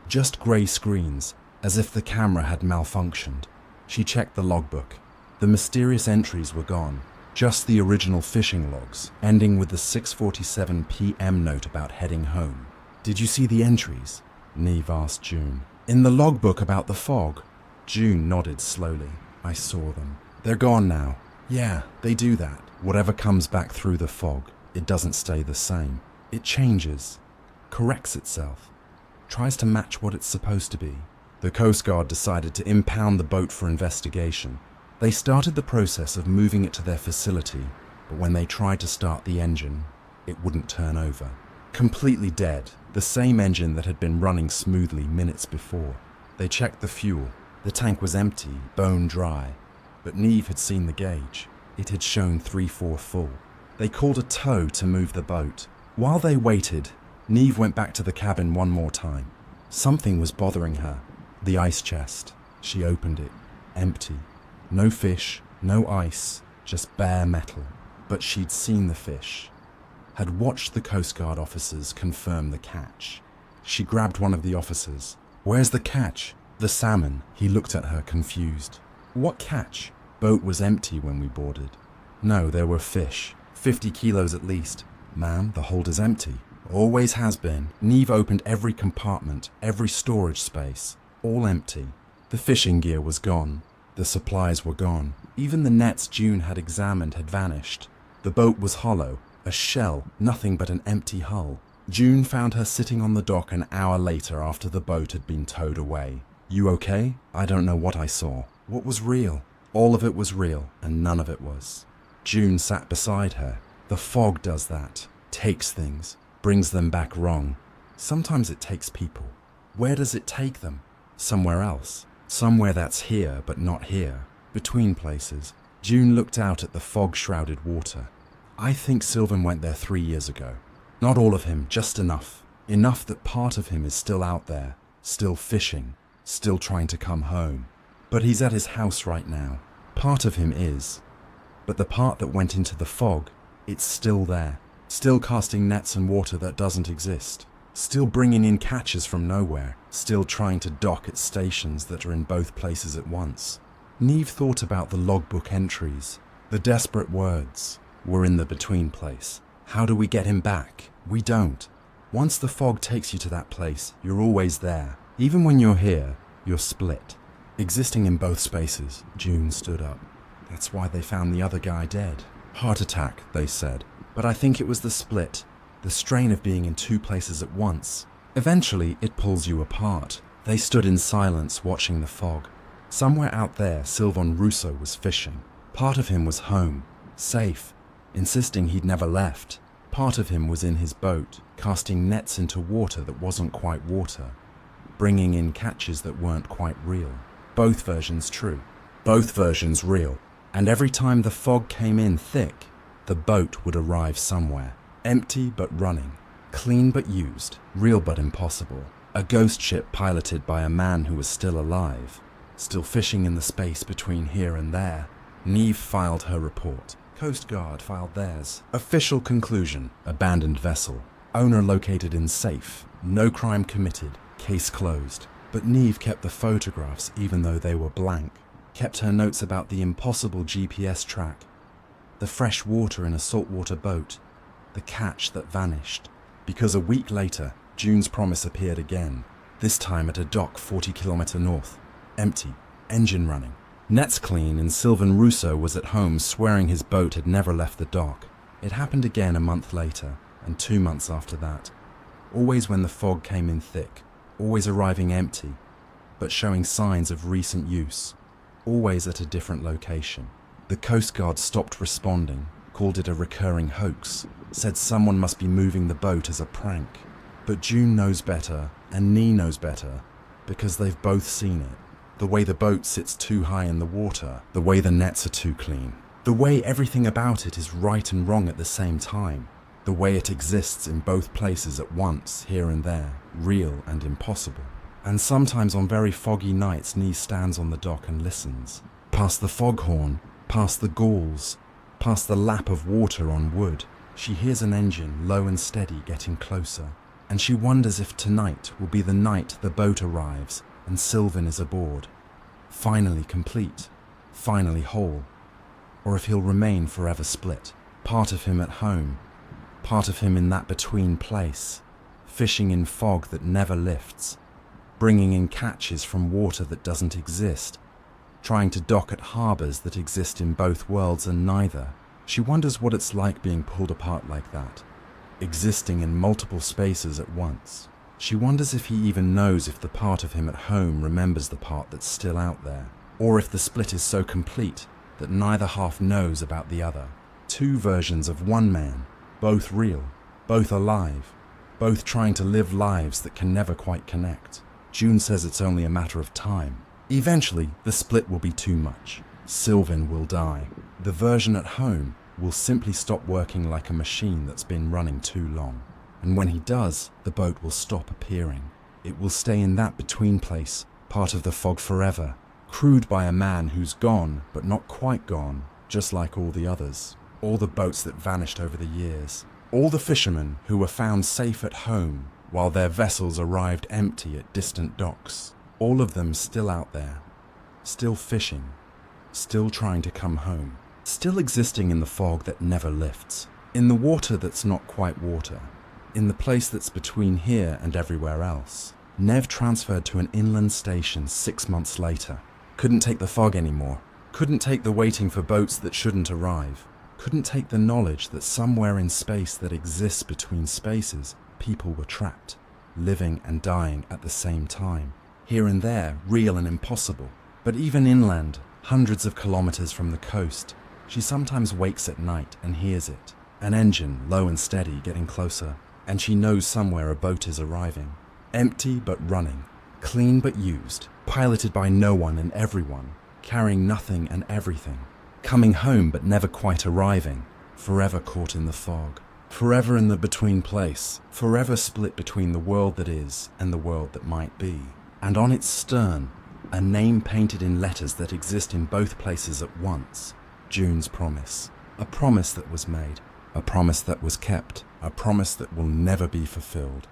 Just grey screens, as if the camera had malfunctioned. She checked the logbook. The mysterious entries were gone. Just the original fishing logs, ending with the 6:47 p.m. note about heading home. Did you see the entries? Neve asked June. In the logbook about the fog? June nodded slowly. I saw them. They're gone now. Yeah, they do that. Whatever comes back through the fog, it doesn't stay the same. It changes, corrects itself, tries to match what it's supposed to be. The Coast Guard decided to impound the boat for investigation. They started the process of moving it to their facility, but when they tried to start the engine, it wouldn't turn over. Completely dead, the same engine that had been running smoothly minutes before. They checked the fuel. The tank was empty, bone dry, but Neve had seen the gauge. It had shown 3/4 full. They called a tow to move the boat. While they waited, Neve went back to the cabin one more time. Something was bothering her. The ice chest. She opened it. Empty. No fish, no ice, just bare metal. But she'd seen the fish. Had watched the Coast Guard officers confirm the catch. She grabbed one of the officers. Where's the catch? The salmon. He looked at her, confused. What catch? Boat was empty when we boarded. No, there were fish. 50 kilos at least. Ma'am, the hold is empty. Always has been. Neve opened every compartment, every storage space. All empty. The fishing gear was gone. The supplies were gone. Even the nets June had examined had vanished. The boat was hollow. A shell, nothing but an empty hull. June found her sitting on the dock an hour later after the boat had been towed away. You okay? I don't know what I saw. What was real? All of it was real, and none of it was. June sat beside her. The fog does that. Takes things. Brings them back wrong. Sometimes it takes people. Where does it take them? Somewhere else. Somewhere that's here, but not here. Between places. June looked out at the fog-shrouded water. I think Sylvain went there 3 years ago. Not all of him, just enough. Enough that part of him is still out there, still fishing, still trying to come home. But he's at his house right now. Part of him is. But the part that went into the fog, it's still there. Still casting nets and water that doesn't exist. Still bringing in catches from nowhere. Still trying to dock at stations that are in both places at once. Neve thought about the logbook entries. The desperate words. We're in the between place. How do we get him back? We don't. Once the fog takes you to that place, you're always there. Even when you're here, you're split. Existing in both spaces. June stood up. That's why they found the other guy dead. Heart attack, they said. But I think it was the split, the strain of being in two places at once. Eventually, it pulls you apart. They stood in silence watching the fog. Somewhere out there, Sylvain Rousseau was fishing. Part of him was home, safe, insisting he'd never left. Part of him was in his boat, casting nets into water that wasn't quite water, bringing in catches that weren't quite real. Both versions true, both versions real. And every time the fog came in thick, the boat would arrive somewhere, empty but running, clean but used, real but impossible. A ghost ship piloted by a man who was still alive, still fishing in the space between here and there. Niamh filed her report. Coast Guard filed theirs. Official conclusion: abandoned vessel. Owner located in safe. No crime committed. Case closed. But Niamh kept the photographs even though they were blank. Kept her notes about the impossible GPS track, the fresh water in a saltwater boat, the catch that vanished. Because a week later, June's promise appeared again, this time at a dock 40 kilometers north. Empty, engine running. Nets clean, and Sylvain Rousseau was at home swearing his boat had never left the dock. It happened again a month later, and 2 months after that. Always when the fog came in thick, always arriving empty, but showing signs of recent use. Always at a different location. The Coast Guard stopped responding, called it a recurring hoax, said someone must be moving the boat as a prank. But June knows better, and Niamh knows better, because they've both seen it. The way the boat sits too high in the water, the way the nets are too clean, the way everything about it is right and wrong at the same time, the way it exists in both places at once, here and there, real and impossible. And sometimes on very foggy nights, Niamh stands on the dock and listens. Past the foghorn, past the galls, past the lap of water on wood, she hears an engine, low and steady, getting closer. And she wonders if tonight will be the night the boat arrives and Sylvain is aboard. Finally complete, finally whole. Or if he'll remain forever split. Part of him at home, part of him in that between place, fishing in fog that never lifts, bringing in catches from water that doesn't exist, trying to dock at harbours that exist in both worlds and neither. She wonders what it's like being pulled apart like that, existing in multiple spaces at once. She wonders if he even knows if the part of him at home remembers the part that's still out there, or if the split is so complete that neither half knows about the other. Two versions of one man, both real, both alive, both trying to live lives that can never quite connect. June says it's only a matter of time. Eventually, the split will be too much. Sylvain will die. The version at home will simply stop working like a machine that's been running too long. And when he does, the boat will stop appearing. It will stay in that between place, part of the fog forever, crewed by a man who's gone, but not quite gone, just like all the others. All the boats that vanished over the years. All the fishermen who were found safe at home while their vessels arrived empty at distant docks. All of them still out there, still fishing, still trying to come home, still existing in the fog that never lifts, in the water that's not quite water, in the place that's between here and everywhere else. Nev transferred to an inland station 6 months later. Couldn't take the fog anymore. Couldn't take the waiting for boats that shouldn't arrive. Couldn't take the knowledge that somewhere in space that exists between spaces, people were trapped, living and dying at the same time. Here and there, real and impossible. But even inland, hundreds of kilometers from the coast, she sometimes wakes at night and hears it. An engine, low and steady, getting closer. And she knows somewhere a boat is arriving. Empty but running. Clean but used. Piloted by no one and everyone. Carrying nothing and everything. Coming home but never quite arriving. Forever caught in the fog. Forever in the between place. Forever split between the world that is and the world that might be. And on its stern, a name painted in letters that exist in both places at once. June's promise. A promise that was made. A promise that was kept. A promise that will never be fulfilled.